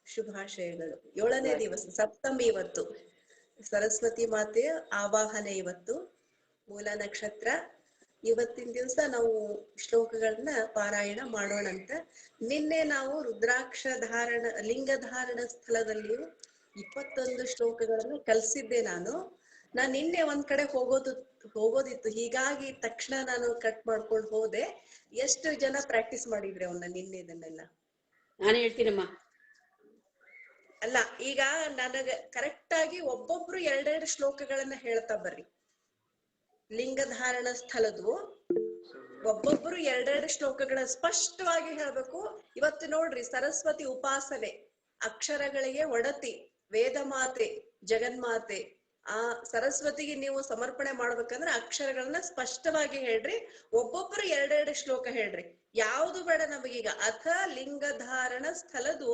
ಶುಭಾಶಯಗಳು. 7ನೇ ದಿವಸ ಸಪ್ತಮಿ ಇವತ್ತು. ಸರಸ್ವತಿ ಮಾತೆಯ ಆವಾಹನೆ ಇವತ್ತು. ಮೂಲ ನಕ್ಷತ್ರ. ಇವತ್ತಿನ ದಿವಸ ನಾವು ಶ್ಲೋಕಗಳನ್ನ ಪಾರಾಯಣ ಮಾಡೋಣಂತ. ನಿನ್ನೆ ನಾವು ರುದ್ರಾಕ್ಷ ಧಾರಣ ಲಿಂಗ ಧಾರಣ ಸ್ಥಳದಲ್ಲಿಯೂ 21 ಶ್ಲೋಕಗಳನ್ನು ಕಲಿಸಿದ್ದೆ ನಾನು ನಿನ್ನೆ ಒಂದ್ ಕಡೆ ಹೋಗೋದಿತ್ತು, ಹೀಗಾಗಿ ತಕ್ಷಣ ನಾನು ಕಟ್ ಮಾಡ್ಕೊಂಡು ಹೋದೆ. ಎಷ್ಟು ಜನ ಪ್ರಾಕ್ಟೀಸ್ ಮಾಡಿದ್ರಿ ಅವನ್ನ ನಿನ್ನೆ ಇದನ್ನೆಲ್ಲ? ನಾನು ಹೇಳ್ತೀನಮ್ಮ. ಅಲ್ಲ, ಈಗ ನನಗೆ ಕರೆಕ್ಟ್ ಆಗಿ ಒಬ್ಬೊಬ್ರು 2 ಶ್ಲೋಕಗಳನ್ನ ಹೇಳ್ತಾ ಬರ್ರಿ. ಲಿಂಗಧಾರಣ ಸ್ಥಳದ್ದು ಒಬ್ಬೊಬ್ರು 2 ಶ್ಲೋಕಗಳ ಸ್ಪಷ್ಟವಾಗಿ ಹೇಳ್ಬೇಕು. ಇವತ್ತು ನೋಡ್ರಿ, ಸರಸ್ವತಿ ಉಪಾಸನೆ, ಅಕ್ಷರಗಳಿಗೆ ಒಡತಿ, ವೇದ ಮಾತೆ, ಜಗನ್ಮಾತೆ. ಆ ಸರಸ್ವತಿಗೆ ನೀವು ಸಮರ್ಪಣೆ ಮಾಡ್ಬೇಕಂದ್ರೆ ಅಕ್ಷರಗಳನ್ನ ಸ್ಪಷ್ಟವಾಗಿ ಹೇಳ್ರಿ. ಒಬ್ಬೊಬ್ರು 2 ಶ್ಲೋಕ ಹೇಳ್ರಿ. ಯಾವ್ದು ಬೇಡ ನಮಗೀಗ. ಅಥ ಲಿಂಗಧಾರಣ ಸ್ಥಳದ್ದು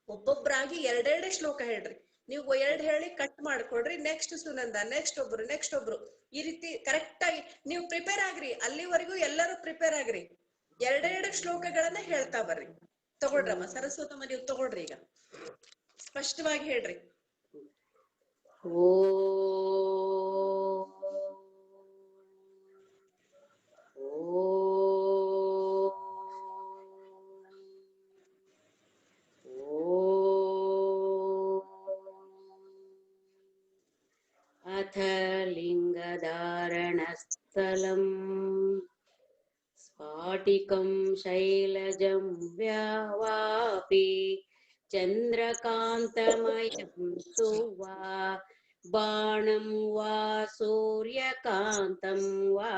ಒಬ್ಬೊಬ್ರಾಗಿ 2 ಶ್ಲೋಕ ಹೇಳ್ರಿ. ನೀವು 2 ಹೇಳಿ ಕಟ್ ಮಾಡ್ಕೊಡ್ರಿ. ನೆಕ್ಸ್ಟ್ ಸುನಂದ, ನೆಕ್ಸ್ಟ್ ಒಬ್ರು ಈ ರೀತಿ ಕರೆಕ್ಟ್ ಆಗಿ ನೀವು ಪ್ರಿಪೇರ್ ಆಗ್ರಿ. ಅಲ್ಲಿವರೆಗೂ ಎಲ್ಲರೂ ಪ್ರಿಪೇರ್ ಆಗ್ರಿ. 2 ಶ್ಲೋಕಗಳನ್ನ ಹೇಳ್ತಾ ಬರ್ರಿ. ತಗೊಳ್ರಮ್ಮ ಸರಸ್ವತಮ್ಮ, ನೀವು ತಗೊಳ್ರಿ. ಈಗ ಸ್ಪಷ್ಟವಾಗಿ ಹೇಳ್ರಿ. ಅಥ ಲಿಂಗಧಾರಣಸ್ಥಲಂ ಸ್ಫಾಟಿಕಂ ಶೈಲಜಂ ವ್ಯಾವಾಪಿ ಚಂದ್ರಕಾಂತಮಯಂ ಸುವಾ ಬಾಣಂ ವಾ ಸೂರ್ಯಕಾಂತಂ ವಾ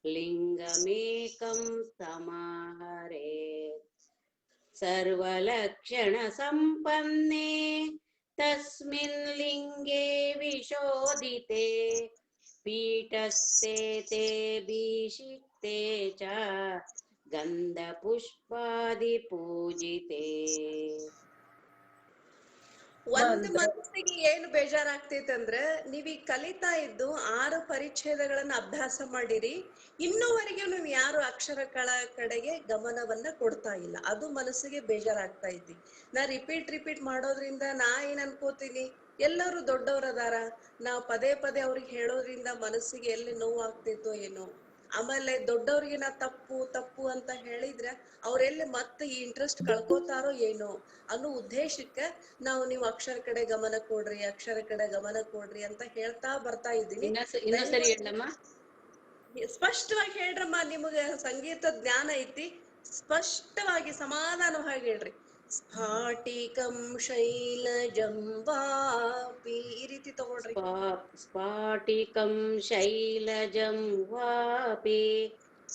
ಲಿಂಗಮೇಕಂ ಸಮಾಹರೇತ್ ಸರ್ವಲಕ್ಷಣ ಸಂಪನ್ನೇ ತಸ್ಮಿನ್ ಲಿಂಗೇ ವಿಶೋಧಿತೆ ಪೀಠಸ್ಥೆ ತೇ ಭೀಷಿಕ್ತೆ ಚ ಗಂಧ ಪುಷ್ಪಾದಿ ಪೂಜಿತೆ. ಒಂದ್ ಮನಸ್ಸಿಗೆ ಏನು ಬೇಜಾರಾಗ್ತೈತಂದ್ರೆ, ನೀವೀಗ ಕಲಿತಾ ಇದ್ದು 6 ಪರಿಚ್ಛೇದಗಳನ್ನ ಅಭ್ಯಾಸ ಮಾಡಿರಿ. ಇನ್ನೂವರೆಗೂ ನೀವು ಯಾರು ಅಕ್ಷರಗಳ ಕಡೆಗೆ ಗಮನವನ್ನ ಕೊಡ್ತಾ ಇಲ್ಲ. ಅದು ಮನಸ್ಸಿಗೆ ಬೇಜಾರಾಗ್ತಾ ಐತಿ. ನಾ ರಿಪೀಟ್ ಮಾಡೋದ್ರಿಂದ ನಾ ಏನ್ ಅನ್ಕೋತೀನಿ, ಎಲ್ಲರೂ ದೊಡ್ಡವರದಾರ, ನಾವು ಪದೇ ಅವ್ರಿಗೆ ಹೇಳೋದ್ರಿಂದ ಮನಸ್ಸಿಗೆ ಎಲ್ಲಿ ನೋವು ಆಗ್ತೈತೋ ಏನೋ. ಆಮೇಲೆ ದೊಡ್ಡವ್ರಿಗೆ ನಾ ತಪ್ಪು ಅಂತ ಹೇಳಿದ್ರೆ ಅವ್ರೆಲ್ಲಿ ಮತ್ತೆ ಈ ಇಂಟ್ರೆಸ್ಟ್ ಕಳ್ಕೋತಾರೋ ಏನೋ ಅನ್ನೋ ಉದ್ದೇಶಕ್ಕೆ ನೀವು ಅಕ್ಷರ ಕಡೆ ಗಮನ ಕೊಡ್ರಿ ಅಂತ ಹೇಳ್ತಾ ಬರ್ತಾ ಇದ್ದೀನಿ. ಸ್ಪಷ್ಟವಾಗಿ ಹೇಳ್ರಮ್ಮ. ನಿಮಗೆ ಸಂಗೀತ ಜ್ಞಾನ ಐತಿ, ಸ್ಪಷ್ಟವಾಗಿ ಸಮಾಧಾನವಾಗಿ ಹೇಳ್ರಿ. ಸ್ಫಾಟಿಕಂ ಶೈಲಜಂ ವಾಪಿ, ಈ ರೀತಿ ತಗೊಳ್ರಿ. ಸ್ಫಾಟಿಕಂ ಶೈಲಜಂ ವಾಪಿ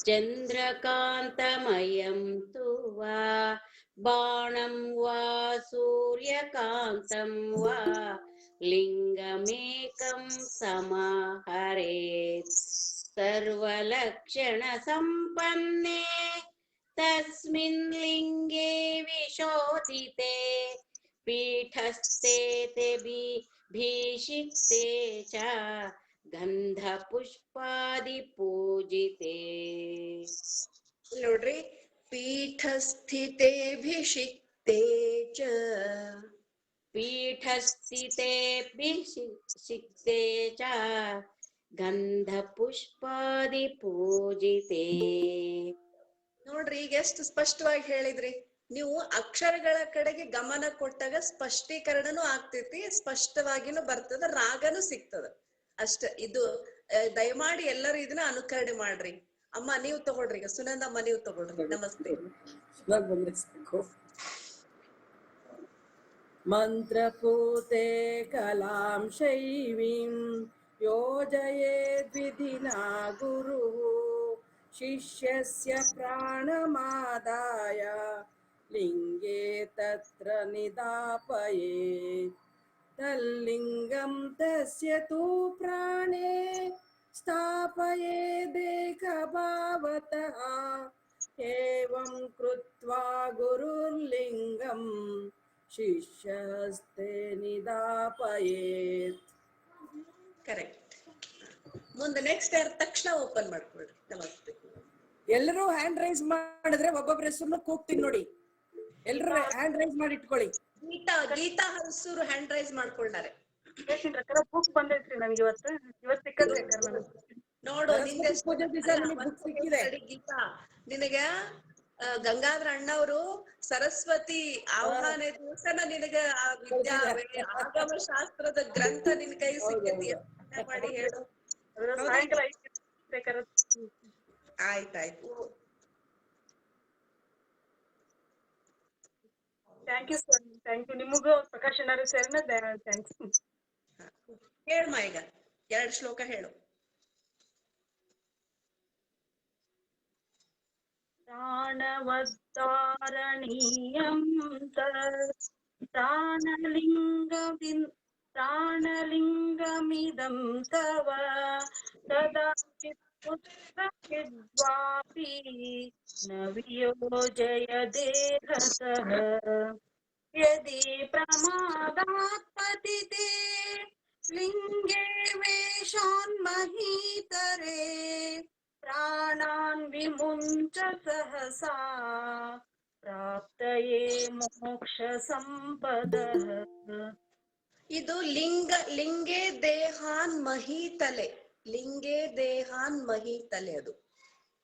ಚಂದ್ರಕಾಂತಮಯಂ ತು ವಾ ಬಾಣಂ ವಾ ಸೂರ್ಯಕಾಂತಂ ವಾ ಲಿಂಗಮೇಕಂ ಸಮಾಹರೇತ್ ಸರ್ವಲಕ್ಷಣ ಸಂಪನ್ನೇ ತಸ್ಮಿನ್ ಲಿಂಗೇ ವಿಶೋಧಿತೆ ಪೀಠಸ್ಥೆ ತೇ ಭೀಷಿಕ್ತೆ ಚ ಗಂಧ ಪುಷ್ಪಾದಿ ಪೂಜಿತೆ. ನೋಡ್ರಿ, ಪೀಠಸ್ಥಿತೆ ಭೀಷಿಕ್ತೆ ಚ, ಪೀಠಸ್ಥಿತೆ ಭೀಷಿಕ್ತೆ ಚ ಗಂಧ ಪುಷ್ಪಾದಿ ಪೂಜಿತೆ. ನೋಡ್ರಿ, ಈಗ ಎಷ್ಟು ಸ್ಪಷ್ಟವಾಗಿ ಹೇಳಿದ್ರಿ. ನೀವು ಅಕ್ಷರಗಳ ಕಡೆಗೆ ಗಮನ ಕೊಟ್ಟಾಗ ಸ್ಪಷ್ಟೀಕರಣನೂ ಆಗ್ತೈತಿ, ಸ್ಪಷ್ಟವಾಗಿನೂ ಬರ್ತದ, ರಾಗನೂ ಸಿಗ್ತದ. ಅಷ್ಟ. ಇದು ದಯಮಾಡಿ ಎಲ್ಲರೂ ಇದನ್ನ ಅನುಕರಣೆ ಮಾಡ್ರಿ. ಅಮ್ಮ ನೀವು ತಗೊಳ್ರಿ. ಈಗ ಸುನಂದಮ್ಮ ನೀವು ತಗೊಳ್ರಿ. ನಮಸ್ತೆ. ಮಂತ್ರಪೂತೆ ಕಲಾಂ ಶೈವೀಂ ಯೋಜಯೇದ್ವಿಧಿನಾ ಗುರುಃ ಶಿಷ್ಯಸ್ಯ ಪ್ರಾಣಮಾದಾಯ ಲಿಂಗೇ ತತ್ರ ನಿದಾಪಯೇತ್ ತಲ್ಲಿಂಗಂ ತಸ್ಯ ತು ಪ್ರಾಣೇ ಸ್ಥಾಪಯೇದೇಕಭಾವತಃ ಏವಂ ಕೃತ್ವಾ ಗುರುರ್ಲಿಂಗಂ ಶಿಷ್ಯಸ್ತೆ ನಿದಾಪಯೇತ್. ಕರೆಕ್ಟ್. ಮುಂದೆ ನೆಕ್ಸ್ಟ್ ಯಾರು ತಕ್ಷಣ ಓಪನ್ ಮಾಡ್ಕೊಳ್ರಿ. ನಮಸ್ತೆ. ಎಲ್ಲರೂ ಹ್ಯಾಂಡ್ ರೈಸ್ ಮಾಡಿದ್ರೆ ಒಬ್ಬೊಬ್ಬರ ಹೆಸರನ್ನು ಕೂಗ್ತೀನಿ ನೋಡಿ. ಎಲ್ಲರೂ ಹ್ಯಾಂಡ್ ರೈಸ್ ಮಾಡಿ ಇಟ್ಕೊಳ್ಳಿ. ಗೀತಾ ಹಲಸೂರು ಹ್ಯಾಂಡ್ ರೈಸ್ ಮಾಡ್ಕೊಂಡಾರೆ. ಬುಕ್ ಬಂದೈತ್ರಿ ನನಗೆ ಇವತ್ತು ಸಿಕ್ಕದ್ರಿ ನನಗೆ. ನೋಡು ನಿಂದೆ ಪೂಜೆ ದಿವಸ ನಿನಗೆ ಬುಕ್ ಸಿಕ್ಕಿದೆ. ಗೀತಾ ನಿನಗ ಗಂಗಾಧರ ಅಣ್ಣವರು ಸರಸ್ವತಿ ಆಹ್ವಾನ ದಿವಸನ ನಿನಗ ಆ ಆಗಮ ಶಾಸ್ತ್ರದ ಗ್ರಂಥ ನಿನ್ ಕೈ ಸಿಕ್ಕತಿ. ಮಾಡಿ ಹೇಳು. ಸಾಯಂಕಾಲ ಬೇಕಾದ್ರೆ. ಆಯ್ತಾಯ್ತು. Thank you sir, thank you. ನಿಮಗೂ ಪ್ರಕಾಶ್ ಅಣ್ಣಾರು ಸೇರಿನ ಥ್ಯಾಂಕ್ಸ್. ಹೇಳಮ್ಮ ಈಗ 2 ಶ್ಲೋಕ ಹೇಳು. ಪ್ರಾಣವದ್ದಾರಣೀಯಂ ಪ್ರಾಣಲಿಂಗಮಿದಂ ತವ ತದಾ ಚಿದ್ವಾಪಿ ನ ವಿಯೋಜಯ ದೇಹತಃ ಯದಿ ಪ್ರಮಾದಾತ್ ಪತಿತೆ ಲಿಂಗೇ ವೇಷಾನ್ಮಹೀತರೆ ಪ್ರಾಣಾನ್ ವಿಮುಂಚ ಸಹಸಾ ಪ್ರಾಪ್ತಯೇ ಮೋಕ್ಷ ಸಂಪದಃ. ಇದು ಲಿಂಗೇ ದೇಹಾನ್ ಮಹೀತಲೆ. ಲಿಂಗೇ ದೇಹಾನ್ ಮಹೀತಲೆ. ಅದು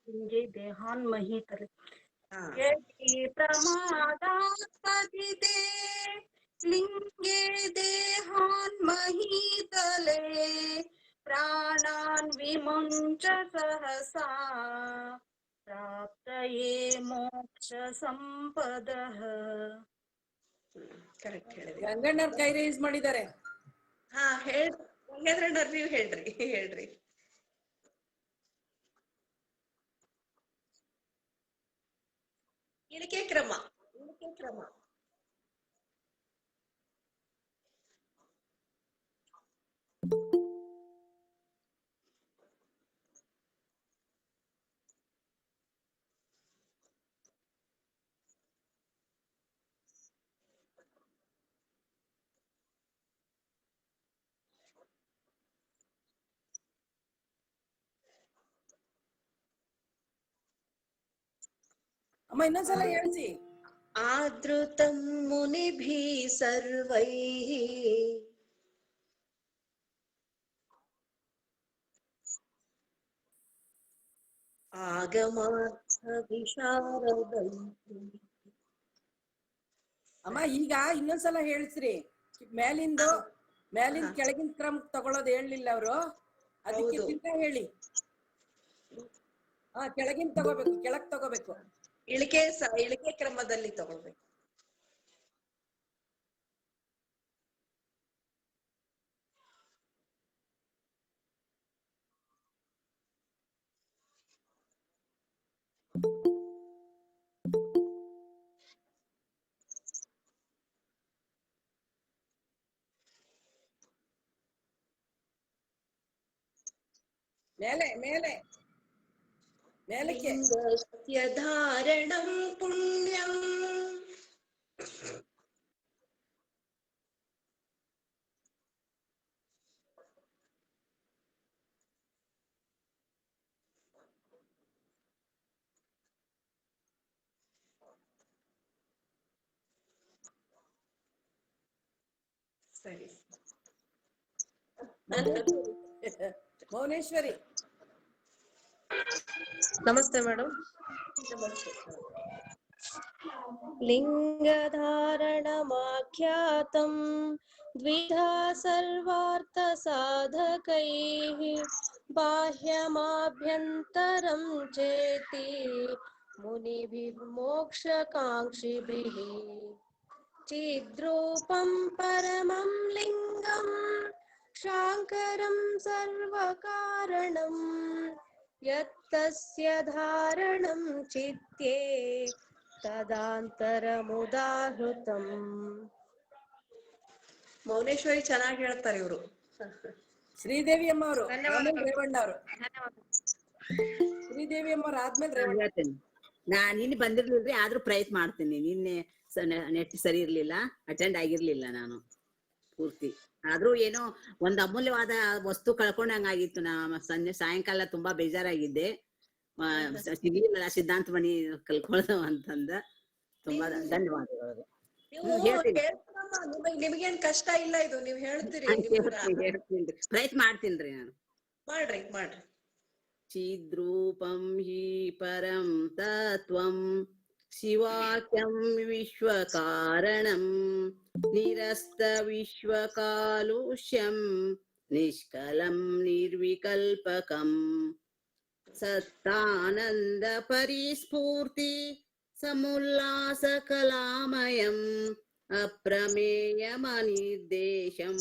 ಲಿಂಗೇ ದೇಹಾನ್ ಮಹೀತಲೆ. ಹಾ. ಯದಿ ಪ್ರಮಾದಾತ್ ಪತಿತೆ ಲಿಂಗೇ ದೇಹಾನ್ ಮಹೀತಲೆ ಪ್ರಾಣಾನ್ ವಿಮುಂಚ ಸಹಸಾ ಪ್ರಾಪ್ತಯೇ ಮೋಕ್ಷ ಸಂಪದಃ. ಕರೆಕ್ಟ್ ಹೇಳಿದ್ರಿ. ಗಂಗಣ್ಣವ್ರ ಕೈ ರೈಸ್ ಮಾಡಿದ್ದಾರೆ. ಹಾ ಹೇಳ್ರಿ ನೀವು ಹೇಳ್ರಿ. ಇಳಿಕೆ ಕ್ರಮ. ಅಮ್ಮ ಇನ್ನೊಂದ್ಸಲ ಹೇಳ್ಸಿ. ಆದೃತಂ ಮುನಿಭಿಃ ಸರ್ವೈಃ ಆಗಮಾರ್ಥ ವಿಶಾರದೈಃ. ಅಮ್ಮ ಈಗ ಇನ್ನೊಂದ್ಸಲ ಹೇಳ್ಸ್ರಿ. ಮೇಲಿಂದ ಕೆಳಗಿನ ಕ್ರಮ ತಗೊಳ್ಳೋದು ಹೇಳಲಿಲ್ಲ ಅವರು. ಅದಕ್ಕೆ ತಿರ್ಗಾ ಹೇಳಿ. ಕೆಳಗಿನ ತಗೋಬೇಕು, ಕೆಳಗ್ ತಗೋಬೇಕು. ಇಳಿಕೆ ಕ್ರಮದಲ್ಲಿ ತಗೊಳ್ಬೇಕು. ಮೇಲಕ್ಕೆ ಧಾರಣಂ ಪುಣ್ಯಂ ಸರಿ. ಮೌನೇಶ್ವರಿ ನಮಸ್ತೆ ಮೇಡಮ್. ಲಿಂಗಧಾರಣಮಾಖ್ಯಾತಂ ದ್ವಿಧಾ ಸರ್ವಾರ್ಥ ಸಾಧಕೈಃ ಬಾಹ್ಯಮಾಭ್ಯಂತರಂ ಚೇತಿ ಮುನಿಭಿಃ ಮೋಕ್ಷಕಾಂಕ್ಷಿಭಿಃ ಚಿದ್ರೂಪಂ ಪರಮಂ ಲಿಂಗಂ ಶಾಂಕರಂ ಸರ್ವಕಾರಣಂ ಯತ್ತಸ್ಯ ಧಾರಣಂ ಚಿತ್ಯೆ ತದಾಂತರಮುದಾಹೃತಂ. ಮೌನೇಶ್ವರಿ ಚೆನ್ನಾಗಿ ಹೇಳ್ತಾರೆ ಇವರು. ಶ್ರೀದೇವಿ ಅಮ್ಮ ಅವರು, ರೇವಣ್ಣ ಅವರು. ಶ್ರೀದೇವಿ ಅಮ್ಮ ಅವ್ರು ಆದ್ಮೇಲೆ ರೇವಣ್ಣ. ನಾನ್ ನಿನ್ನೆ ಬಂದಿರ್ಲಿಲ್ರಿ, ಆದ್ರೂ ಪ್ರಯತ್ನ ಮಾಡ್ತೀನಿ. ನಿನ್ನೆ ನೆಟ್ ಸರಿ ಇರ್ಲಿಲ್ಲ, ಅಟೆಂಡ್ ಆಗಿರ್ಲಿಲ್ಲ ನಾನು ಪೂರ್ತಿ. ಆದ್ರೂ ಏನೋ ಒಂದ್ ಅಮೂಲ್ಯವಾದ ವಸ್ತು ಕಳ್ಕೊಂಡಂಗಾಗಿತ್ತು. ಸಾಯಂಕಾಲ ತುಂಬಾ ಬೇಜಾರಾಗಿದ್ದೆ. ಸಿಗ್ಲಿಲ್ಲ ಸಿದ್ಧಾಂತ ಮಣಿ ಕಲ್ಕೊಳ್ಳೋದು ಅಂತಂದ. ತುಂಬಾ ಧನ್ಯವಾದಗಳು. ನೀವು ಕೇಳ್ತಾ ನಿಮಗೇನ್ ಕಷ್ಟ ಇಲ್ಲ ಇದು, ನೀವ್ ಹೇಳ್ತೀರಿ. ಹೇಳ್ತೀನಿ ಪ್ರಯತ್ನ ಮಾಡ್ತೀನ್ರಿ ನಾನು. ಮಾಡ್ರಿ. ಚಿದ್ರೂಪಂ ಹಿ ಪರಂ ತತ್ವಂ ಶಿವಾಖ್ಯಂ ವಿಶ್ವಕಾರಣಂ ನಿರಸ್ತ ವಿಶ್ವಕಾಲುಷ್ಯಂ ನಿಷ್ಕಲಂ ನಿರ್ವಿಕಲ್ಪಕಂ ಸತ್ತಾನಂದ ಪರಿಸ್ಫೂರ್ತಿ ಸಮುಲ್ಲಾಸ ಕಲಾಮಯಂ ಅಪ್ರಮೇಯಮನಿರ್ದೇಶಂ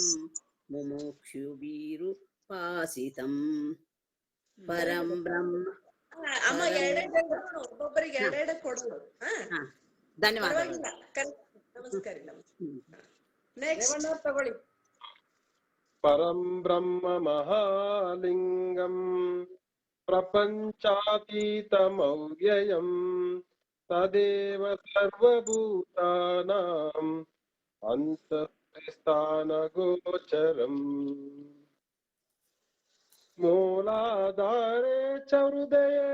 ಮುಮುಕ್ಷುಭಿರುಪಾಸಿತಂ ಪರಂ ಬ್ರಹ್ಮ. ಅಮ್ಮ ಒಬ್ಬೊಬ್ಬರಿಗೆ ಎರಡೆರಡು ಕೊಡೋದು. ಧನ್ಯವಾದಗಳು. ನಮಸ್ಕಾರ. ನೆಕ್ಸ್ಟ್ ತಗೊಳ್ಳಿ. ಪರಂ ಬ್ರಹ್ಮ ಮಹಾಲಿಂಗಂ ಪ್ರಪಂಚಾತೀತಮವ್ಯಯಂ ತದೇವ ಸರ್ವಭೂತಾನಾಂ ಅಂತಸ್ಥಾನಗೋಚರಂ ಮೂಲಾಧಾರೆ ಚ ಹೃದಯೇ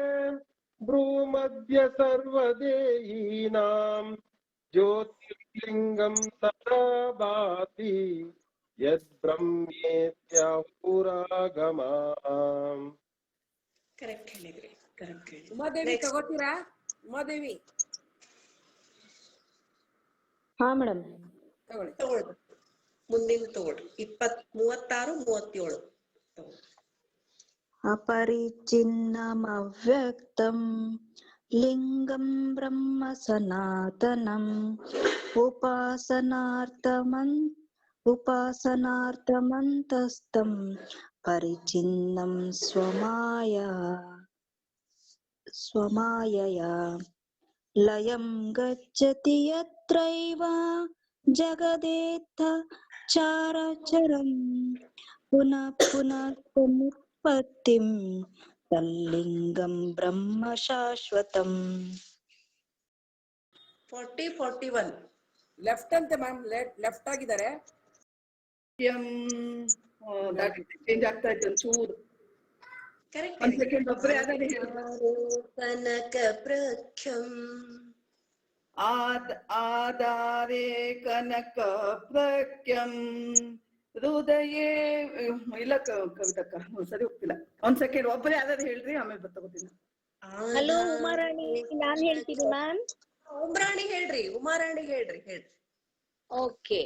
ಭ್ರೂಮಧ್ಯ ಸರ್ವದೇಹೀನಾಂ ಜ್ಯೋತಿರ್ಲಿಂಗಂ ತಥಾ ಭಾತಿ ಯದ್ ಬ್ರಹ್ಮೇತ್ಯಹುರಾಗಮಾಂ. ಕರೆಕ್ಟ್ ಹೇಳಿದ್ರಿ. ಉಮಾದೇವಿ ತಗೋತೀರಾ? ಉಮಾದೇವಿ ಹಾ ಮೇಡಮ್ ತಗೊಳ್ಳಿ. ಮುಂದಿನ ತಗೊಳ್ಳಿ. 36, 37 अपरिचिन्नमव्यक्तं लिङ्गं ब्रह्म सनातनम् उपासनार्थमन्तस्तं परिचिन्नं स्वमायया लयं गच्छति यत्रैव जगदेत्थ चारचरम् पुनः पुनरुत्पत्तिं तल्लिङ्गं ब्रह्म शाश्वतम्. 40, 41 ಲೆಫ್ಟ್ ಅಂತೆ ಮ್ಯಾಮ್, ಲೆಫ್ಟ್ ಆಗಿದ್ದಾರೆ. ಚೇಂಜ್ ಆಗ್ತಾ ಇತ್ತು ಒಂಚೂರು. ಕರೆಕ್ಟ್. ಒಂದ್ ಸೆಕೆಂಡ್ ಒಬ್ಬರೇ ಕನಕ ಪ್ರಖ್ಯಂ ಆಧಾರೇ ಕನಕ ಪ್ರಖ್ಯಂ ಹೃದಯೇ ಇಲ್ಲ ಕವಿತಕ್ಕ ಸರಿ ಹೋಗ್ತಿಲ್ಲ. ಒಂದ್ ಸೆಕೆಂಡ್ ಒಬ್ಬರೇ ಯಾವ್ದಾದ್ರು ಹೇಳ್ರಿ, ಆಮೇಲೆ ತಗೋತೀನಿ. ಹಲೋ ಉಮಾರಾಣಿ, ನಾನ್ ಹೇಳ್ತೀನಿ ಮ್ಯಾಮ್. ಉಮಾರಾಣಿ ಹೇಳ್ರಿ. ಓಕೆ.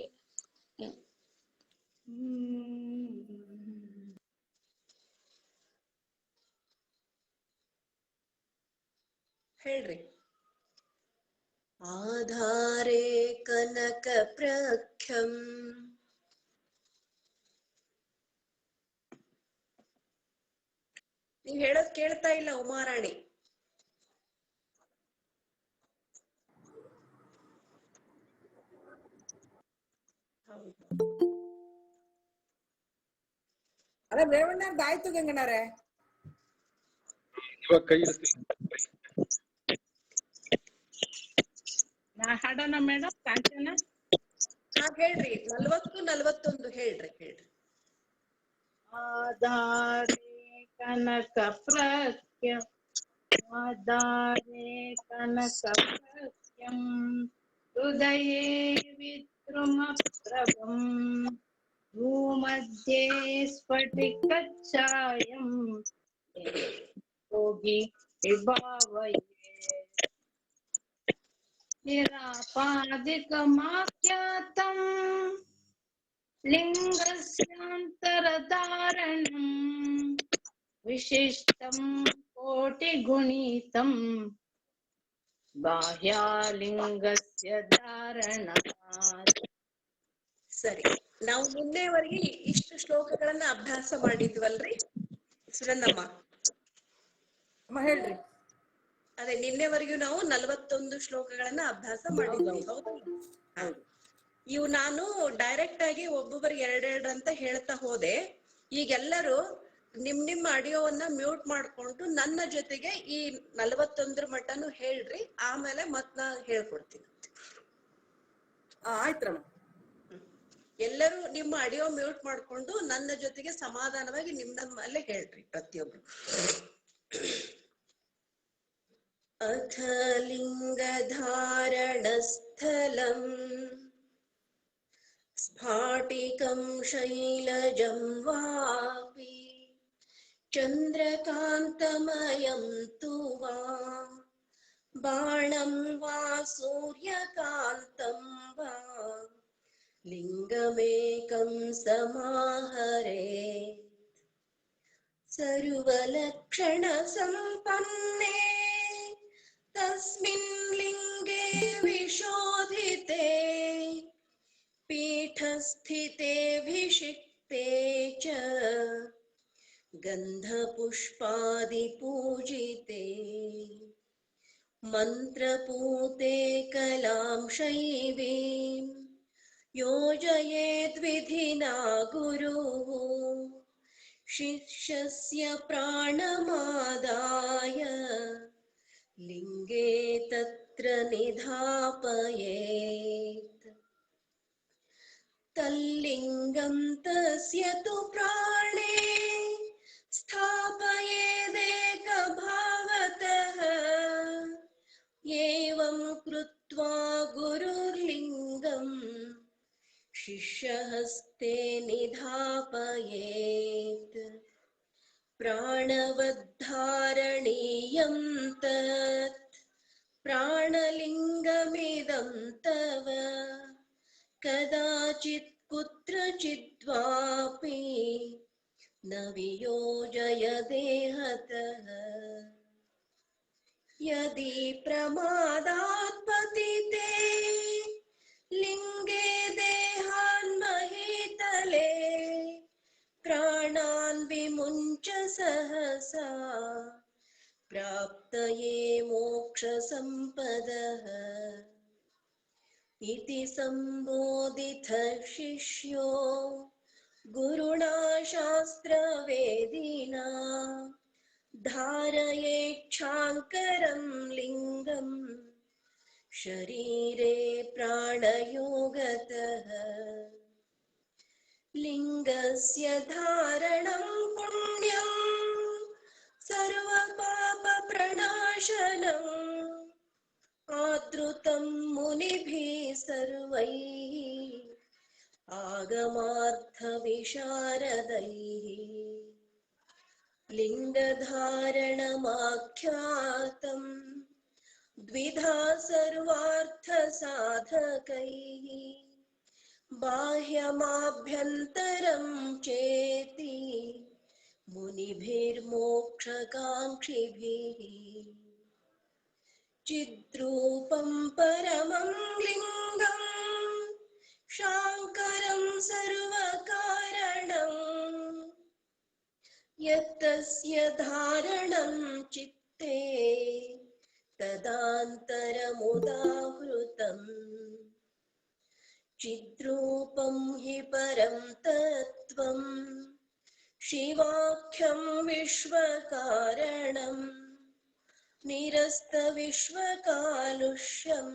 ಹೇಳ್ರಿ. ಆಧಾರೇ ಕನಕ ಪ್ರಖ್ಯಂ ನೀವ್ ಹೇಳೋದ್ ಕೇಳ್ತಾ ಇಲ್ಲ ಉಮಾರಾಣಿ. ಅಲ್ಲ ರೇವಣ್ಣರ್ದು ಆಯ್ತು ಗಂಗಣ್ಣರೇ. ಇವಾಗ ಕೈ ಇಳಿಸ್ತೀನಿ. ಹಾಡೋಣ ಮೇಡಮ್, ಕಾಂಚನ. ಹೇಳ್ರಿ. 40, 41 ಹೇಳ್ರಿ. ಆಧಾರೇ ಕನಕ ಪ್ರಖ್ಯಂ ಆಧಾರೇ ಕನಕ ಪ್ರಖ್ಯಂ ಹೃದಯೇ ವಿದ್ರುಮ ಪ್ರಭಂ ಭೂಮಧ್ಯೆ ಸ್ಫಟಿಕಚ್ಛಾಯಂ ಯೋಗಿ ವಿಭಾವಯೇ ನಿರಾಪಾದಿಕಮಾಖ್ಯಾತಂ ಲಿಂಗಸ್ಯಾಂತರಧಾರಣಂ ವಿಶಿಷ್ಟಂ ಕೋಟಿಗುಣಿತಂ ಬಾಹ್ಯಲಿಂಗಸ್ಯ ಧಾರಣಾತ್. ಸರಿ, ನಾವು ನಿನ್ನೆವರೆಗೆ ಇಷ್ಟು ಶ್ಲೋಕಗಳನ್ನ ಅಭ್ಯಾಸ ಮಾಡಿದ್ವಲ್ರಿ ಸುನಂದಮ್ಮ? ಹೇಳ್ರಿ. ಅದೇ ನಿನ್ನೆವರೆಗೂ ನಾವು 41 ಶ್ಲೋಕಗಳನ್ನ ಅಭ್ಯಾಸ ಮಾಡಿದ್ವಿ. ಹೌದು. ಇವು ನಾನು ಡೈರೆಕ್ಟ್ ಆಗಿ ಒಬ್ಬೊಬ್ಬರಿಗೆ ಎರಡೆರಡು ಅಂತ ಹೇಳ್ತಾ ಹೋದೆ. ಈಗೆಲ್ಲರೂ ನಿಮ್ ಆಡಿಯೋವನ್ನ ಮ್ಯೂಟ್ ಮಾಡ್ಕೊಂಡು ನನ್ನ ಜೊತೆಗೆ ಈ 41 ಮಟ್ಟನು ಹೇಳ್ರಿ, ಆಮೇಲೆ ಮತ್ ನಾ ಹೇಳ್ಕೊಡ್ತೀನಿ. ಆಯ್ತ್ರಮ್ಮ. ಎಲ್ಲರೂ ನಿಮ್ಮ ಆಡಿಯೋ ಮ್ಯೂಟ್ ಮಾಡ್ಕೊಂಡು ನನ್ನ ಜೊತೆಗೆ ಸಮಾಧಾನವಾಗಿ ನಿಮ್ಮಲ್ಲೇ ಹೇಳ್ರಿ ಪ್ರತಿಯೊಬ್ರು. ಅಥ ಲಿಂಗಧಾರಣ ಸ್ಥಳಂ स्फाटिकं शैलजं वापि चन्द्रकान्तमयं तु वा बाणं वा सूर्यकान्तं वा लिङ्गमेकं समाहरेत् सर्वलक्षणसम्पन्ने तस्मिन् लिङ्गे विशोधिते पीठस्थितेऽभिषिक्ते च गन्धपुष्पादिपूजिते मन्त्रपूते कलां शैवीं योजयेद्विधिना गुरुः शिष्यस्य प्राणमादाय लिङ्गे तत्र निधापयेत् तल्लिङ्गं तस्य तु प्राणे स्थापयेदेकभावतः एवं कृत्वा गुरुर्लिङ्गम् शिष्यहस्ते निधापयेत् प्राणवद्धारणीयं तत् प्राणलिङ्गमिदं तव कदाचित् कुत्रचिद्वापि न वियोजय देहतः यदि प्रमादात् पतिते लिङ्गे देहान्महीतले प्राणान् विमुञ्च सहसा प्राप्तये मोक्षसम्पदः इति सम्बोधितः शिष्यो गुरुणा शास्त्रवेदिना धारयेच्छाङ्करं लिङ्गम् शरीरे प्राणयोगतः लिङ्गस्य धारणं पुण्यं सर्वपापप्रणाशनम् आदृतं मुनिभिः सर्वैः आगमार्थविशारदैः लिङ्गधारणमाख्यातं द्विधा सर्वार्थसाधकैः बाह्यमाभ्यन्तरं चेति मुनिभिर्मोक्षकाङ्क्षिभिः चिद्रूपं परमं लिङ्गं शाङ्करं सर्वकारणं यत्तस्य धारणं चित्ते तदान्तरमुदाहृतम् चिद्रूपं हि परं तत्त्वं शिवाख्यं विश्वकारणं निरस्तविश्वकालुष्यं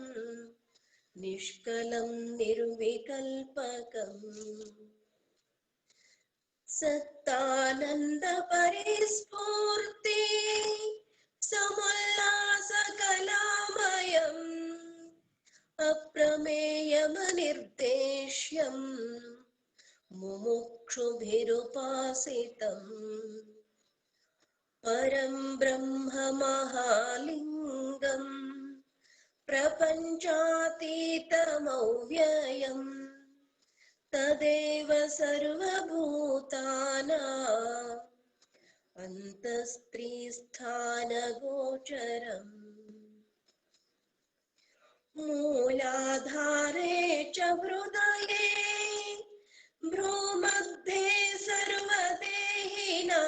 निष्कलं निर्विकल्पकम् सत्तानन्दपरिस्फूर्ति समुल्लासकलामयम् अप्रमेयमनिर्देश्यम् मुमुक्षुभिरुपासितम् परं ब्रह्म महालिङ्गम् प्रपञ्चातीतमव्ययम् तदेव सर्वभूतानाम् अन्तस्त्रीस्थानगोचरम् मूलाधारे च हृदये भ्रूमध्ये सर्वदेहिनां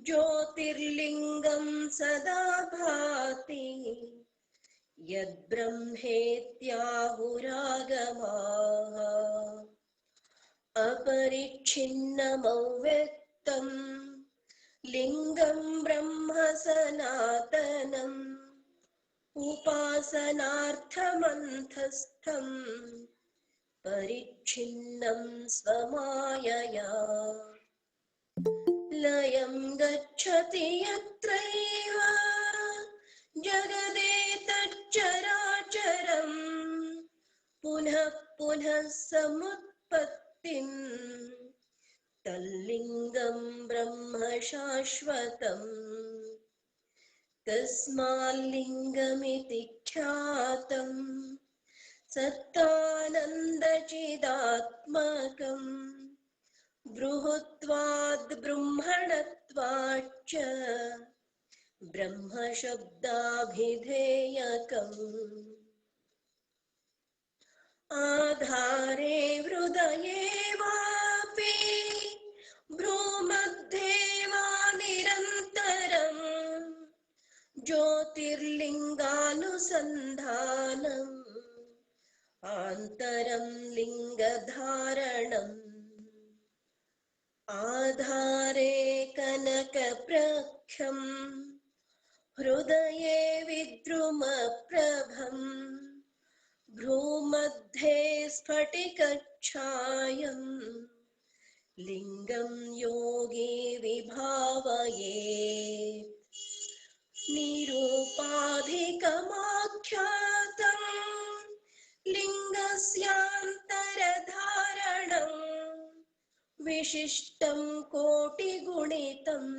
ज्योतिर्लिङ्गं सदा भाति यद्ब्रह्मेत्याहुरागमाः अपरिच्छिन्नमव्यक्तं लिङ्गं ब्रह्म सनातनम् उपासनार्थमन्थस्थं परिच्छिन्नं स्वमायया लयं गच्छति यत्रैव जगदेतच्चराचरम् पुनः पुनः समुत्पत्तिम् तल्लिङ्गं ब्रह्म शाश्वतम् तस्माल्लिङ्गमिति ख्यातम् सत्तानन्दचिदात्मकम् बृहत्वाद् ब्रह्मणत्वाच्च ब्रह्मशब्दाभिधेयकम् आधारे हृदये वापि भ्रूमध्ये वा निरन्तरम् ज्योतिर्लिङ्गानुसन्धानम् आन्तरं लिङ्गधारणम् आधारे कनकप्रख्यम् हृदये विद्रुमप्रभम् भ्रूमध्ये स्फटिकच्छायम् लिङ्गं योगी विभावयेत् निरूपाधिकमाख्यातम् लिङ्गस्यान्तरधारणम् विशिष्टं कोटिगुणितम्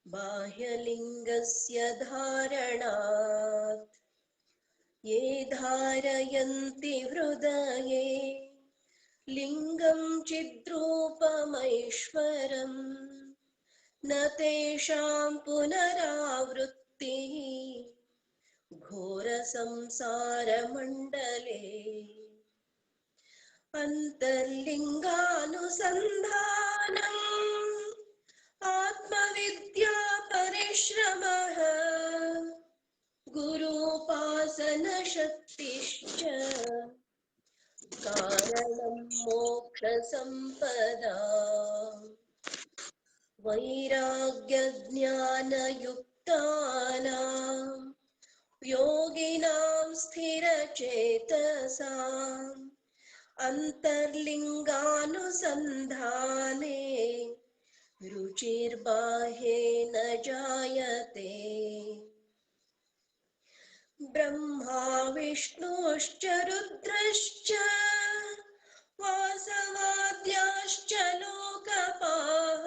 बाह्यलिङ्गस्य धारणात् ये धारयन्ति हृदये लिङ्गं चिद्रूपमैश्वरम् न तेषां पुनरावृत्तिः घोरसंसारमण्डले अन्तर्लिङ्गानुसन्धानम् आत्मविद्या परिश्रमः गुरूपासनशक्तिश्च कारणं मोक्षसम्पदा वैराग्यज्ञानयुक्तानां योगिनां स्थिरचेतसाम् अन्तर्लिङ्गानुसन्धाने रुचिर्बाह्ये न जायते ब्रह्मा विष्णुश्च रुद्रश्च वासवाद्याश्च लोकपाः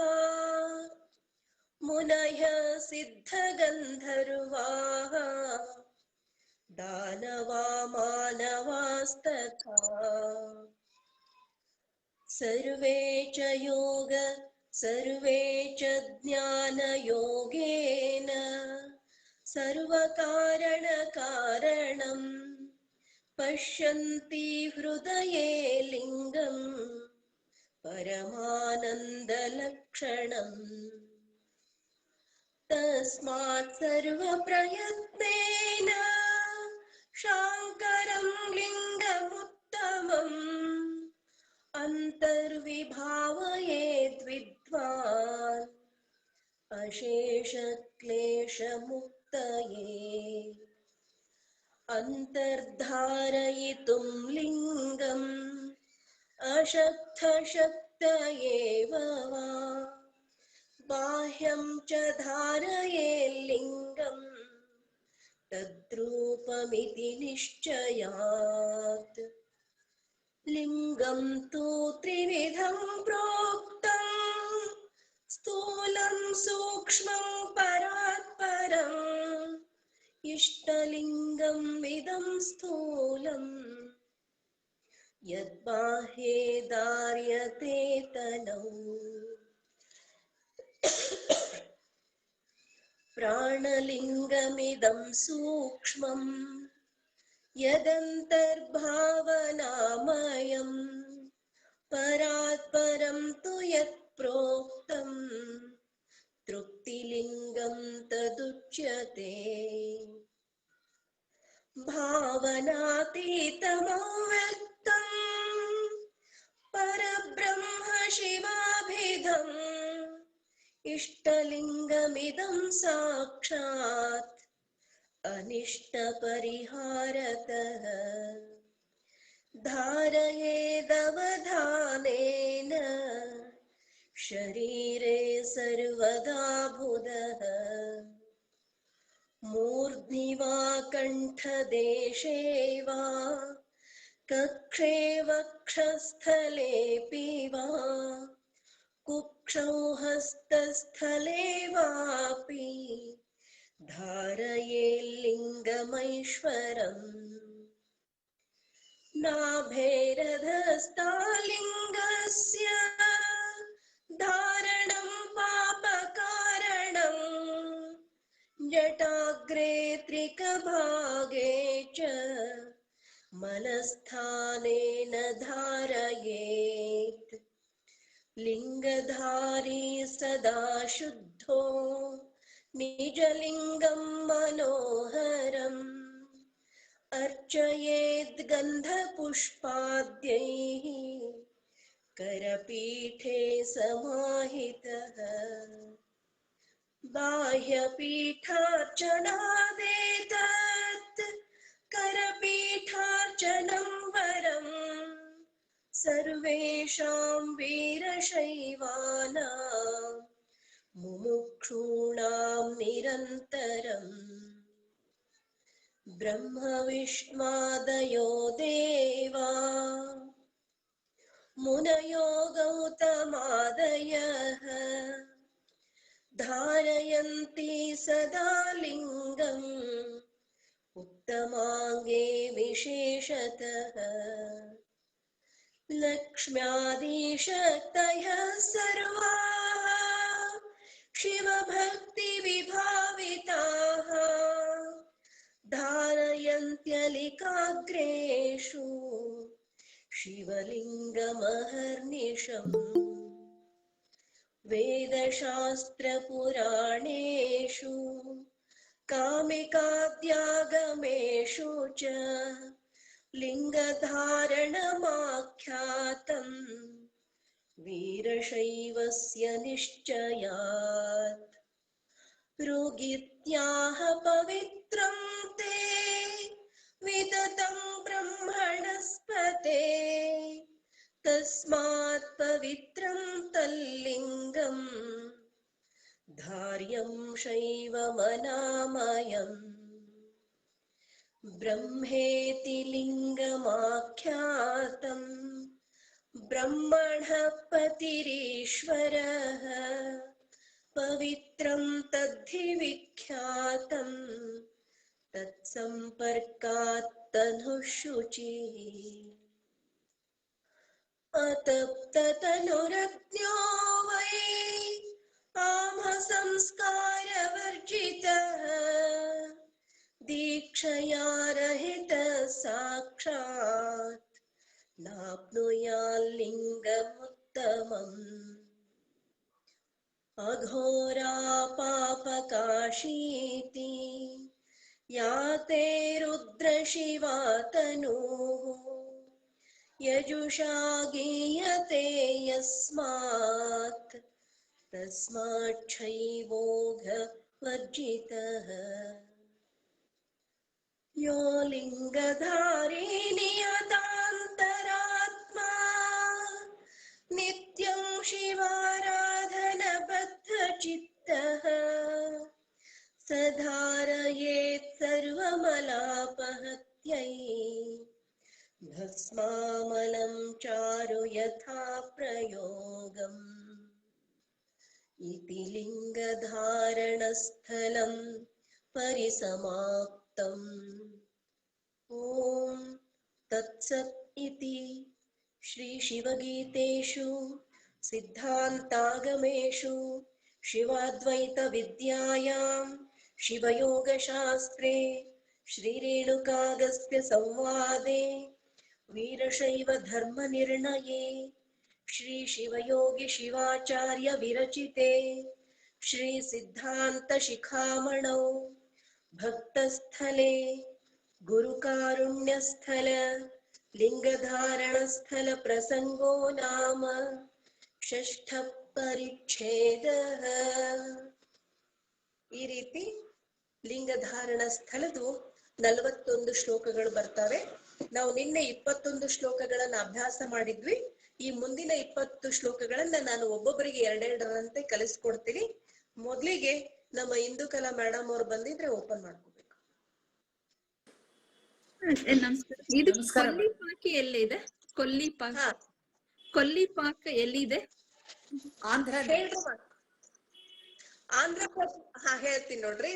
मुनयः सिद्धगन्धर्वाः दानवा मानवास्तथा सर्वे च ज्ञानयोगेन सर्वकारणकारणम् पश्यन्ति हृदये लिङ्गम् परमानन्दलक्षणम् तस्मात् सर्वप्रयत्नेन शाङ्करं लिङ्गमुत्तमम् अन्तर्विभावयेद् विद्वान् अशेषक्लेशमुक्तये अन्तर्धारयितुं लिङ्गम् अशक्तशक्तयेव वा बाह्यं च धारयेल्लिङ्गम् तद्रूपमिति निश्चयात् लिङ्गं तु त्रिविधं प्रोक्तम् स्थूलं सूक्ष्मं परात्परम् इष्टलिङ्गं इदं स्थूलम् यद्बाह्ये धार्यते तनौ प्राणलिङ्गमिदं सूक्ष्मम् यदन्तर्भावनामयम् परात्परं तु यत् प्रोक्तम् तृप्तिलिङ्गं तदुच्यते भावनातीतमव्यक्तम् परब्रह्म शिवाभिधम् इष्टलिङ्गमिदं साक्षात् अनिष्टपरिहारतः धारयेदवधानेन शरीरे सर्वदा बुधः मूर्ध्नि वा कण्ठदेशे वा कक्षे वक्षस्थलेऽपि वा कुक्षौ हस्तस्थले वापि धारयेल्लिङ्गमैश्वरम् नाभेरधस्तालिङ्गस्य धारणं पापकारणम् जटाग्रे त्रिकभागे च मनस्थानेन धारयेत् लिङ्गधारी सदा शुद्धो निजलिङ्गं मनोहरम् अर्चयेद् गन्धपुष्पाद्यैः करपीठे समाहितः बाह्यपीठार्चनादेतत् करपीठार्चनं वरम् सर्वेषां वीरशैवानां मुमुक्षूणां निरन्तरम् ब्रह्म विष्णुवादयो देवा मुनयो गौतमादयः धारयन्ति सदा लिङ्गम् उत्तमाङ्गे विशेषतः लक्ष्म्यादिशक्तयः सर्वाः शिवभक्तिविभाविताः धारयन्त्यलिकाग्रेषु शिवलिङ्गमहर्निशम् वेदशास्त्रपुराणेषु कामिकाद्यागमेषु च लिङ्गधारणमाख्यातम् वीरशैवस्य निश्चयात् ऋगित्याह पवित्रं ते विततं ब्रह्मणस्पते तस्मात् पवित्रं तल्लिङ्गम् धार्यं शैवमनामयम् ब्रह्मेति लिङ्गमाख्यातम् ब्रह्मणः पतिरीश्वरः पवित्रं तद्धि विख्यातम् तत्सम्पर्कात् तनुः शुचिः अतप्ततनुरज्ञो वै आमसंस्कारवर्जितः दीक्षया रहितः साक्षात् नाप्नुयाल्लिङ्गमुत्तमम् अघोरापापकाशीति याते रुद्रशिवा तनुः यजुषा गीयते यस्मात् तस्माच्छैवोघवर्जितः यो लिङ्गधारी नियतान्तरात्मा नित्यं शिवाराधनबद्धचित्तः स धारयेत् सर्वमलापहत्यै भस्मामलं चारु यथा प्रयोगम् इति लिङ्गधारणस्थलं परिसमाप्तम् ॐ तत्सत् इति श्रीशिवगीतेषु सिद्धान्तागमेषु शिवाद्वैतविद्यायां शिवयोगशास्त्रे श्रीरेणुकागस्त्य संवादे वीरशैव धर्मनिर्णये श्रीशिवयोगी शिवाचार्य विरचिते श्रीसिद्धान्तशिखामणौ भक्तस्थले गुरुकारुण्यस्थल लिङ्गधारणस्थल प्रसङ्गो नाम षष्ठ परिच्छेदः ಈ ರೀತಿ ಲಿಂಗಧಾರಣ ಸ್ಥಳದ್ದು 41 ಶ್ಲೋಕಗಳು ಬರ್ತವೆ. ನಾವು ನಿನ್ನೆ 21 ಶ್ಲೋಕಗಳನ್ನ ಅಭ್ಯಾಸ ಮಾಡಿದ್ವಿ. ಈ ಮುಂದಿನ 20 ಶ್ಲೋಕಗಳನ್ನ ನಾನು ಒಬ್ಬೊಬ್ಬರಿಗೆ ಎರಡೆರಡರಂತೆ ಕಲಿಸ್ಕೊಡ್ತೀನಿ. ಮೊದಲಿಗೆ ನಮ್ಮ ಇಂದುಕಲಾ ಮೇಡಮ್ ಅವ್ರು ಬಂದಿದ್ರೆ ಓಪನ್ ಮಾಡ್ಕೋಬೇಕು. ನಮಸ್ಕಾರ. ಇದು ನಮಸ್ಕಾರ ಕೊಲ್ಲಿಪಾಕ ಎಲ್ಲಿದೆ? ಕೊಲ್ಲಿಪಾಕ ಎಲ್ಲಿದೆ? ಆಂಧ್ರ ಹೇಳ್ರಿ ಆಂಧ್ರ ಹೇಳ್ತೀನಿ ನೋಡ್ರಿ.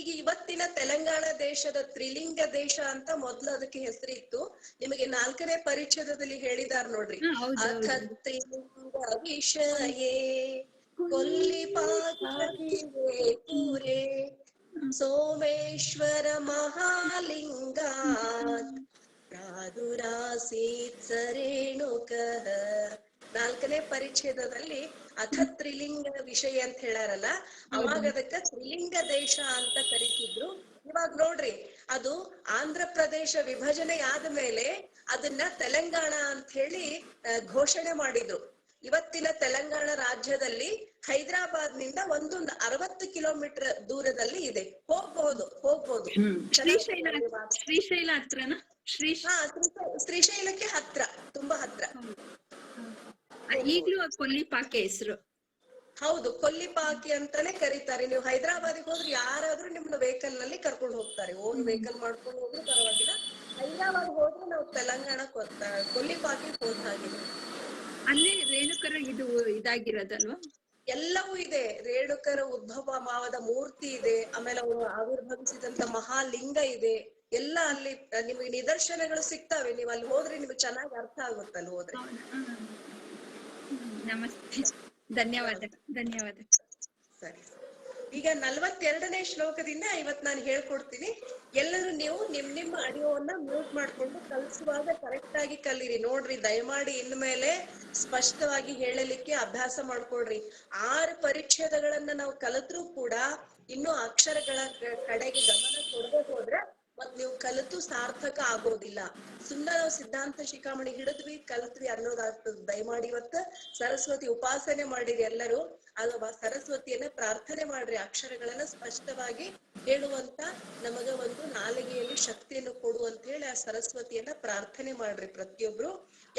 ಈಗ ಇವತ್ತಿನ ತೆಲಂಗಾಣ ದೇಶದ ತ್ರಿಲಿಂಗ ದೇಶ ಅಂತ ಮೊದ್ಲು ಅದಕ್ಕೆ ಹೆಸರಿತ್ತು. ನಿಮಗೆ 4ನೇ ಪರಿಚ್ಛೇದದಲ್ಲಿ ಹೇಳಿದಾರ ನೋಡ್ರಿ. ಅಥ ತ್ರಿಲಿಂಗ ವಿಷಯೇ ಕೊಲ್ಲಿಪಾಕಿವೆ ಪೂರೇ ಸೋಮೇಶ್ವರ ಮಹಾಲಿಂಗಾತ್ ಪ್ರಾದುರಾಸೀತ್ ಸರೇಣುಕಃ. 4ನೇ ಪರಿಚ್ಛೇದದಲ್ಲಿ ಅಥ ತ್ರಿಲಿಂಗ ವಿಷಯ ಅಂತ ಹೇಳಾರಲ್ಲ, ಅವಾಗ ಅದಕ್ಕ ತ್ರಿಲಿಂಗ ದೇಶ ಅಂತ ಕರಿತಿದ್ರು. ಇವಾಗ ನೋಡ್ರಿ, ಅದು ಆಂಧ್ರ ಪ್ರದೇಶ ವಿಭಜನೆ ಆದ ಮೇಲೆ ಅದನ್ನ ತೆಲಂಗಾಣ ಅಂತ ಹೇಳಿ ಘೋಷಣೆ ಮಾಡಿದ್ರು. ಇವತ್ತಿನ ತೆಲಂಗಾಣ ರಾಜ್ಯದಲ್ಲಿ ಹೈದರಾಬಾದ್ ನಿಂದ 60 ಕಿಲೋಮೀಟರ್ ದೂರದಲ್ಲಿ ಇದೆ. ಹೋಗ್ಬಹುದು. ಶ್ರೀಶೈಲ ಹತ್ರನ? ಶ್ರೀಶೈಲಕ್ಕೆ ಹತ್ರ, ತುಂಬಾ ಹತ್ರ. ಈಗ್ಲೂ ಕೊಲ್ಲಿಪಾಕೆ ಹೆಸರು. ಹೌದು, ಕೊಲ್ಲಿಪಾಕಿ ಅಂತಾನೆ ಕರೀತಾರೆ. ನೀವು ಹೈದರಾಬಾದಿಗೆ ಹೋದ್ರೆ ಯಾರಾದ್ರೂ ನಿಮ್ನ ವೆಹಿಕಲ್ ನಲ್ಲಿ ಕರ್ಕೊಂಡು ಹೋಗ್ತಾರೆ. ಓನ್ ವೆಹಿಕಲ್ ಮಾಡ್ಕೊಂಡು ಹೋದ್ರು ಪರವಾಗಿಲ್ಲ. ಹೈದರಾಬಾದ್ ಹೋದ್ರೆ ನಾವು ತೆಲಂಗಾಣಕ್ಕೆ ಕೊಲ್ಲಿಪಾಕಿ ಹೋದ ಹಾಗಿದೆ. ಅಲ್ಲೇ ರೇಣುಕರ ಇದಾಗಿರೋದಲ್ವಾ? ಎಲ್ಲವೂ ಇದೆ. ರೇಣುಕರ ಉದ್ಭವ ಮಾವದ ಮೂರ್ತಿ ಇದೆ, ಆಮೇಲೆ ಅವರು ಆವಿರ್ಭವಿಸಿದಂತ ಮಹಾಲಿಂಗ ಇದೆ. ಎಲ್ಲ ಅಲ್ಲಿ ನಿಮಗೆ ನಿದರ್ಶನಗಳು ಸಿಗ್ತವೆ. ನೀವು ಅಲ್ಲಿ ಹೋದ್ರೆ ನಿಮ್ಗೆ ಚೆನ್ನಾಗಿ ಅರ್ಥ ಆಗುತ್ತೆ ಅಲ್ಲಿ ಹೋದ್ರೆ. ನಮಸ್ತೆ, ಧನ್ಯವಾದ. ಸರಿ, ಈಗ 42ನೇ ಶ್ಲೋಕದಿಂದ ಇವತ್ ನಾನು ಹೇಳ್ಕೊಡ್ತೀನಿ. ಎಲ್ಲರೂ ನೀವು ನಿಮ್ಮ ಆಡಿಯೋವನ್ನ ಮ್ಯೂಟ್ ಮಾಡ್ಕೊಂಡು ಕಲಿಸುವಾಗ ಕರೆಕ್ಟ್ ಆಗಿ ಕಲೀರಿ. ನೋಡ್ರಿ, ದಯಮಾಡಿ ಇನ್ಮೇಲೆ ಸ್ಪಷ್ಟವಾಗಿ ಹೇಳಲಿಕ್ಕೆ ಅಭ್ಯಾಸ ಮಾಡ್ಕೊಳ್ರಿ. 6 ಪರಿಚ್ಛೇದಗಳನ್ನ ನಾವು ಕಲಿತ್ರೂ ಕೂಡ ಇನ್ನು ಅಕ್ಷರಗಳ ಕಡೆಗೆ ಗಮನ ಕೊಡದೆ ಹೋದ್ರೆ ಮತ್ ನೀವು ಕಲಿತು ಸಾರ್ಥಕ ಆಗೋದಿಲ್ಲ. ಸುಮ್ಮನೆ ನಾವು ಸಿದ್ಧಾಂತ ಶಿಖಾಮಣಿ ಹಿಡಿದ್ವಿ ಕಲಿತ್ವಿ ಅನ್ನೋದಾಗ್ತದೆ. ದಯಮಾಡಿ ಇವತ್ತು ಸರಸ್ವತಿ ಉಪಾಸನೆ ಮಾಡಿರಿ ಎಲ್ಲರೂ. ಅಲ್ವಾ, ಸರಸ್ವತಿಯನ್ನ ಪ್ರಾರ್ಥನೆ ಮಾಡ್ರಿ. ಅಕ್ಷರಗಳನ್ನ ಸ್ಪಷ್ಟವಾಗಿ ಹೇಳುವಂತ ನಮಗ ಒಂದು ನಾಲಿಗೆಯಲ್ಲಿ ಶಕ್ತಿಯನ್ನು ಕೊಡು ಅಂತ ಹೇಳಿ ಆ ಸರಸ್ವತಿಯನ್ನ ಪ್ರಾರ್ಥನೆ ಮಾಡ್ರಿ ಪ್ರತಿಯೊಬ್ರು.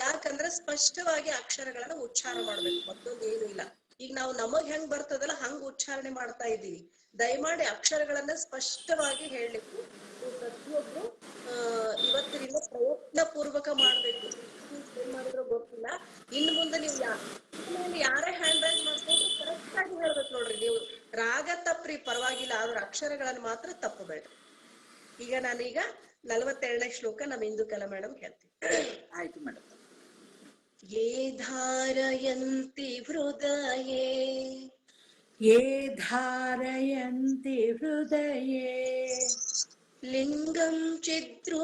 ಯಾಕಂದ್ರೆ ಸ್ಪಷ್ಟವಾಗಿ ಅಕ್ಷರಗಳನ್ನ ಉಚ್ಚಾರ ಮಾಡ್ಬೇಕು, ಮತ್ತೊಂದು ಏನು ಇಲ್ಲ. ಈಗ ನಾವು ನಮಗ್ ಹೆಂಗ್ ಬರ್ತದಲ್ಲ ಹಂಗ ಉಚ್ಚಾರಣೆ ಮಾಡ್ತಾ ಇದ್ದೀವಿ. ದಯಮಾಡಿ ಅಕ್ಷರಗಳನ್ನ ಸ್ಪಷ್ಟವಾಗಿ ಹೇಳಲಿಕ್ಕೆ ಪ್ರತಿಯೊಬ್ರು ಇವತ್ತಿನಿಂದ ಪ್ರಯತ್ನ ಪೂರ್ವಕ ಮಾಡ್ಬೇಕು. ಏನ್ ಮಾಡಿದ್ರು ಗೊತ್ತಿಲ್ಲ. ಇನ್ನು ಮುಂದೆ ನೀವು ಯಾರೇ ಹ್ಯಾಂಡ್ ರೈಸ್ ಮಾಡ್ಕೊಂಡು ಕರೆಕ್ಟ್ ಆಗಿ ಹೇಳ್ಬೇಕು ನೋಡ್ರಿ. ನೀವು ರಾಗ ತಪ್ಪ್ರಿ ಪರವಾಗಿಲ್ಲ, ಆದ್ರೆ ಅಕ್ಷರಗಳನ್ನ ಮಾತ್ರ ತಪ್ಪಬೇಡ್ರಿ. ಈಗ ನಾನೀಗ 42ನೇ ಶ್ಲೋಕ ನಮ್ಮ ಇಂದುಕಲಾ ಮೇಡಮ್ ಹೇಳ್ತೀನಿ. ಆಯ್ತು ಮೇಡಮ್. ಯೇ ಧಾರಯಂತಿ ಹೃದಯೇ ಲಿಂಗಂ ಚಿದ್ರೂಪಮೈಶ್ವರಂ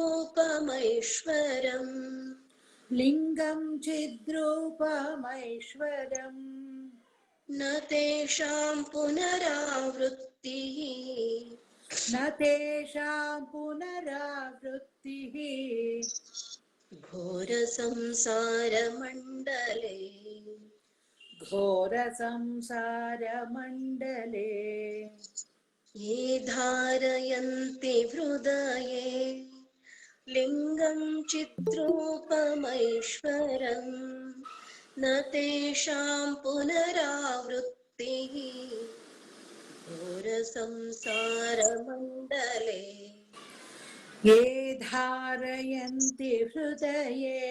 ನ ತೇಷಾಂ ಪುನರಾವೃತ್ತಿಃ ಘೋರ ಸಂಸಾರ ಮಂಡಲೆ ಯೇ ಧಾರಯಂತಿ ಹೃದಯೇ ಲಿಂಗಂ ಚಿದ್ರೂಪಮೈಶ್ವರಂ ನ ತೇಷಾಂ ಪುನರಾವೃತ್ತಿಃ ಘೋರ ಸಂಸಾರ ಮಂಡಲೆ. ये धारयन्ति हृदये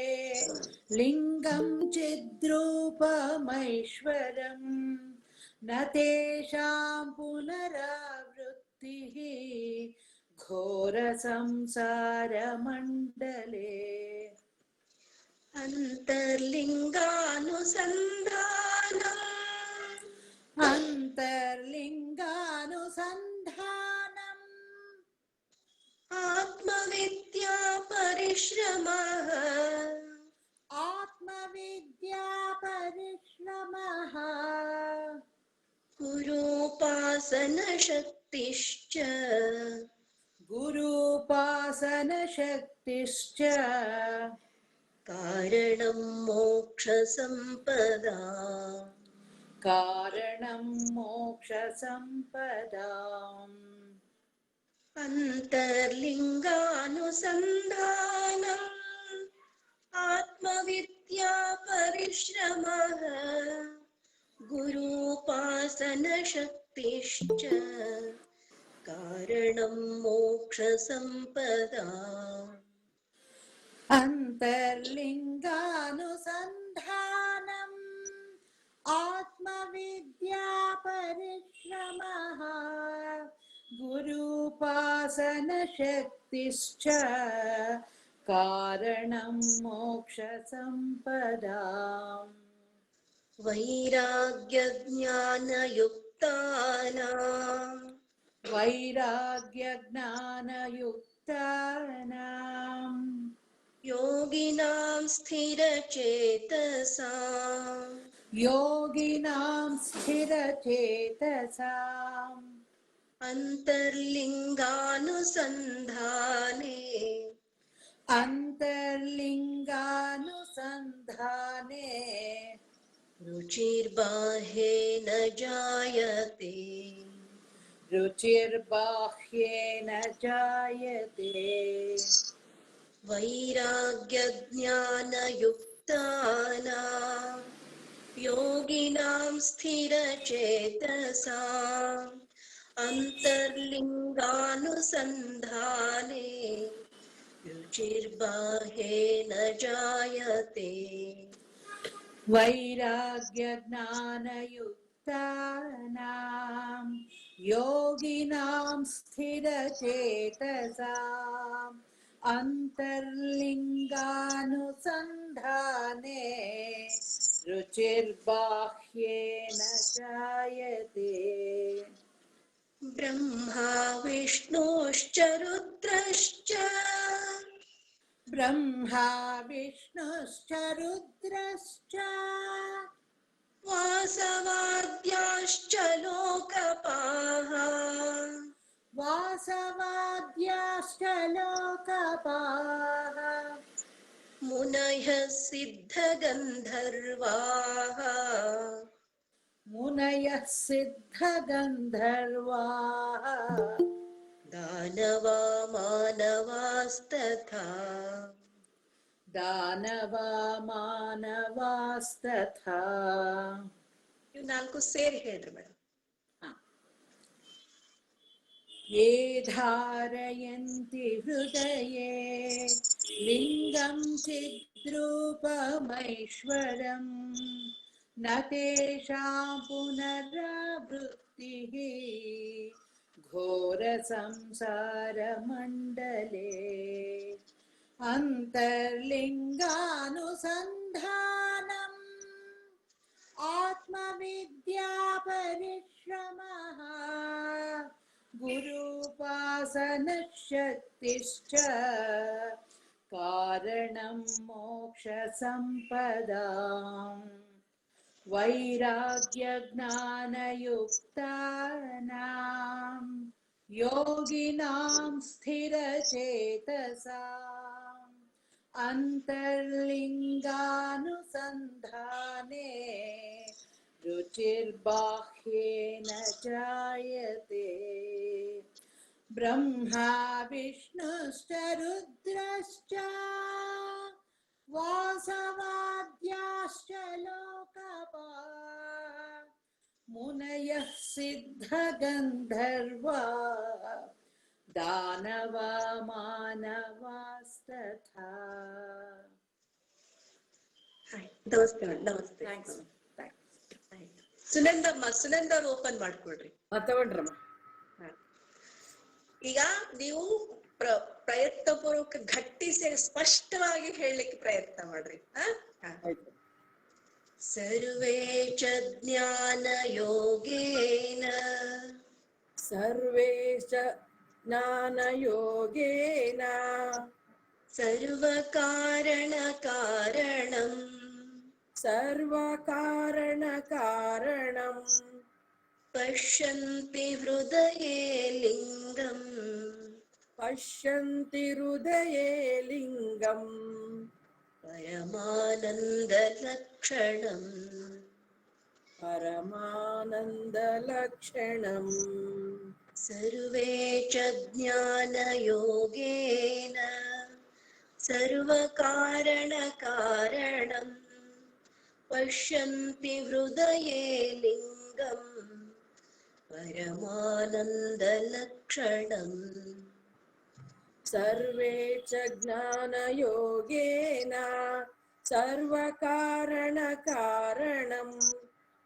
लिङ्गं चिद्रूपमैश्वरं न तेषां पुनरावृत्तिः घोरसंसारमण्डले. अन्तर्लिङ्गानुसन्धानम् आत्मविद्या परिश्रमः गुरूपासनशक्तिश्च कारणं मोक्षसम्पदाम्. अन्तर्लिङ्गानुसन्धानम् आत्मविद्या परिश्रमः गुरूपासनशक्तिश्च कारणं मोक्षसम्पदाम्. अन्तर्लिङ्गानुसन्धानम् आत्मविद्या परिश्रमः गुरूपासनशक्तिश्च कारणं मोक्षसम्पदाम् वैराग्यज्ञानयुक्तानां योगिनां स्थिरचेतसाम् योगिनां स्थिरचेतसाम् अन्तर्लिङ्गानुसन्धाने अन्तर्लिङ्गानुसन्धाने रुचिर्बाह्येन जायते रुचिर्बाह्येन जायते वैराग्यज्ञानयुक्तानां योगिनां स्थिरचेतसाम् अन्तर्लिङ्गानुसन्धाने रुचिर्बाह्येन जायते वैराग्यज्ञानयुक्तानां योगिनां स्थिरचेतसाम् अन्तर्लिङ्गानुसन्धाने रुचिर्बाह्येन जायते ब्रह्मा विष्णुश्च रुद्रश्च ब्रह्मा विष्णुश्च रुद्रश्च वासवाद्याश्च लोकपाः वासवाद्याश्च लोकपाः मुनयः सिद्धगन्धर्वाः मुनयः सिद्धगन्धर्वाः दानवा मानवास्तथा दानवा मानवास्तथा ಇವು ನಾಲ್ಕು ಸೇರಿ ಹೇಳ್ರಿ ಮೇಡಮ್. ये धारयन्ति हृदये लिङ्गं चिद्रूपमैश्वरम् न तेषां पुनरावृत्तिः घोरसंसारमण्डले अन्तर्लिङ्गानुसन्धानम् आत्मविद्या परिश्रमः गुरूपासनशक्तिश्च कारणं मोक्षसम्पदाम् वैराग्यज्ञानयुक्तानां योगिनां स्थिरचेतसाम् अन्तर्लिङ्गानुसन्धाने रुचिर्बाह्येन जायते ब्रह्मा विष्णुश्च रुद्रश्च वासवाद्याश्च लोकपाः मुनयः सिद्धगन्धर्वा दानवा मानवास्तथा ನಮಸ್ತೆ ಮೇಡಮ್. ನಮಸ್ತೆ. ಸುನಂದ ಅವ್ರು ಓಪನ್ ಮಾಡ್ಕೊಳ್ರಿ. ತಗೊಂಡ್ರಮ್ಮ. ಈಗ ನೀವು ಪ್ರಯತ್ನ ಪೂರ್ವಕ ಗಟ್ಟಿ ಸೇರಿ ಸ್ಪಷ್ಟವಾಗಿ ಹೇಳಲಿಕ್ಕೆ ಪ್ರಯತ್ನ ಮಾಡ್ರಿ. ಸರ್ವೇ ಚ ಜ್ಞಾನ ಯೋಗೇನ ಸರ್ವೇ ಚ ಜ್ಞಾನ ಯೋಗೇನ ಸರ್ವ ಕಾರಣ ಕಾರಣಂ ಸರ್ವ ಕಾರಣ ಕಾರಣಂ ಪಶ್ಯಂತಿ ಹೃದಯೇ ಲಿಂಗಂ ಪಶ್ಯಂತಿ ಹೃದಯೇ ಲಿಂಗಂ ಪರಮಾನಂದ ಲಕ್ಷಣಂ ಪರಮಾನಂದ ಲಕ್ಷಣಂ ಸರ್ವೇ ಚ ಜ್ಞಾನ ಯೋಗೇನ ಸರ್ವ ಕಾರಣ ಕಾರಣಂ ಪಶ್ಯಂತಿ ಹೃದಯೇ ಲಿಂಗಂ ಪರಮಾನಂದ ಲಕ್ಷಣಂ सर्वे च ज्ञानयोगेन सर्वकारणकारणं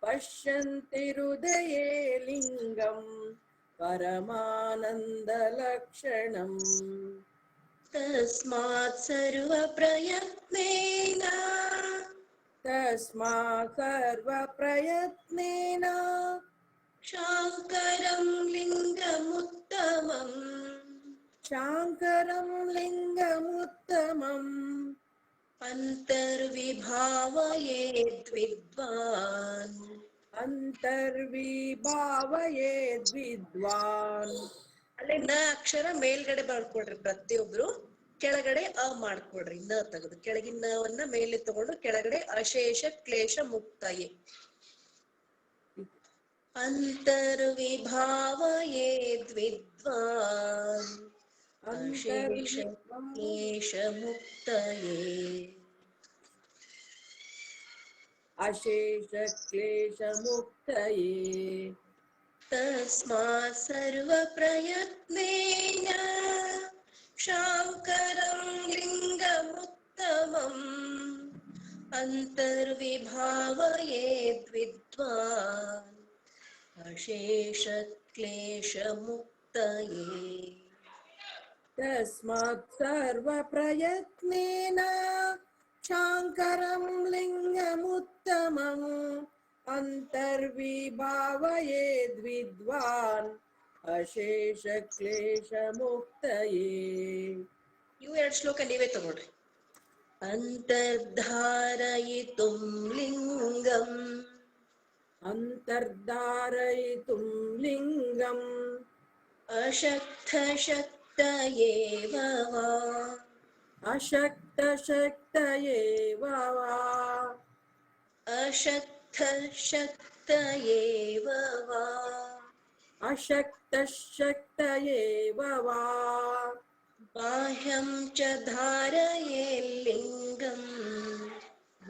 पश्यन्ति हृदये लिङ्गम् परमानन्दलक्षणम् तस्मात् सर्वप्रयत्नेन शाङ्करं लिङ्गमुत्तमम् अन्तर्विभावयेद्विद्वान् ಅಲ್ಲೇ ನ ಅಕ್ಷರ ಮೇಲ್ಗಡೆ ಬರ್ಕೊಡ್ರಿ ಪ್ರತಿಯೊಬ್ರು, ಕೆಳಗಡೆ ಅ ಮಾಡ್ಕೊಡ್ರಿ. ನ ತೆಗೆದು ಕೆಳಗಿನ ನವನ್ನ ಮೇಲೆ ತಗೊಂಡು ಕೆಳಗಡೆ ಅಶೇಷ ಕ್ಲೇಶ ಮುಕ್ತಯೇ. ಅಂತರ್ವಿಭಾವಯೇದ್ವಿದ್ವಾನ್ ಅಶೇಷ ಕ್ಲೇಶ ಮುಕ್ತಯೇ. अशेष क्लेश मुक्तये तस्मात् सर्वप्रयत्नेन शाङ्करं लिङ्गमुत्तमम् अन्तर्विभावयेद्विद्वान् अशेष क्लेशमुक्तये. तस्मात् सर्वप्रयत्नेन शाङ्करं लिङ्गमुत्तमम् ಅಂತರ್ವಿಭಾವಯೇದ್ವಿದ್ವಾನ್ ಅಶೇಷ ಕ್ಲೇಶ ಮುಕ್ತಯೇ. ಇವು 2 ಶ್ಲೋಕ ನೀವೇ ತಗೊಳ್ರಿ. ಅಂತರ್ಧಾರಯಿತುಂ ಲಿಂಗಂ ಅಂತರ್ಧಾರಯಿತುಂ ಲಿಂಗಂ ಅಶಕ್ತ ಶಕ್ತಯೇವ ವಾ ಅಶಕ್ತ ಶಕ್ತಯೇವ ವಾ ಅಶಕ್ತ ಶಕ್ತಯೇವ ವಾ ಅಶಕ್ತ ಶಕ್ತಯೇವ ವಾ ಬಾಹ್ಯಂ ಚ ಧಾರಯೇ ಲಿಂಗಂ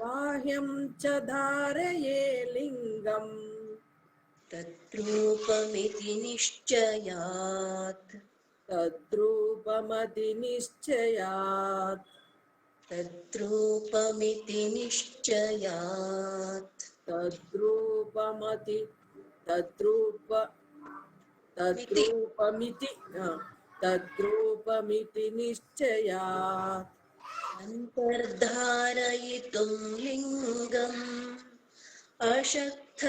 ಬಾಹ್ಯಂ ಚ ಧಾರಯೇ ಲಿಂಗಂ ತದ್ರೂಪಮಿತಿ ನಿಶ್ಚಯಾತ್ ತದ್ರೂಪಮತಿ ನಿಶ್ಚಯಾತ್ ತದ್ರೂಪಮಿತಿ ನಿಶ್ಚಯಾತ್ ತದ್ರೂಪಮತಿ ತದ್ರೂಪಮಿತಿ ತದ್ರೂಪಮಿತಿ ನಿಶ್ಚಯಾತ್ ಅಂತರ್ಧಾರಯಿತುಂ ಲಿಂಗಂ ಅಶಕ್ತ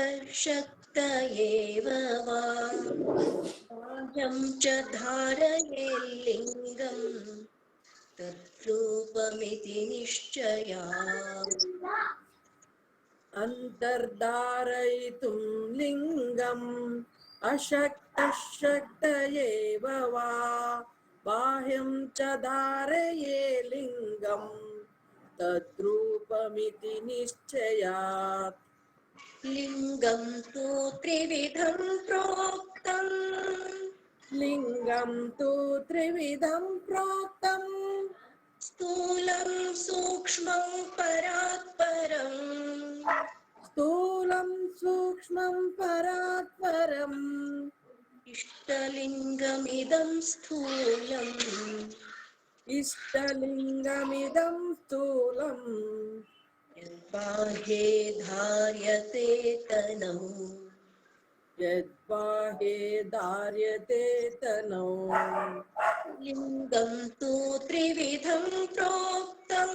ಶಕ್ತಯೇವ ವಾ ಬಾಹ್ಯಂ ಚ ಧಾರಯೇ ಲಿಂಗಂ ತದ್ರೂಪಮಿತಿ ನಿಶ್ಚಯಾತ್ ಅಂತರ್ಧಾರಯಿತುಂ ಲಿಂಗಂ ಅಶಕ್ತ ಶಕ್ತಯೇವ ವಾ ಬಾಹ್ಯಂ ಚ ಧಾರಯೇ ಲಿಂಗಂ ತದ್ರೂಪಮಿತಿ ನಿಶ್ಚಯಾತ್ ಲಿಂಗಂ ತು ತ್ರಿವಿಧಂ ಪ್ರೋಕ್ತಂ ಲಿಂಗಂ ತು ತ್ರಿವಿಧಂ ಪ್ರೋಕ್ತಂ ಸ್ಥೂಲಂ ಸೂಕ್ಷ್ಮಂ ಪರಾತ್ ಪರಂ ಸ್ಥೂಲಂ ಸೂಕ್ಷ್ಮಂ ಪರಾತ್ ಪರಂ ಇಷ್ಟಲಿಂಗಮಿದಂ ಸ್ಥೂಲಂ ಇಷ್ಟಲಿಂಗಮಿದಂ ಸ್ಥೂಲಂ ಯದ್ಬಾಹ್ಯೇ ಧಾರ್ಯತೆ ತನೌ ಯದ್ಬಾಹ್ಯೇ ಧಾರ್ಯತೆ ತನೌ ಲಿಂಗಂ ತು ತ್ರಿವಿಧಂ ಪ್ರೋಕ್ತಂ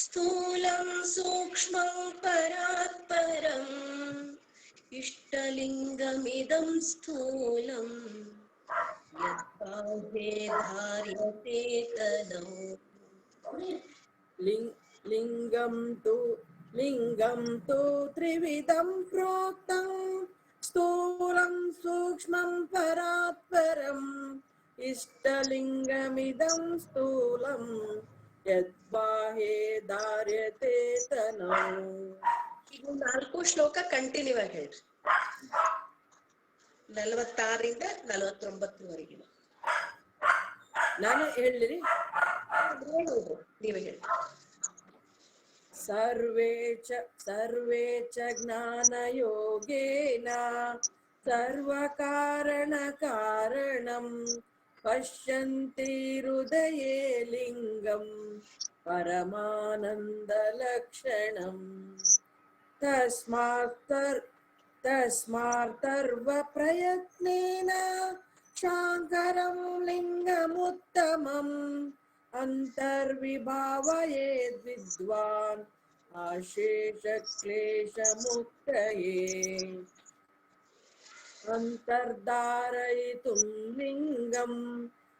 ಸ್ಥೂಲಂ ಸೂಕ್ಷ್ಮಂ ಪರಾತ್ ಪರಂ ಇಷ್ಟಲಿಂಗಮಿದಂ ಸ್ಥೂಲಂ ಯದ್ಬಾಹ್ಯೇ ಧಾರ್ಯತೆ ತನೌ ಲಿಂಗಂ ತು ತ್ರಿವಿಧಂ ಪ್ರೋಕ್ತಂ ಸ್ಥೂಲಂ ಸೂಕ್ಷ್ಮಂ ಪರಾತ್ ಪರಂ ಇಷ್ಟಲಿಂಗಮಿದಂ ಸ್ಥೂಲಂ ಯದ್ಬಾಹ್ಯೇ ಧಾರ್ಯತೆ ತನೌ. ಈಗ 4 ಶ್ಲೋಕ ಕಂಟಿನ್ಯೂ ಆಗಿ ಹೇಳ್ರಿ. 46ರಿಂದ 49ವರೆಗೆ ನಾನು ಹೇಳಿರಿ. ನೀವೇ ಹೇಳಿ. ಸರ್ವೇ ಚ ಜ್ಞಾನಯೋಗೇನ ಸರ್ವಕಾರಣಕಾರಣಂ पश्यन्ति हृदये लिङ्गम् परमानन्दलक्षणम् तस्मार्तर्वप्रयत्नेन शाङ्करं लिङ्गमुत्तमम् अन्तर्विभावयेद् विद्वान् अशेषक्लेशमुक्तये अन्तर्धारयितुं लिङ्गम्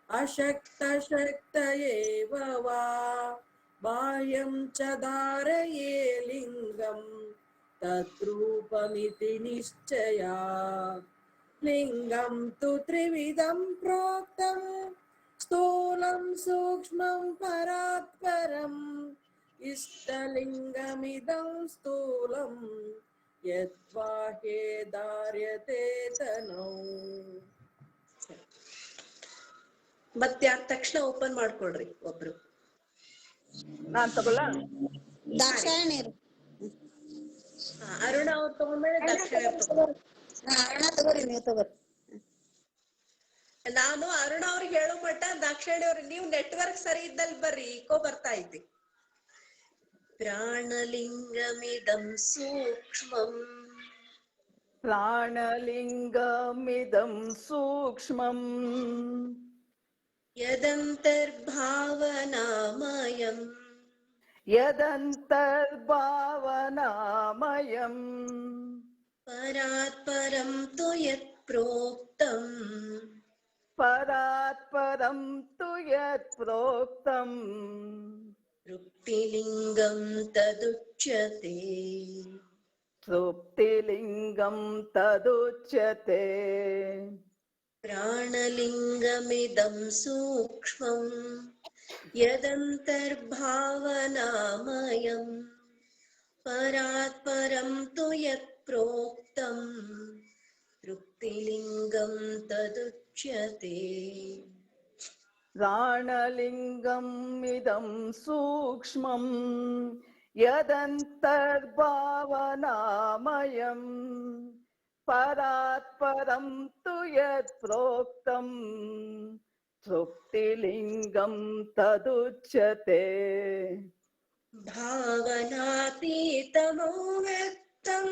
अशक्तशक्त एव वा बाह्यं च धारये लिङ्गम् तद्रूपमिति निश्चया लिङ्गं तु त्रिविधं प्रोक्तं स्थूलं सूक्ष्मं परात् परम् इष्टलिङ्गमिदं स्थूलं यद्बाह्ये धार्यते तनौ. ಮತ್ಯಾರ ತಕ್ಷಣ ಓಪನ್ ಮಾಡ್ಕೊಡ್ರಿ ಒಬ್ರು. ನಾನ್ ತಗೊಳ್ಳ. ದಾಕ್ಷಾಯಣಿರು ಅರುಣ ಅವ್ರು ತಗೊಂಡ್ಮೇಲೆ ದಾಕ್ಷಾಯಣಿ ಅರುಣ ತಗೋರಿ, ನೀವು ತಗೋರಿ. ನಾನು ಅರುಣ ಅವ್ರಿಗೆ ಹೇಳೋ ಮಟ್ಟ ದಾಕ್ಷಾಯಣಿ ಅವ್ರಿಗೆ ನೀವು ನೆಟ್ವರ್ಕ್ ಸರಿ ಇದ್ದಲ್ಲಿ ಬರ್ರಿ, ಈಕೋ ಬರ್ತಾ ಐತಿ. ಪ್ರಾಣಲಿಂಗಮಿದಂ ಸೂಕ್ಷ್ಮಂ ಪ್ರಾಣಲಿಂಗಮಿದಂ ಸೂಕ್ಷ್ಮಂ ಯದಂತರ್ಭಾವನಾಮಯಂ ಯದಂತರ್ಭಾವನಾಮಯಂ ಪರಾತ್ ಪರಂ ತು ಯತ್ ಪ್ರೋಕ್ತಂ ಪರಾತ್ ಪರಂ ತು ಯತ್ ಪ್ರೋಕ್ತಂ ತೃಪ್ತಿಲಿಂಗಂ ತದುಚ್ಯತೆ ತೃಪ್ತಿಲಿಂಗಂ ತದುಚ್ಯತೆ ಪ್ರಾಣಲಿಂಗಮಿದಂ ಸೂಕ್ಷ್ಮಂ ಯದಂತರ್ಭಾವನಾಮಯಂ ಪರಾತ್ ಪರಂ ತು ಯತ್ ಪ್ರೋಕ್ತಂ ತೃಪ್ತಿಲಿಂಗಂ ತದುಚ್ಯತೆ. ಪ್ರಾಣಲಿಂಗಂ ಇದಂ ಸೂಕ್ಷ್ಮಂ ಯದಂತರ್ಭಾವನಾಮಯಂ ಪರಾತ್ ಪರಂ ತು ಯತ್ ಪ್ರೋಕ್ತಂ ತೃಪ್ತಿಲಿಂಗಂ ತದುಚ್ಯತೆ. ಭಾವನಾತೀತಮವ್ಯಕ್ತಂ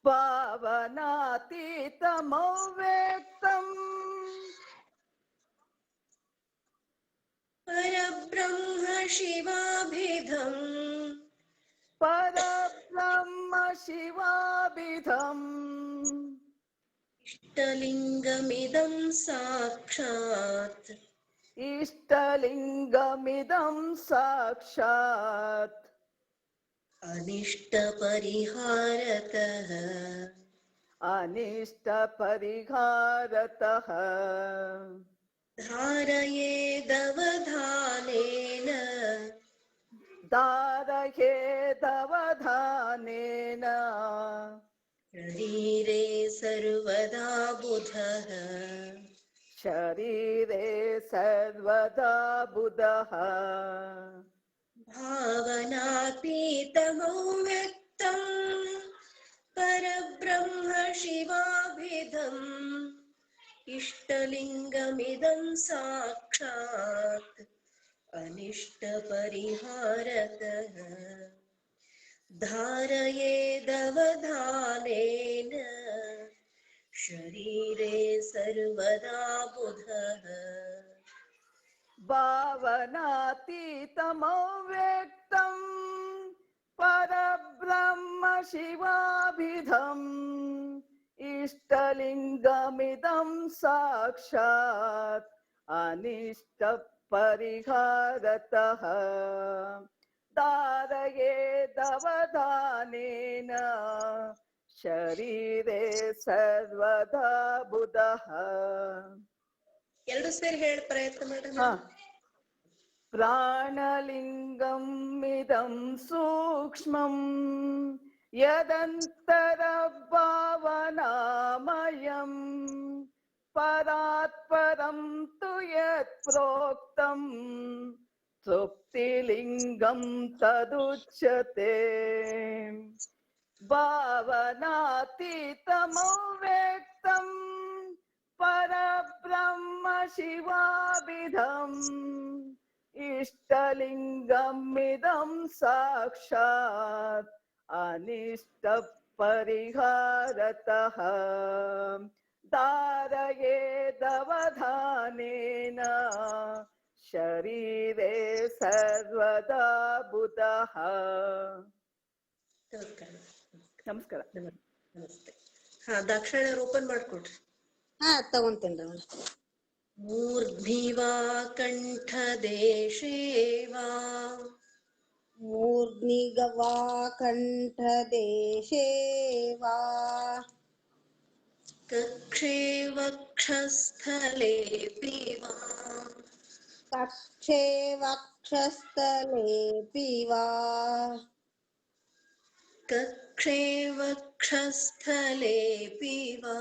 ಭಾವನಾತೀತಮವ್ಯಕ್ತಂ ಪರಬ್ರಹ್ಮ ಶಿವಾಭಿಧಂ ಪರಬ್ರಹ್ಮ ಶಿವಾಭಿಧಂ ಇಷ್ಟಲಿಂಗಮಿದಂ ಸಾಕ್ಷಾತ್ ಇಷ್ಟಲಿಂಗಮಿದಂ ಸಾಕ್ಷಾತ್ ಅನಿಷ್ಟ ಪರಿಹಾರತಃ ಅನಿಷ್ಟ ಪರಿಹಾರತಃ ಧಾರಯೇದವಧಾನೇನ ಧಾರಯೇದವಧಾನೇನ ಶರೀರೆ ಸರ್ವದಾ ಬುಧಃ ಶರೀರೆ ಸರ್ವದಾ ಬುಧಃ ಭಾವನಾತೀತಮವ್ಯಕ್ತಂ ಪರಬ್ರಹ್ಮ ಶಿವಾಭಿಧಂ ಇಷ್ಟಲಿಂಗಮಿದಂ ಸಾಕ್ಷಾತ್ ಅನಿಷ್ಟ ಪರಿಹಾರತಃ ಧಾರಯೇದವಧಾನೇನ ಶರೀರೆ ಸರ್ವದಾ ಬುಧಃ ಭಾವನಾತೀತಮವ್ಯಕ್ತಂ ಪರಬ್ರಹ್ಮ ಶಿವಾಭಿಧಂ ಇಷ್ಟಲಿಂಗಮಿದಂ ಸಾಕ್ಷಾತ್ ಅನಿಷ್ಟ ಪರಿಹಾರತಃ ಧಾರಯೇದವಧಾನೇನ ಶರೀರೆ ಸರ್ವದಾ ಬುಧಃ. ಎರಡು ಸೇರಿ ಹೇಳಿ ಪ್ರಯತ್ನ ಮಾಡ್ರಿ. ಪ್ರಾಣಲಿಂಗಂ ಇದಂ ಸೂಕ್ಷ್ಮಂ ಯದಂತರಭಾವನಾಮಯಂ ಪರಾತ್ ಪರಂ ತು ಯತ್ ಪ್ರೋಕ್ತಂ ತೃಪ್ತಿಲಿಂಗಂ ತದುಚ್ಯತೆ. ಭಾವನಾತೀತಮವ್ಯಕ್ತಂ परब्रह्म शिवाभिधम् इष्टलिङ्गमिदं साक्षात् अनिष्टपरिहारतः धारयेदवधानेन शरीरे सर्वदा बुधः. ನಮಸ್ಕಾರ. ನಮಸ್ತೆ. ಹಾ, ದಾಕ್ಷಾಯಣ ಓಪನ್ ಮಾಡ್ಕೊಡ್ರಿ. ಹಾ ತಗೊಂತೇನ್ರಿ. ಮೂರ್ಧ್ನಿವಾ ಕಂಠದೇಶೇ ವಾ ಮೂರ್ಧ್ನಿಗವಾ ಕಂಠದೇಶೇ ವಾ ಕಕ್ಷೇ ವಕ್ಷಸ್ಥಲೇಪಿ ವಾ ಕಕ್ಷೇ ವಕ್ಷಸ್ಥಲೇಪಿ ವಾ ಕಕ್ಷೇ ವಕ್ಷಸ್ಥಲೇಪಿ ವಾ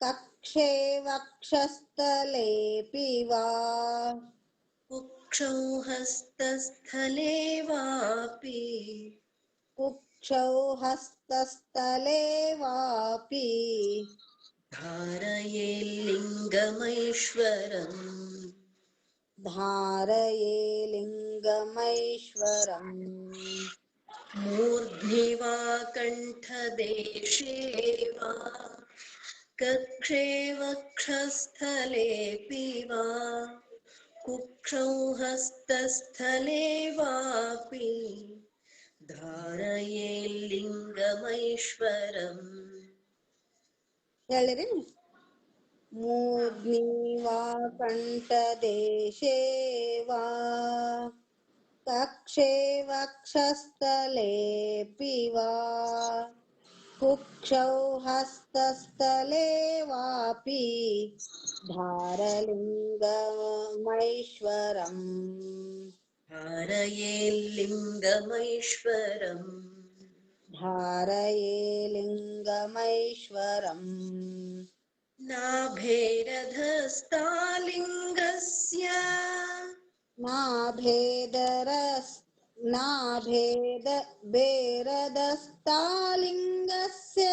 ಕಕ್ಷೇ ವಕ್ಷಸ್ಥಲೇಪಿ ವಾ ಕುಕ್ಷೌ ಹಸ್ತಸ್ಥಲೇ ವಾಪಿ ಕುಕ್ಷೌ ಹಸ್ತಸ್ಥಲೇ ವಾಪಿ ಧಾರಯೇ ಲಿಂಗಮೈಶ್ವರಂ ಧಾರಯೇ ಲಿಂಗಮೈಶ್ವರಂ ಮೂರ್ಧ್ನಿ ವಾ ಕಂಠದೇಶೇ ವಾ ಕಕ್ಷೇ ವಕ್ಷಸ್ಥಲೇಪಿ ವಾ ಕುಕ್ಷೌ ಹಸ್ತಸ್ಥಲೇ ವಾಪಿ ಧಾರಯೇ ಲಿಂಗಮೈಶ್ವರಂ. ಹೇಳಿರಿ. ಮೂರ್ಧ್ನಿ ವಾ ಕಂಠದೇಶೇ ವಾ ಕಕ್ಷೇ ವಕ್ಷಸ್ಥಲೇಪಿ ವಾ ಕುಕ್ಷೌ ಹಸ್ತಸ್ಥಲೇ ವಾಪಿ ಧಾರಲಿಂಗಮೈಶ್ವರಂ ಧಾರಯೇ ಲಿಂಗಮೈಶ್ವರಂ. ಧಾರಯೇ ಲಿಂಗಮೈಶ್ವರಂ. ನಾಭೇರಧಸ್ತಾಲಿಂಗಸ್ಯ ನಾಭೇದಸ್ತಾಲಿಂಗಸ್ಯ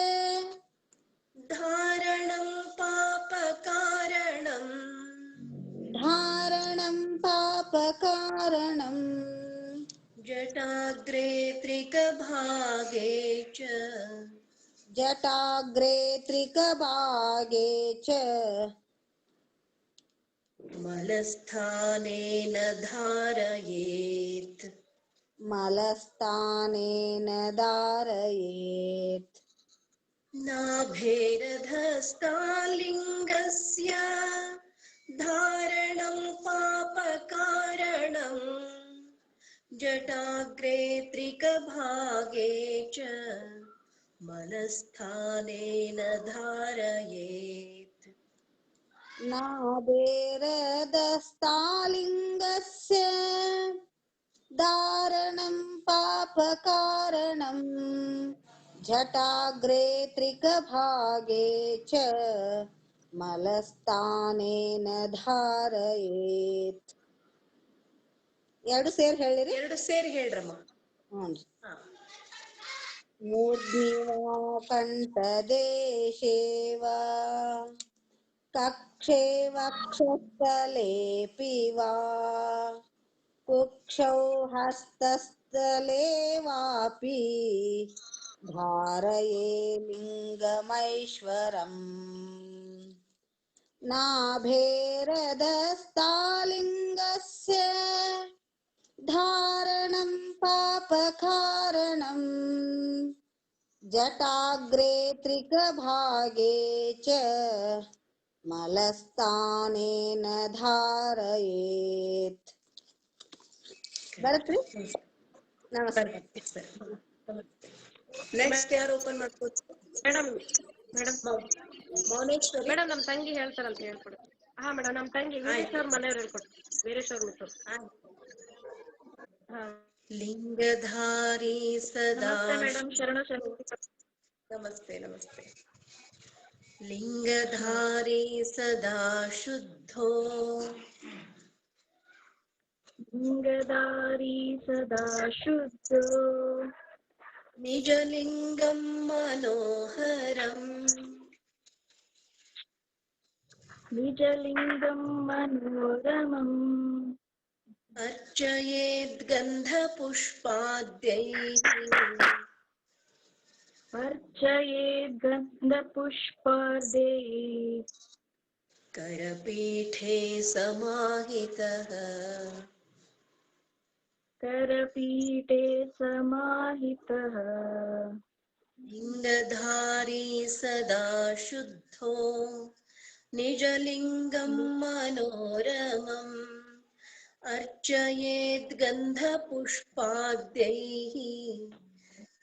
ಧಾರಣಂ ಪಾಪಕಾರಣಂ ಧಾರಣಂ ಪಾಪಕಾರಣಂ ಜಟಾಗ್ರೇ ತ್ರಿಕಭಾಗೇ ಚ ಜಟಾಗ್ರೇ ತ್ರಿಕಭಾಗೇ ಚ ಮಲಸ್ಥಾನೇನ ಧಾರಯೇತ್ ಮಲಸ್ಥಾನೇನ ಧಾರಯೇತ್ ನಾಭೇರಧಸ್ತಾಲಿಂಗಸ್ಯ ಧಾರಣಂ ಪಾಪಕಾರಣಂ ಜಟಾಗ್ರೇ ತ್ರಿಕಭಾಗೇ ಚ ಮಲಸ್ಥಾನೇನ ಧಾರಯೇತ್. ನಾಭೇರಧಸ್ತಾಲಿಂಗಸ್ಯ ಧಾರಣಂ ಪಾಪಕಾರಣಂ ಜಟಾಗ್ರೇ ತ್ರಿಕಭಾಗೇ ಚ ಮಲಸ್ಥಾನೇನ ಧಾರಯೇತ್. ಎರಡು ಸೇರಿ ಹೇಳಿರಿ. ಎರಡು ಸೇರಿ ಹೇಳ್ರಮ್ಮ. ಹ್ಞೂನ್ರಿ. ಮೂರ್ಧ್ನಿ ವಾ ಕಂಠದೇಶೇ ವಾ ಕಕ್ಷೇ ವಕ್ಷಸ್ಥಲೇಪಿ ವಾ ಕುಕ್ಷೌ ಹಸ್ತಸ್ಥಲೇ ವಾಪಿ ಧಾರಯೇ ಲಿಂಗಮೈಶ್ವರಂ. ನಾಭೇರಧಸ್ತಾಲಿಂಗಸ್ಯ ಧಾರಣಂ ಪಾಪಕಾರಣಂ ಜಟಾಗ್ರೇ ತ್ರಿಕಭಾಗೇ ಚ ಮಲಸ್ಥಾನೇನ ಧಾರಯೇತ್. ಬರತ್ರಿ? ನಮಸ್ಕಾರ. ನೆಕ್ಸ್ಟ್ ಯಾರು ಓಪನ್ ಮಾಡ್ಬೋದು? ಮೇಡಮ್ ಮೌನೇಶ್ವರಿ ಮೇಡಮ್ ನಮ್ ತಂಗಿ ಹೇಳ್ತಾರಂತ ಹೇಳ್ಕೊಡಿ. ಹಾ ಮೇಡಮ್ ನಮ್ ತಂಗಿ ವೀರೇಶ್ವರ್ ಮನೆಯವ್ರು ಹೇಳ್ಕೊಡ್ರಿ. ವೀರೇಶ್ವರ್ ಮಿತ್ರ. ಲಿಂಗಧಾರಿ ಸದಾ. ಮೇಡಮ್ ಶರಣ ನಮಸ್ತೆ ನಮಸ್ತೆ. ಲಿಂಗಧಾರಿ ಸದಾ ಶುದ್ಧೋ ಲಿಂಗಧಾರಿ ಸದಾ ಶುದ್ಧೋ ನಿಜಲಿಂಗಂ ಮನೋಹರಂ निजलिङ्गं मनोरमम् अर्चयेद् गन्धपुष्पाद्यैः करपीठे समाहितः करपीठे समाहितः लिङ्गधारी सदा शुद्धो निजलिङ्गं मनोरमम् अर्चयेद् गन्धपुष्पाद्यैः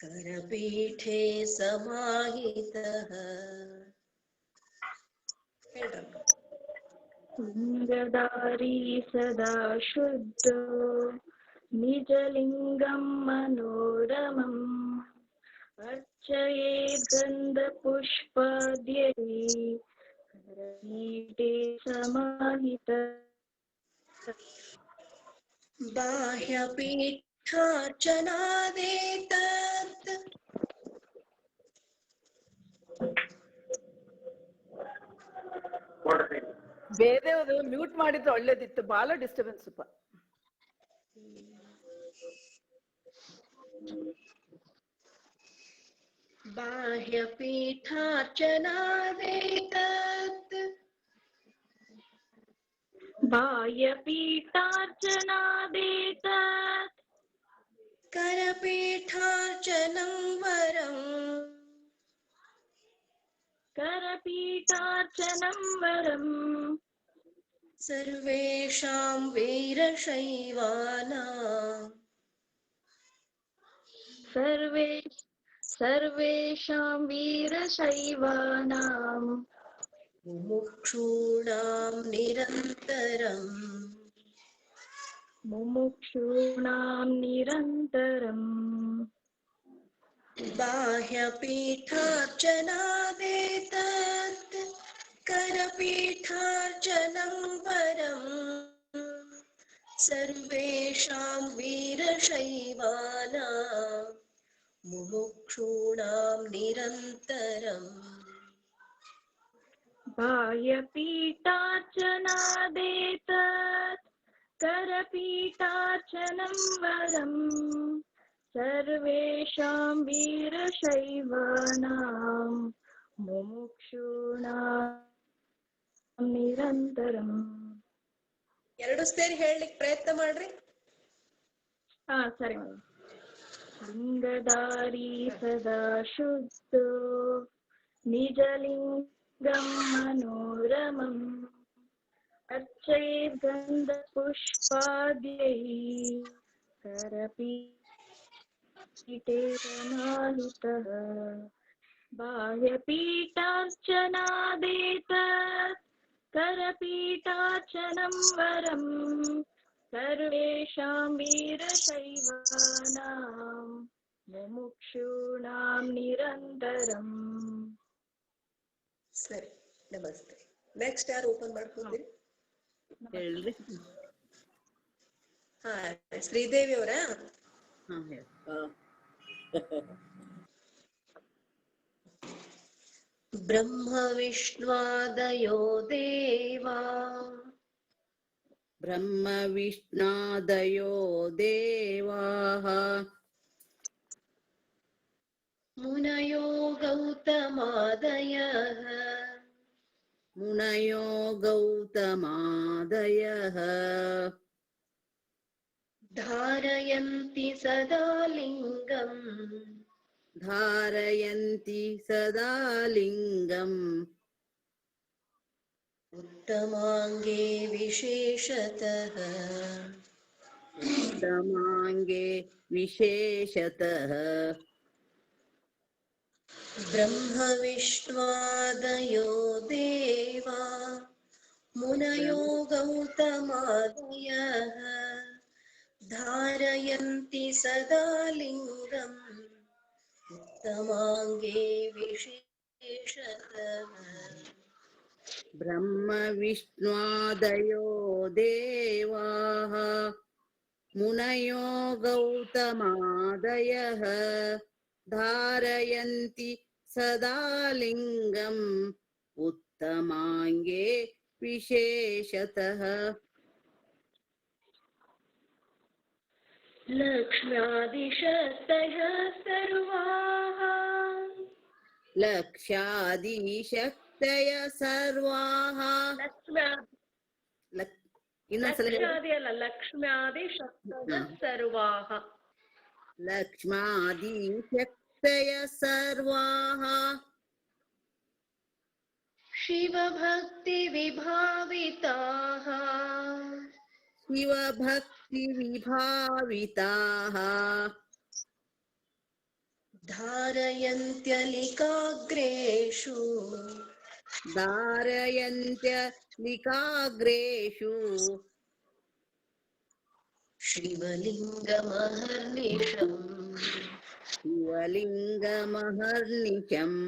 करपीठे समाहितः. लिङ्गधारी सदा शुद्धो निजलिङ्गं मनोरमम् अर्चयेद् गन्धपुष्पाद्यैः करपीठे समाहितः बाह्यपीठार्चनादेतत् ಬೇರೆಯವರು ಮ್ಯೂಟ್ ಮಾಡಿದ್ರೆ ಒಳ್ಳೇದಿತ್ತು, ಬಹಳ ಡಿಸ್ಟರ್ಬೆನ್ಸ್ ಸ್ವಲ್ಪ. बाह्यपीठार्चनादेतत् बाह्यपीठार्चनादेतत् करपीठार्चनं वरम् करपीठार्चनं वरम् सर्वेषां वीरशैवानां सर्वेषां वीरशैवानां मुमुक्षूणां निरन्तरम् बाह्यपीठार्चनादेतत् करपीठार्चनं वरम् सर्वेषां वीरशैवानां मुमुक्षूणां निरन्तरम् बाह्यपीठार्चनादेतत् करपीठार्चनं वरम् सर्वेषां वीरशैवानां मुमुक्षूणां निरन्तरम्. ಎರಡು ಸೇರಿ ಹೇಳಲಿಕ್ಕೆ ಪ್ರಯತ್ನ ಮಾಡ್ರಿ. ಹಾ ಸರಿ ಮೇಡಮ್. लिङ्गधारी सदा शुद्धो निजलिङ्गं मनोरमम् अर्चयेद् गन्धपुष्पाद्यैः करपीठे समाहितः बाह्यपीठार्चनादेतत् करपीठार्चनं वरम् सर्वेषां वीरशैवानां मुमुक्षूणां निरन्तरम्. ಸರಿ, ನಮಸ್ತೆ. ನೆಕ್ಸ್ಟ್ ಯಾರು ಓಪನ್ ಮಾಡ್ಕೊತೀರಿ? ಹೇಳ್ರಿ. ಹಾ, ಶ್ರೀದೇವಿ ಅವರಾ? ಬ್ರಹ್ಮ ವಿಷ್ಣಾದಯೋ ದೇವಾ ಬ್ರಹ್ಮ ವಿಷ್ಣಾದಯೋ ದೇವಾಃ ಮುನಯೋ ಗೌತಮಾದಯಃ ಮುನಯೋ ಗೌತಮಾದಯಃ ಧಾರಯಂತಿ ಸದಾ ಲಿಂಗಂ ಧಾರಯಂತಿ ಸದಾ ಲಿಂಗಂ ಉತ್ತಮಾಂಗೇ ವಿಶೇಷತಃ ಉತ್ತಮಾಂಗೇ ವಿಶೇಷತಃ ಬ್ರಹ್ಮ ವಿಷ್ಣಾದಯೋ ದೇವಾ ಮುನಯೋ ಗೌತಮಾದಯಃ ಧಾರಯಂತಿ ಸದಾ ಲಿಂಗಂ ಉತ್ತಮಾಂಗೇ ವಿಶೇಷತಃ ಬ್ರಹ್ಮ ವಿಷ್ಣಾದಯೋ ದೇವಾಃ ಮುನಯೋ ಗೌತಮಾದಯಃ ಧಾರಯಂತಿ ಸದಾ ಲಿಂಗಂ ಉತ್ತಮಾಂಗೇ विशेषतः लक्ष्म्यादिशक्तयः सर्वाः लक्ष्यादिशक्तय सर्वाः ಇನ್ನೊಂದ್ಸಲ ಹೇಳಿ. ಲಕ್ಷ್ಮ್ಯಾದಿ ಅಲ್ಲ, ಲಕ್ಷ್ಮ್ಯಾದಿಶಕ್ತಯः ಸರ್ವಾः. ಲಕ್ಷ್ಮಾದಿಶಕ್ತಯ ಸರ್ವಾः ಶಿವಭಕ್ತಿ ವಿಭಾವಿತಾಃ ಶಿವಭಕ್ತಿ ವಿಭಾವಿತಾಃ धारयन्त्यलिकाग्रेषु धारयन्त्य लिकाग्रेषु शिवलिङ्गमहर्निशम् शिवलिङ्गमहर्निशम्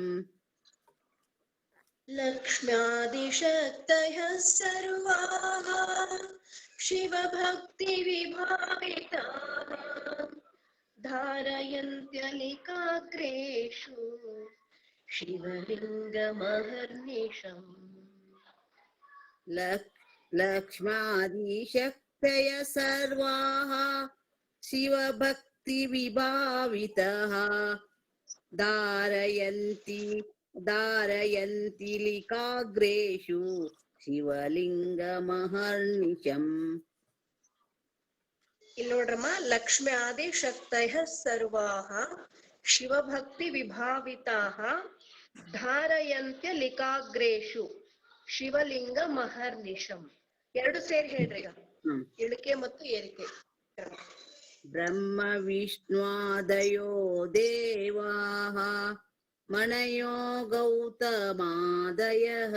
लक्ष्म्यादिशक्तयः सर्वाः शिवभक्तिविभाविताः धारयन्त्यलिकाग्रेषु शिवलिङ्गमहर्निशम् लक्ष्मादिशक्तय सर्वाः शिवभक्तिविभावितः धारयन्ति लिकाग्रेषु शिवलिङ्गमहर्निशम्. ಇಲ್ಲಿ ನೋಡ್ರಮ್ಮ, ಲಕ್ಷ್ಮ್ಯಾದಿಶಕ್ತಯಃ ಸರ್ವಾಃ ಶಿವಭಕ್ತಿ ವಿಭಾವಿತಾಃ ಧಾರಯಂತ್ಯ ಲಿಕಾಗ್ರೇಷು ಶಿವಲಿಂಗ ಮಹರ್ನಿಶಂ. ಎರಡು ಸೇರಿ ಹೇಳ್ರಿ ಈಗ, ಇಳಿಕೆ ಮತ್ತು ಏರಿಕೆ. ಬ್ರಹ್ಮ ವಿಷ್ಣುವಾದಯೋ ದೇವಾಃ ಮನಯೋ ಗೌತಮಾದಯಃ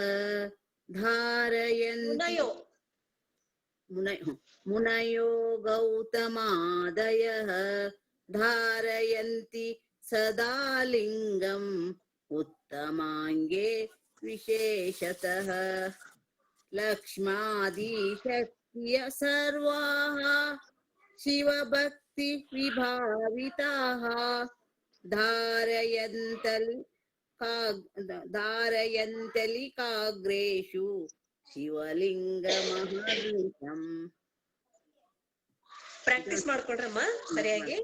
ಧಾರಯಂತಿ ಮುನಯೋ ಗೌತಮಾದಯಃ ಧಾರಯಂತಿ ಸದಾ ಲಿಂಗಂ ಉತ್ತಮಾಂಗೇ ವಿಶೇಷತಃ ಲಕ್ಷ್ಮಾದಿಶಕ್ತಿಯ ಸರ್ವಾಃ ಶಿವಭಕ್ತಿ ವಿಭಾವಿತಾಃ ಧಾರಯಂತಲಿಕಾಗ್ರೇಷು ಶಿವಲಿಂಗಮಹರ್ನಿಶಮ್. ಪ್ರಾಕ್ಟೀಸ್ ಮಾಡ್ಕೊಡ್ರಮ್ಮ ಸರಿಯಾಗಿ.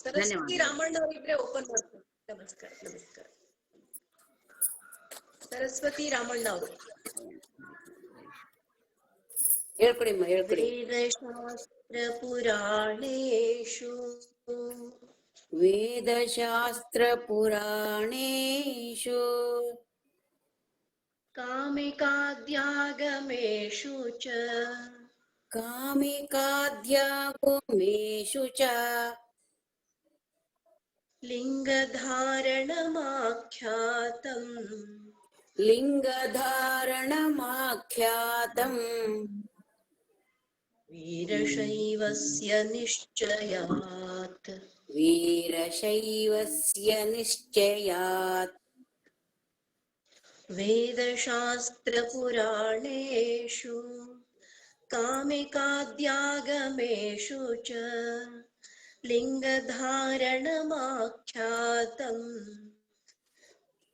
ಸರಸ್ವತಿ ರಾಮಣ್ಣ ಅವರಿದ್ರೆ ಓಪನ್ ಮಾಡ್ಕೊಂಡು. ನಮಸ್ಕಾರ ನಮಸ್ಕಾರ. ಸರಸ್ವತಿ ರಾಮಣ್ಣ ಅವರು ಹೇಳ್ಕೊಡಿಮ್ಮ ಹೇಳ್ಕೊಡಿ. ವೇದಶಾಸ್ತ್ರ ಪುರಾಣೇಷು ವೇದಶಾಸ್ತ್ರ ಪುರಾಣೇಷು ಕಾಮಿಕಾದ್ಯಾಗಮೇಷು ಚ ಕಾಮಿಕಾದ್ಯಾಗಮೇಷು ಚ ಲಿಂಗಧಾರಣಮಾಖ್ಯಾತಂ ಲಿಂಗಧಾರಣಮಾಖ್ಯಾತಂ ವೀರಶೈವಸ್ಯ ನಿಶ್ಚಯಾತ್ ವೀರಶೈವಸ್ಯ ನಿಶ್ಚಯಾತ್ ವೇದಶಾಸ್ತ್ರ ಪುರಾಣೇಷು ಕಾಮಿಕಾದ್ಯಾಗಮೇಷು ಚ ಲಿಂಗಧಾರಣಮಾಖ್ಯಾತಂ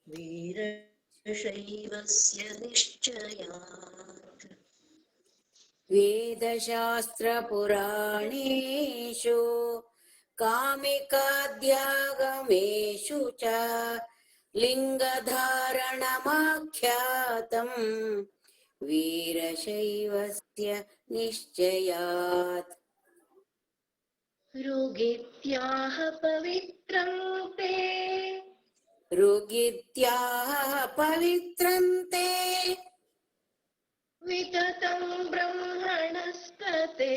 ವೀರಶೈವಸ್ಯ ನಿಶ್ಚಯಾತ್. ವೇದಶಾಸ್ತ್ರ ಪುರಾಣೇಷು ಕಾಮಿಕಾದ್ಯಾಗಮೇಷು ಚ ಲಿಂಗಧಾರಣಮಾಖ್ಯಾತಂ ವೀರಶೈವಸ್ಯ ನಿಶ್ಚಯಾತ್. ಋಗಿತ್ಯಾಹ ಪವಿತ್ರಂ ತೇ ಋಗಿತ್ಯಾಹ ಪವಿತ್ರಂ ತೇ ವಿತತಂ ಬ್ರಹ್ಮಣಸ್ಪತೆ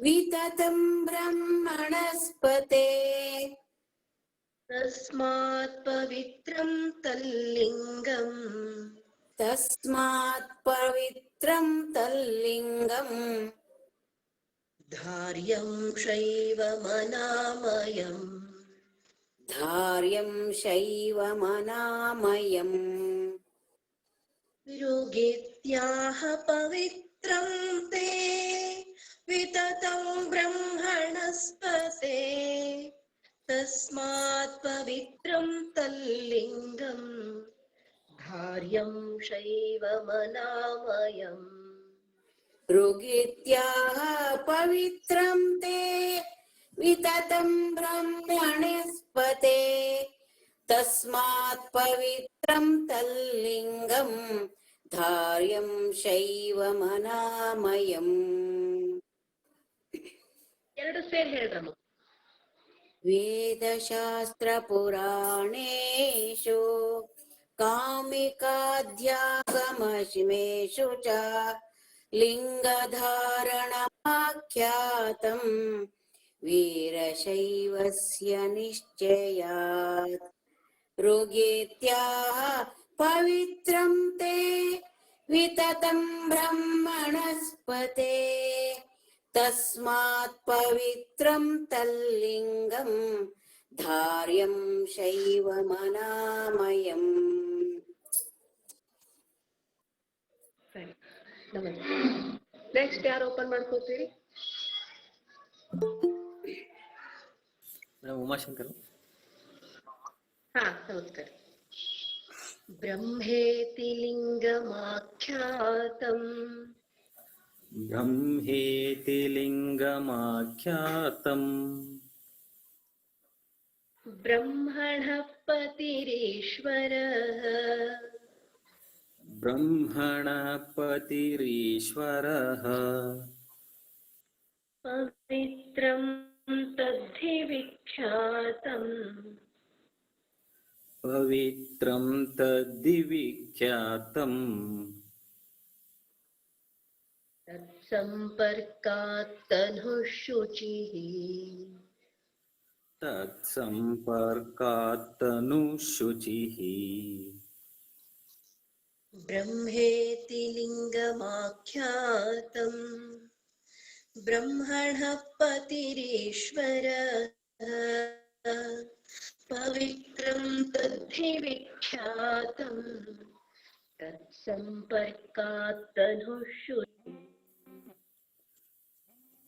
ವಿತತಂ ಬ್ರಹ್ಮಣಸ್ಪತೆ ತಸ್ಮಾತ್ ಪವಿತ್ರಂ ತಲ್ಲಿಂಗಂ ತಸ್ಮಾತ್ ಪವಿತ್ರಂ ತಲ್ಲಿಂಗಂ ಧಾರ್ಯಂ ಶೈವಮನಾಮಯಂ ಧಾರ್ಯಂ ಶೈವಮನಾಮಯಂ. ಋಗಿತ್ಯಾಹ ಪವಿತ್ರಂ ತೇ ವಿತತಂ ಬ್ರಹ್ಮಣಸ್ಪತೆ ತಸ್ಮಾತ್ ಪವಿತ್ರಂ ತಲ್ಲಿಂಗಂ धार्यं शैवमनामयम् ऋगीत्याह पवित्रं ते विततं ब्रह्मणस्पते तस्मात् पवित्रं तल्लिङ्गं धार्यं शैवमनामयम् ಎರಡು ಸೇರಿ ಹೇಳ್ರಮ್ಮ. वेदशास्त्रपुराणेषु कामिकाध्यागमशिमेषु च लिङ्गधारणमाख्यातम् वीरशैवस्य निश्चयात् ऋगीत्याह पवित्रं ते विततं ब्रह्मणस्पते तस्मात् पवित्रं तल्लिङ्गं धार्यं शैवमनामयम् ಸರಿ, ನಮಸ್ತೆ. ನೆಕ್ಸ್ಟ್ ಯಾರು ಓಪನ್ ಮಾಡ್ಕೋತೀರಿ? ಉಮಾಶಂಕರ್. ಹಾ, ನಮಸ್ಕಾರ. ಬ್ರಹ್ಮೇತಿ ಲಿಂಗಮಾಖ್ಯಾತಂ ಬ್ರಹ್ಮೇತಿ ಲಿಂಗಮಾಖ್ಯಾತಂ ಬ್ರಹ್ಮಣಃ ಪತಿರೀಶ್ವರಃ ಬ್ರಹ್ಮಣಃ ಪತಿರೀಶ್ವರಃ ಪವಿತ್ರಂ ತದ್ಧಿ ವಿಖ್ಯಾತಂ ಪವಿತ್ರಂ ತದ್ದಿ ವಿಖ್ಯಾತಂ ತತ್ಸಂಪರ್ಕಾತ್ ತನುಃ ಶುಚಿಃ ತತ್ಸಂಪರ್ಕಾತ್ ತನುಃ ಶುಚಿಃ ಬ್ರಹ್ಮೇತಿ ಲಿಂಗಮಾಖ್ಯಾತಂ ಬ್ರಹ್ಮಣಃ ಪತಿರೀಶ್ವರಃ ಪವಿತ್ರಂ ತದ್ಧಿ ವಿಖ್ಯಾತಂ ತತ್ಸಂಪರ್ಕಾತ್ ತನುಃ ಶುಚಿಃ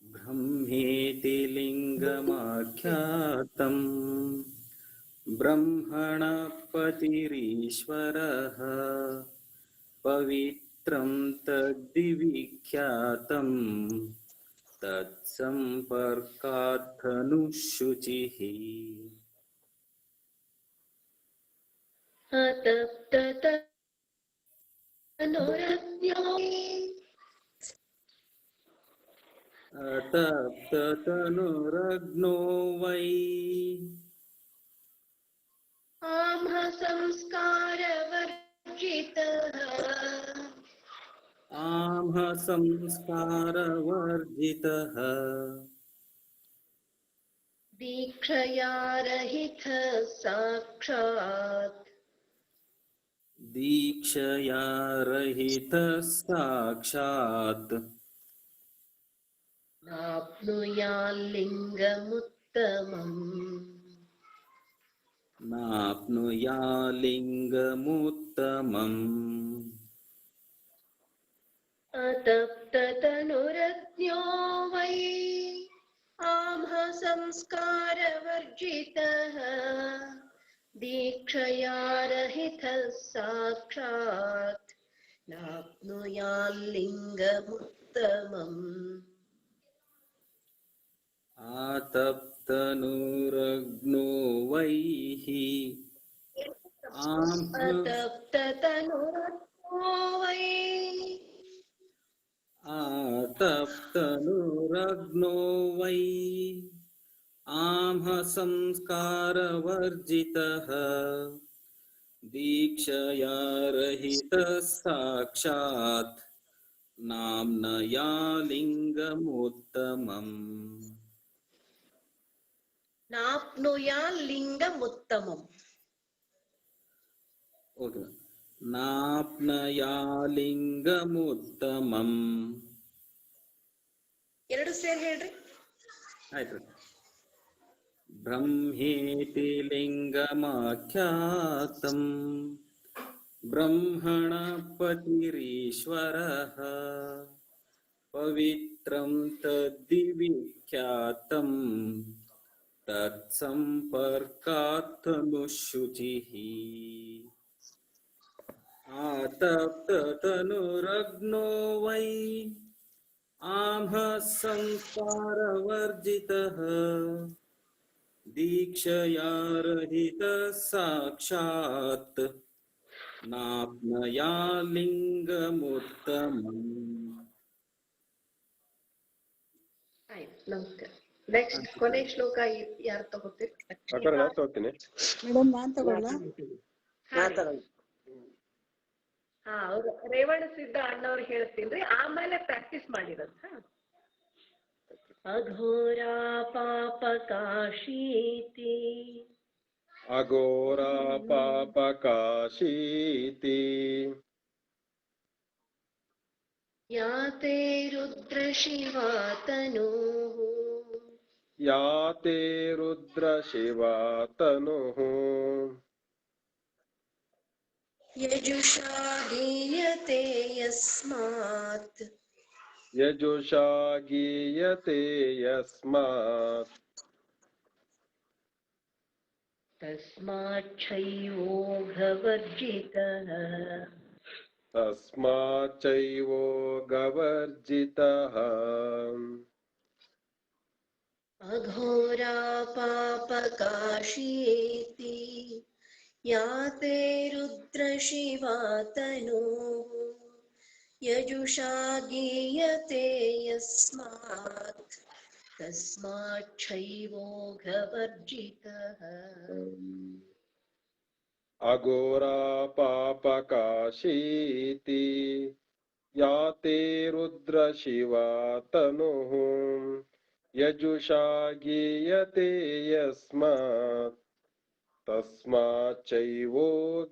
ಬ್ರಹ್ಮೇತಿ ಲಿಂಗಮಾಖ್ಯಾತಂ ಬ್ರಹ್ಮಣಃ ಪತಿರೀಶ್ವರಃ ಪವಿತ್ರಂ ತದ್ದಿ ವಿಖ್ಯಾತಂ ತತ್ಸಂಪರ್ಕಾತ್ ತನುಃ ಶುಚಿಃ ಅತಪ್ತತನುರಗ್ನೋ ವೈ ಆಮ್ಹ ಸಂಸ್ಕಾರವರ್ಜಿತಃ ಆಮ್ಹ ಸಂಸ್ಕಾರವರ್ಜಿತಃ ದೀಕ್ಷಯಾ ರಹಿತಃ ಸಾಕ್ಷಾತ್ ದೀಕ್ಷಯಾ ರಹಿತಃ ಸಾಕ್ಷಾತ್ ನಾಪ್ನುಯಾಲ್ಲಿಂಗಮುತ್ತಮಂ ನಾಪ್ನುಯಾಲಿಂಗಮುತ್ತಮಂ ಅತಪ್ತತನುರಜ್ಞೋ ವೈ ಆಮ್ಹ ಸಂಸ್ಕಾರವರ್ಜಿತಃ ದೀಕ್ಷಯಾ ರಹಿತಃ ಸಾಕ್ಷಾತ್ ನಾಪ್ನುಯಾಲ್ಲಿಂಗಮುತ್ತಮಂ ಆತಪ್ತನುರಗ್ನೋ ವೈಃ ಅತಪ್ತತನುರಜ್ಞೋ ವೈ ಆತಪ್ತನುರಗ್ನೋ ವೈ ಆಮ್ಹ ಸಂಸ್ಕಾರವರ್ಜಿತಃ ದೀಕ್ಷಯಾ ರಹಿತಃ ಸಾಕ್ಷಾತ್ ನಾಮ್ನಯಾ ಲಿಂಗಮುತ್ತಮಂ ನಾಪ್ನುಯಾಲ್ಲಿಂಗಮುತ್ತಮಂ. ಓಕೆ, ನಾಪ್ನಯಾ ಲಿಂಗಮುತ್ತಮಂ. ಎರಡು ಸೇರಿ ಹೇಳ್ರಿ. ಆಯ್ತು. ಬ್ರಹ್ಮೇತಿ ಲಿಂಗಮಾಖ್ಯಾತಂ ಬ್ರಹ್ಮಣಃ ಪತಿರೀಶ್ವರಃ ಪವಿತ್ರಂ ತದ್ದಿ ವಿಖ್ಯಾತಂ ತತ್ಸಂಪರ್ಕಾತ್ ತನುಃ ಶುಚಿಃ. आतप्ततनुरग्नो वै आम्हः संस्कारवर्जितः दीक्षया रहितः साक्षात् नाप्नया लिङ्गमुत्तमम्. ಆಯ್ತು, ನಮಸ್ಕಾರ. ನೆಕ್ಸ್ಟ್ ಕೊನೆ ಶ್ಲೋಕ ಯಾರು ತಗೋತೀರಿ? ನಾನು ತಗೋತೀನಿ. ಮೇಡಮ್ ನಾನ್ ತಗೊಳ್ಳ? ಹಾ, ಅವ್ರು ರೇವಣ ಸಿದ್ಧ ಅಣ್ಣವ್ರು ಹೇಳ್ತೀನಿ, ಆಮೇಲೆ ಪ್ರಾಕ್ಟೀಸ್ ಮಾಡಿರೋದು. ಅಘೋರಾ ಪಾಪಕಾಶೀತಿ ಅಘೋರಾ ಪಾಪಕಾಶೀತಿ ಯಾತೆ ರುದ್ರ ಶಿವಾ ತನೂಃ ಯಾತೆ ರುದ್ರ ಶಿವಾ ತನುಃ ಯಜುಷಾ ಗೀಯತೆ ಯಸ್ಮಾತ್ ಯಜುಷಾ ಗೀಯತೆ ಯಸ್ಮಾತ್ ತಸ್ಮಾಚ್ಚೈವೋಘವರ್ಜಿತಃ ತಸ್ಮಾಚ್ಚೈವೋ ಗವರ್ಜಿತಃ ಅಘೋರಾ ಪಾಪಕಾಶೀತಿ ಯಾತೆ ರುದ್ರ ಶಿವಾ ತನೂಃ ಯಜುಷಾ ಗೀಯತೆ ಯಸ್ಮಾತ್ ತಸ್ಮಾಚ್ಚೈವೋಘವರ್ಜಿತಃ. ಅಘೋರಾ ಪಾಪಕಾಶೀತಿ ಯಾತೆ ರುದ್ರ ಶಿವಾ ತನುಃ ಯಜುಷಾ ಗೀಯತೆ ಯಸ್ಮಾತ್ ತಸ್ಮಾಚ್ಚೈವೋ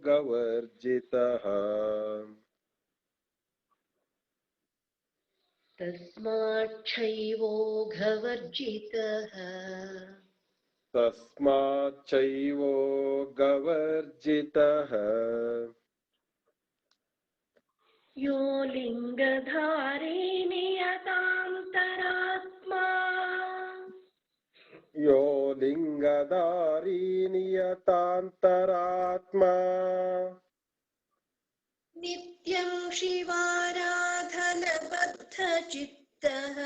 ಗವರ್ಜಿತಃ. ತಸ್ಮಾಚ್ಚೈವೋಘವರ್ಜಿತಃ ತಸ್ಮಾಚ್ಚೈವೋ ಗವರ್ಜಿತಃ. ಯೋ ಲಿಂಗಧಾರಿ ನಿಯತಾಂತರಾತ್ಮಾ ಯೋ ಲಿಂಗಧಾರಿ ನಿಯತಾಂತರಾತ್ಮಾ ನಿತ್ಯಂ ಶಿವಾರಾಧನಬದ್ಧ ಚಿತ್ತಃ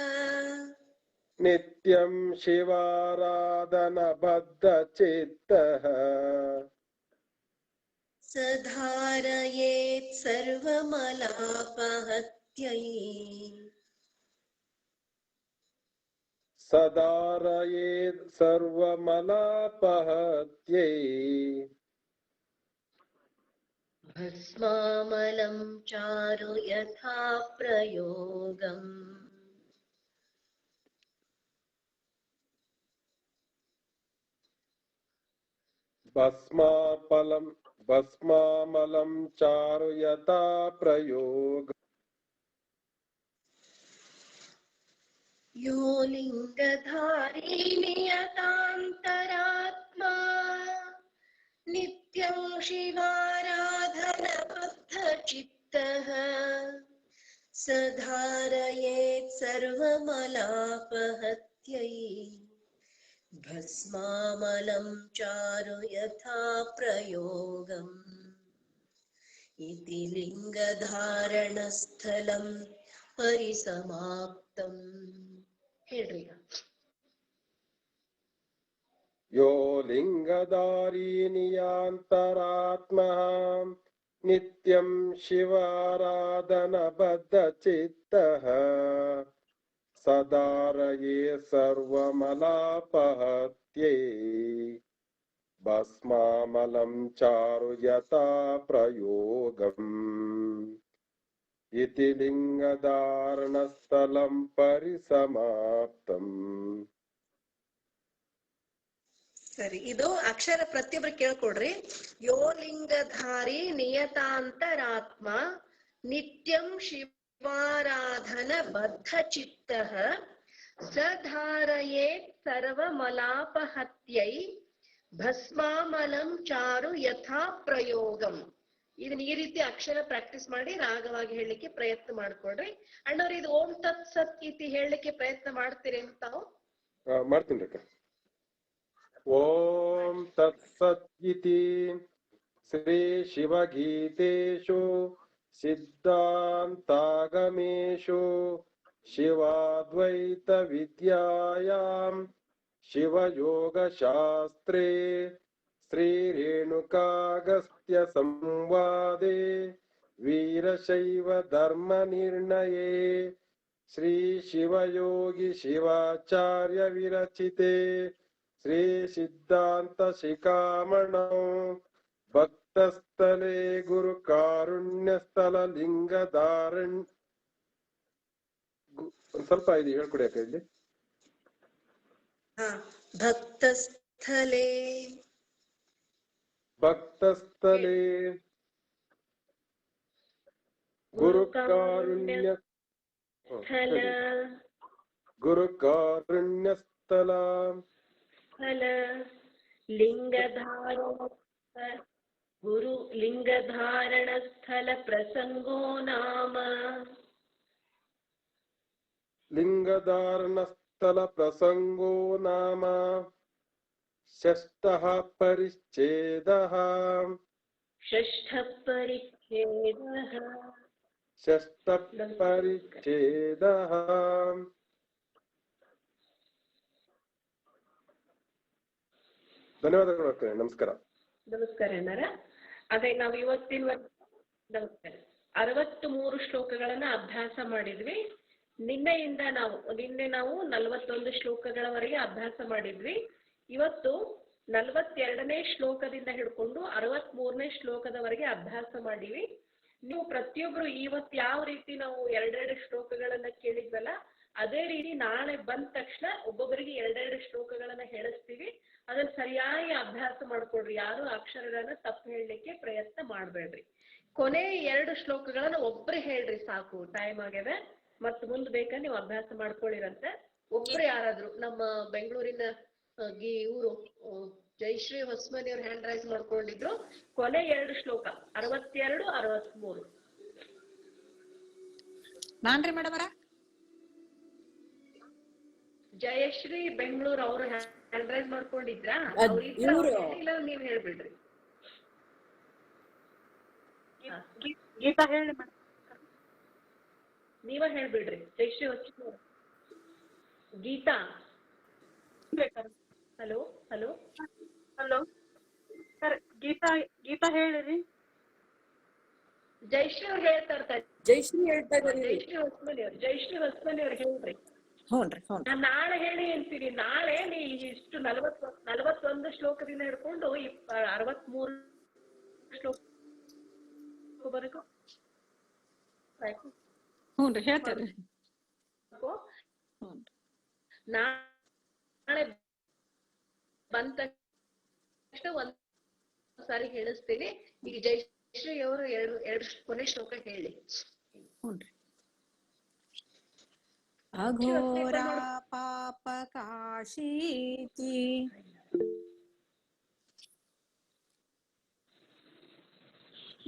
ನಿತ್ಯಂ ಶಿವಾರಾಧನಬದ್ಧ ಚಿತ್ತಃ ಸಧಾರಯೇತ್ ಸರ್ವಮಲಾಪಹತ್ಯೈ ಸದಾರಯೇತ್ ಸರ್ವಮಲಾಪಹತ್ಯೈ ಭಸ್ಮಾಮಲಂ ಚಾರು ಯಥಾ ಪ್ರಯೋಗಂ ಭಸ್ಮಾಮಲಂ ಚಾರು ಯಥಾ ಪ್ರಯೋಗ. ಯೋ ಲಿಂಗಧಾರಿ ನಿಯತಾಂತರಾತ್ಮಾ ನಿತ್ಯಂ ಶಿವಾರಾಧನಬದ್ಧ ಚಿತ್ತಃ ಸಧಾರಯೇತ್ ಸರ್ವಮಲಾಪಹತ್ಯೈ ಭಸ್ಮಾಮಲಂ ಚಾರು ಯಥಾ ಪ್ರಯೋಗಂ ಇತಿ ಲಿಂಗಧಾರಣಸ್ಥಲಂ ಪರಿಸಮಾಪ್ತಂ. ಹೇಳ್ರಿ ಈಗ. ಯೋ ಲಿಂಗಧಾರಿ ನಿಯಾಂತರಾತ್ಮಃ ನಿತ್ಯಂ ಶಿವಾರಾಧನಬದ್ಧ ಚಿತ್ತಃ ಸದಾರಯೇ ಸರ್ವಮಲಾಪಹತ್ಯೈ ಭಸ್ಮಾಮಲಂ ಚಾರು ಯಥಾ ಪ್ರಯೋಗಂ ಇತಿ ಲಿಂಗಧಾರಣಸ್ಥಲಂ ಪರಿಸಮಾಪ್ತಂ. ಸರಿ, ಇದು ಅಕ್ಷರ ಪ್ರತಿಯೊಬ್ರು ಕೇಳ್ಕೊಡ್ರಿ. ಯೋ ಲಿಂಗಧಾರಿ ನಿಯತಾಂತರಾತ್ಮ ನಿತ್ಯಂ ಶಿವಾರಾಧನ ಬದ್ಧ ಚಿತ್ತಃ ಸಧಾರಯೇತ್ ಸರ್ವಮಲಾಪಹತ್ಯೈ ಭಸ್ಮಾಮಲಂ ಚಾರು ಯಥಾ ಪ್ರಯೋಗಂ. ಇದನ್ನ ಈ ರೀತಿ ಅಕ್ಷರ ಪ್ರಾಕ್ಟೀಸ್ ಮಾಡಿ ರಾಗವಾಗಿ ಹೇಳಲಿಕ್ಕೆ ಪ್ರಯತ್ನ ಮಾಡ್ಕೊಡ್ರಿ. ಅಣ್ಣವ್ರು ಇದು ಓಂ ತತ್ ಸತ್ ಇತಿ ಹೇಳಲಿಕ್ಕೆ ಪ್ರಯತ್ನ ಮಾಡ್ತೀರಿ ಅಂತ ತಾವು? ಮಾಡ್ತೀನಿ. ಓಂ ತತ್ಸತ್ ಇತಿ श्री शिवगीतेषु सिद्धान्तागमेषु शिवाद्वैतविद्यायां शिवयोगशास्त्रे श्रीरेणुकागस्त्यसंवादे वीरशैवधर्मनिर्णये श्री शिवयोगी शिवाचार्य विरचिते श्री सिद्धांत शिखामणौ भक्तस्थले गुरु कारुण्यस्थल लिंगधारण ಸ್ವಲ್ಪ ಇದು ಹೇಳ್ಕೊಡಿ ಅಕ್ಕ ಇಲ್ಲಿ. ಭಕ್ತಸ್ಥಲೆ ಗುರು ಕಾರುಣ್ಯಸ್ಥಲ ಗುರು ಲಿಂಗಧಾರಣ ಸ್ಥಳ ಪ್ರಸಂಗೋ ನಾಮ लिंगधारणस्थल प्रसंगो नाम षष्ठः परिच्छेदः ಧನ್ಯವಾದಗಳು ಅಕ್ಕ. ನಮಸ್ಕಾರ. ನಮಸ್ಕಾರ ಅಣ್ಣಾರ. ಅದೇ ನಾವು ಇವತ್ತಿನ ನಮಸ್ಕಾರ 63 ಶ್ಲೋಕಗಳನ್ನ ಅಭ್ಯಾಸ ಮಾಡಿದ್ವಿ. ನಿನ್ನೆ ನಾವು 41 ಶ್ಲೋಕಗಳವರೆಗೆ ಅಭ್ಯಾಸ ಮಾಡಿದ್ವಿ. ಇವತ್ತು 42ನೇ ಶ್ಲೋಕದಿಂದ ಹಿಡ್ಕೊಂಡು 63ನೇ ಶ್ಲೋಕದವರೆಗೆ ಅಭ್ಯಾಸ ಮಾಡಿವಿ. ನೀವು ಪ್ರತಿಯೊಬ್ರು ಇವತ್ತು ಯಾವ ರೀತಿ ನಾವು 2 ಶ್ಲೋಕಗಳನ್ನ ಕೇಳಿದ್ವಲ್ಲ ಅದೇ ರೀತಿ ನಾಳೆ ಬಂದ ತಕ್ಷಣ ಒಬ್ಬೊಬ್ಬರಿಗೆ 2 ಶ್ಲೋಕಗಳನ್ನ ಹೇಳಿಸ್ತೀವಿ. ಅದನ್ನ ಸರಿಯಾಗಿ ಅಭ್ಯಾಸ ಮಾಡ್ಕೊಡ್ರಿ. ಯಾರು ಅಕ್ಷರಗಳನ್ನ ತಪ್ಪು ಹೇಳಲಿಕ್ಕೆ ಪ್ರಯತ್ನ ಮಾಡ್ಬೇಡ್ರಿ. ಕೊನೆ 2 ಶ್ಲೋಕಗಳನ್ನ ಒಬ್ರು ಹೇಳ್ರಿ ಸಾಕು, ಟೈಮ್ ಆಗ್ಯದ. ಮತ್ ಮುಂದ್ ಬೇಕಾದ್ರೆ ನೀವು ಅಭ್ಯಾಸ ಮಾಡ್ಕೊಳ್ಳಿರಂತೆ. ಒಬ್ರು ಯಾರಾದ್ರು ನಮ್ಮ ಬೆಂಗಳೂರಿನ ಇವರು ಜಯಶ್ರೀ ಹೊಸಮನಿ ಅವ್ರು ಹ್ಯಾಂಡ್ ರೈಸ್ ಮಾಡ್ಕೊಂಡಿದ್ರು. ಕೊನೆ 2 ಶ್ಲೋಕ 62, 63. ನಾನ್ರಿ ಮೇಡಮ್ ಅವರ ಜಯಶ್ರೀ ಬೆಂಗಳೂರು ಅವರು ಹ್ಯಾಂಡ್ ರೈಸ್ ಮಾಡ್ಕೊಂಡಿದ್ರ? ನೀವ್ ಹೇಳ್ಬಿಡ್ರಿ. ಗೀತಾ ಹೇಳಿ ಮೇಡಮ್. ನೀವ ಹೇಳ್ಬಿಡ್ರಿ. ಜಯಶ್ರೀ ಹೊಸ Geetha. Hello hello hello sir, Geetha ಹೇಳಿರಿ. ಜಯಶ್ರೀ ಅವ್ರು ಹೇಳ್ತಾ ಇರ್ತಾರೆ. ಜಯಶ್ರೀ ಹೇಳ್ತಾ ಇದ್ದಾರೆ. ಜಯಶ್ರೀ ಹೊಸಮನಿ ಅವ್ರು ಹೇಳ್ರಿ. ನಾನ್ ನಾಳೆ ಹೇಳಿ ಅಂತೀರಿ. ನಾಳೆ ನೀ ಇಷ್ಟು 41 ಶ್ಲೋಕದಿಂದ ಹಿಡ್ಕೊಂಡು 63 ಶ್ಲೋಕವರೆಗೂ ಹ್ಞೂನ್ರಿ ಹೇಳ್ತೇವೆ. ನಾಳೆ ಬಂದ ತಕ್ಷಣ ಒಂದ್ ಸಾರಿ ಹೇಳಿಸ್ತೀವಿ. ಈಗ ಜಯಶ್ರೀ ಅವರು 2 ಕೊನೆ ಶ್ಲೋಕ ಹೇಳಿ. ಹ್ಞೂನ್ರಿ. ಅಘೋರ ಪಾಪ ಕಾಶೀತಿ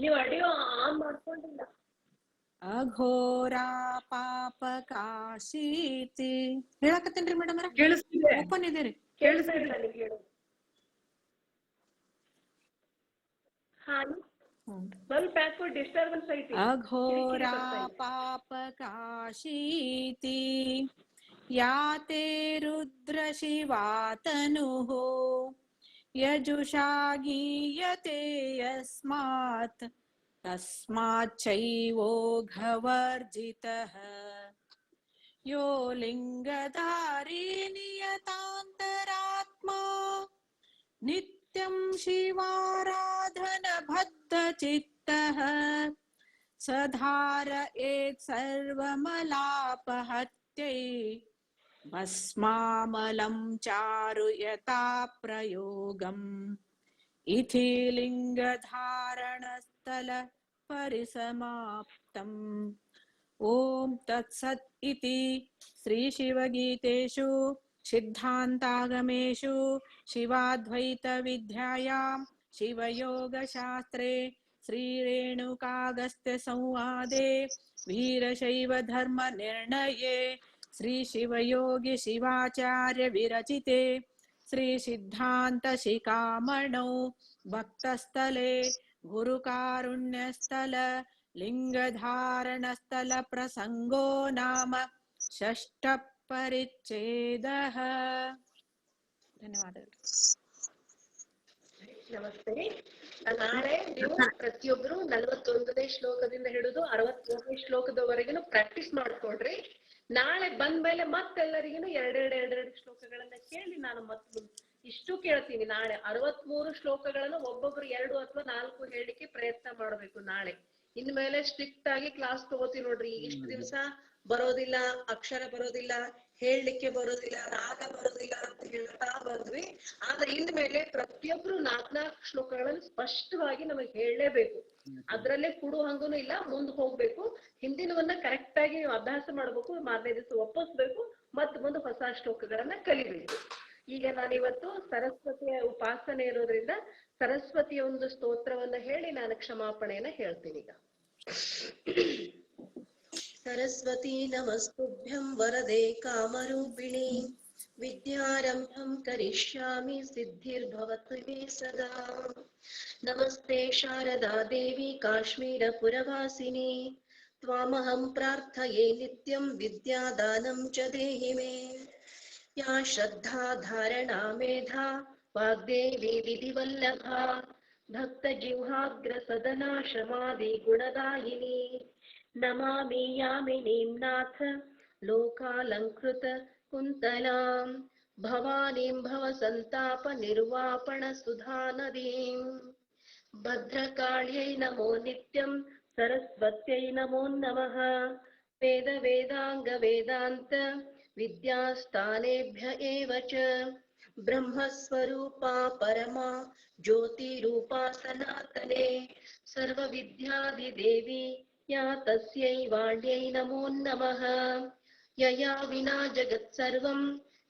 ನೀವು ಆಡಿಯೋ ಆನ್ ಮಾಡ್ಕೊಂಡಿಲ್ಲ. ಅಘೋರ ಪಾಪ ಕಾಶೀತಿ ಹೇಳಕತ್ತೇನ್ರಿ ಮೇಡಮ್ ಅವರ. ಓಪನ್ ಇದೆ ರೀ. ಕೇಳಿಸ್ತಿಲ್ಲ ನಿಮ್ಗೆ ಹೇಳೋದು? ಸ್ವಲ್ಪ ಯಾಕೋ ಡಿಸ್ಟರ್ಬೆನ್ಸ್ ಐತಿ. ಅಘೋರ ಪಾಪ ಕಾಶೀತಿ ಯಾತೆ ರುದ್ರ ಶಿವಾತನುಃ ಯಜುಷಾ ಗೀಯತೆ ಯಸ್ಮಾತ್ ತಸ್ಮಾಚ್ಚೈವೋಘವರ್ಜಿತಃ ಯೋ ಲಿಂಗಧಾರಿ ನಿಯತಾಂತರಾತ್ಮಾ ನಿತ್ಯಂ ಶಿವಾರಾಧನ ಬದ್ಧ ಚಿತ್ತಃ ಸಧಾರಯೇತ್ ಸರ್ವಮಲಾಪಹತ್ಯೈ ಭಸ್ಮಾಮಲಂ ಚಾರುಯತಾ ಪ್ರಯೋಗಂ ಇತಿ ಲಿಂಗಧಾರಣಸ್ಥಲ ಪರಿಸಮಾಪ್ತಂ. ಓಂ ತತ್ಸತ್ ಇತಿ ಶ್ರೀ ಶಿವಗೀತೆಷು ಸಿದ್ಧಾಂತಾಗಮೇಷು ಶಿವಾದ್ವೈತ ವಿದ್ಯಾಯಾಂ ಶಿವಯೋಗಶಾಸ್ತ್ರೇ ಶ್ರೀರೇಣುಕಾಗಸ್ತ್ಯ ಸಂವಾದೆ ವೀರಶೈವ ಧರ್ಮ ನಿರ್ಣಯೇ ಶ್ರೀ ಶಿವಯೋಗಿ ಶಿವಾಚಾರ್ಯ ವಿರಚಿತೆ ಶ್ರೀ ಸಿದ್ಧಾಂತ ಶಿಖಾಮಣೌ ಭಕ್ತಸ್ಥಲೆ गुरुकारुण्यस्थल लिङ्गधारणस्थल प्रसङ्गो नाम षष्ठः परिच्छेदः. ಧನ್ಯವಾದಗಳು. ನಮಸ್ತೆ. ನಾಳೆ ನೀವು ಪ್ರತಿಯೊಬ್ರು 41ನೇ ಶ್ಲೋಕದಿಂದ ಹಿಡಿದು 63ನೇ ಶ್ಲೋಕದವರೆಗೂ ಪ್ರಾಕ್ಟೀಸ್ ಮಾಡ್ಕೊಡ್ರಿ. ನಾಳೆ ಬಂದ್ಮೇಲೆ ಮತ್ತೆಲ್ಲರಿಗೂ ಎರಡೆರಡು ಶ್ಲೋಕಗಳನ್ನ ಕೇಳಿ ನಾನು ಇಷ್ಟು ಕೇಳ್ತೀನಿ. ನಾಳೆ 63 ಶ್ಲೋಕಗಳನ್ನ ಒಬ್ಬೊಬ್ರು 2 ಅಥವಾ 4 ಹೇಳಿಕೆ ಪ್ರಯತ್ನ ಮಾಡ್ಬೇಕು. ನಾಳೆ ಇನ್ಮೇಲೆ ಸ್ಟ್ರಿಕ್ಟ್ ಆಗಿ ಕ್ಲಾಸ್ ತಗೋತೀವಿ ನೋಡ್ರಿ. ಇಷ್ಟು ದಿವಸ ಬರೋದಿಲ್ಲ, ಅಕ್ಷರ ಬರೋದಿಲ್ಲ, ಹೇಳಲಿಕ್ಕೆ ಬರೋದಿಲ್ಲ, ರಾಗ ಬರೋದಿಲ್ಲ ಅಂತ ಹೇಳ್ತಾ ಬಂದ್ವಿ. ಆದ್ರೆ ಇನ್ಮೇಲೆ ಪ್ರತಿಯೊಬ್ರು 4 ಶ್ಲೋಕಗಳನ್ನು ಸ್ಪಷ್ಟವಾಗಿ ನಮಗೆ ಹೇಳಲೇಬೇಕು. ಅದ್ರಲ್ಲೇ ಕುಡು ಹಂಗೂನು ಇಲ್ಲ, ಮುಂದೆ ಹೋಗ್ಬೇಕು. ಹಿಂದಿನವನ್ನ ಕರೆಕ್ಟ್ ಆಗಿ ನೀವು ಅಭ್ಯಾಸ ಮಾಡ್ಬೇಕು. ಮಾರನೇ ದಿವಸ ಒಪ್ಪಿಸ್ಬೇಕು, ಮುಂದೆ ಹೊಸ ಶ್ಲೋಕಗಳನ್ನ ಕಲಿಬೇಕು. ಈಗ ನಾನಿವತ್ತು ಸರಸ್ವತಿಯ ಉಪಾಸನೆ ಇರೋದ್ರಿಂದ ಸರಸ್ವತಿಯ ಒಂದು ಸ್ತೋತ್ರವನ್ನ ಹೇಳಿ ನಾನು ಕ್ಷಮಾಪಣೆಯನ್ನ ಹೇಳ್ತೀನಿ. ಈಗ सरस्वती नमस्तुभ्यं वरदे कामरूपिणी विद्यारम्भं करिष्यामि सिद्धिर्भवतु मे सदा। नमस्ते शारदा देवी काश्मीरपुरवासिनी त्वामहं प्रार्थये नित्यं विद्यादानं च देहि मे। या श्रद्धा धारणा मेधा वाग्देवी विधिवल्लभा भक्तजिह्वाग्रसदना शमादि गुणदायिनी नमामि यामिनीं नाथ लोकालंकृत कुन्तलां भवानीं भवसन्ताप निर्वापण सुधानदीं। भद्रकाल्यै नमो नित्यं सरस्वत्यै नमो नमः। वेद वेदांग वेदांत विद्यास्थानेभ्य एव च ब्रह्मस्वरूपा परमा ज्योतिरूपा सनातने सर्वविद्यादिदेवी या तस्यै वाण्यै नमो नमः। यया विना जगत्सर्वं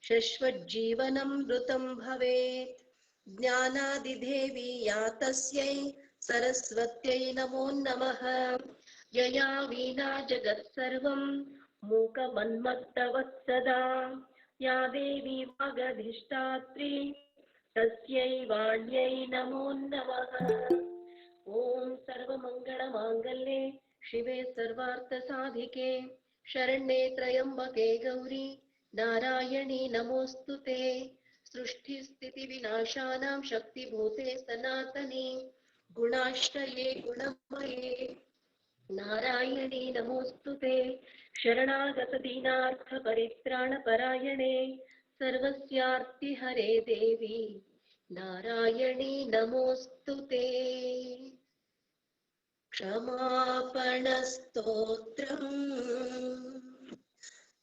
शश्वज्जीवनं मृतं भवेत्। ज्ञानादिदेवी या तस्यै सरस्वत्यै नमो नमः। यया विना जगत्सर्वं मूकमन्मत्तवत्सदा या देवी वागधिष्ठात्री तस्यै वाण्यै नमो नमः। ॐ सर्वमङ्गलमाङ्गल्ये शिवे सर्वार्थसाधिके शरण्ये त्र्यम्बके गौरी नारायणी नमोऽस्तुते। सृष्टिस्थितिविनाशानां शक्तिभूते सनातनी गुणाश्रये गुणमये नारायणी नमोऽस्तुते। शरणागतदीनार्थपरित्राणपरायणे सर्वस्यार्तिहरे देवी नारायणी नमोऽस्तुते। क्षमापणस्तोत्रम्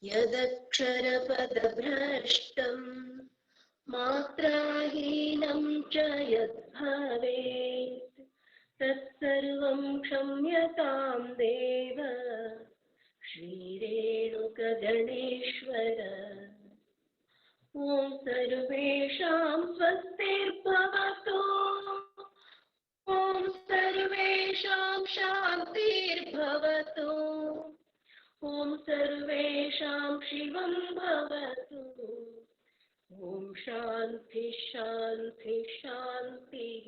यदक्षरपदभ्रष्टं मात्राहीनं च यद्भवेत् तत्सर्वं क्षम्यतां देव श्रीरेणुकगणेश्वर। ॐ सर्वेषां स्वस्तिर्भवतु। ॐ सर्वेषां शान्तिर्भवतु। ॐ सर्वेषां शिवं भवतु। ॐ शान्ति शान्ति शान्तिः।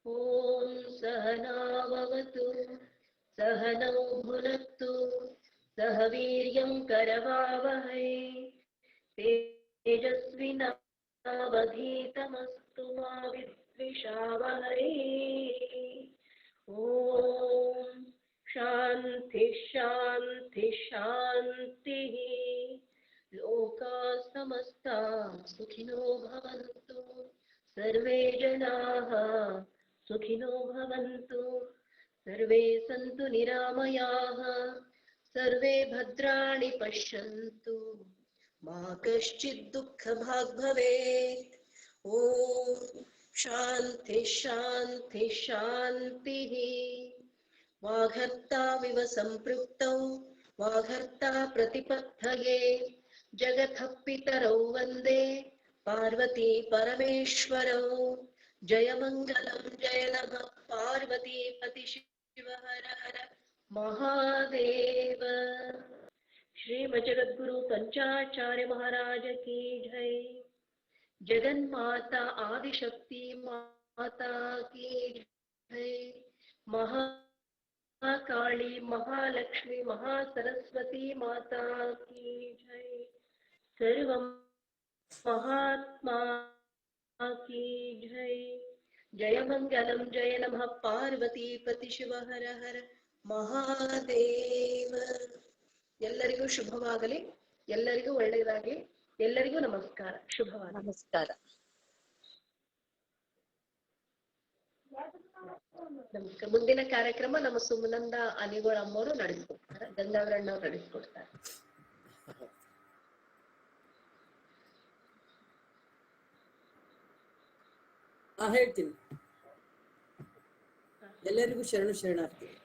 ॐ सहना भवतु सहनौ भुनक्तु सह वीर्यं करवावहै तेजस्विनावधीतमस्तु मा विद्विषावहै। ॐ शान्ति शान्ति शान्तिः। लोकाः समस्ताः सुखिनो भवन्तु सर्वे जनाः सुखिनो भवन्तु सर्वे सन्तु निरामयाः सर्वे भद्राणि पश्यन्तु मा कश्चित् दुःखभाग् भवेत्। ॐ शान्ति शान्ति शान्तिः। वाघर्ताविव सम्पृक्तौ वाघर्ता प्रतिपद्धये जगतः पितरौ वन्दे पार्वती परमेश्वरौ। जयमङ्गलं जय नमः पार्वतीपति शिव हर हर महादेव। श्रीमज्जगद्गुरु पंचाचार्य महाराज की जय। जगन्माता आदिशक्ति माँ माता की जय। महाकाली महालक्ष्मी महासरस्वती माता की जय। सर्व महात्मा की जय। जय मंगलम जय नमः पार्वती पति शिव हर हर ಮಹಾದೇವ. ಎಲ್ಲರಿಗೂ ಶುಭವಾಗಲಿ, ಎಲ್ಲರಿಗೂ ಒಳ್ಳೆಯದಾಗಲಿ, ಎಲ್ಲರಿಗೂ ನಮಸ್ಕಾರ, ಶುಭವಾಗಲಿ. ನಮಸ್ಕಾರ. ನಮಸ್ಕಾರ. ಮುಂದಿನ ಕಾರ್ಯಕ್ರಮ ನಮ್ಮ ಸುಮನಂದ ಅನಿಗೋಳ ಅಮ್ಮವರು ನಡೆಸ್ಕೊಡ್ತಾರೆ, ಗಂಗಾವರಣ್ಣವ್ರು ನಡೆಸ್ಕೊಡ್ತಾರೆ. ಹೇಳ್ತೀನಿ. ಎಲ್ಲರಿಗೂ ಶರಣು ಶರಣಾರ್ಥಿ.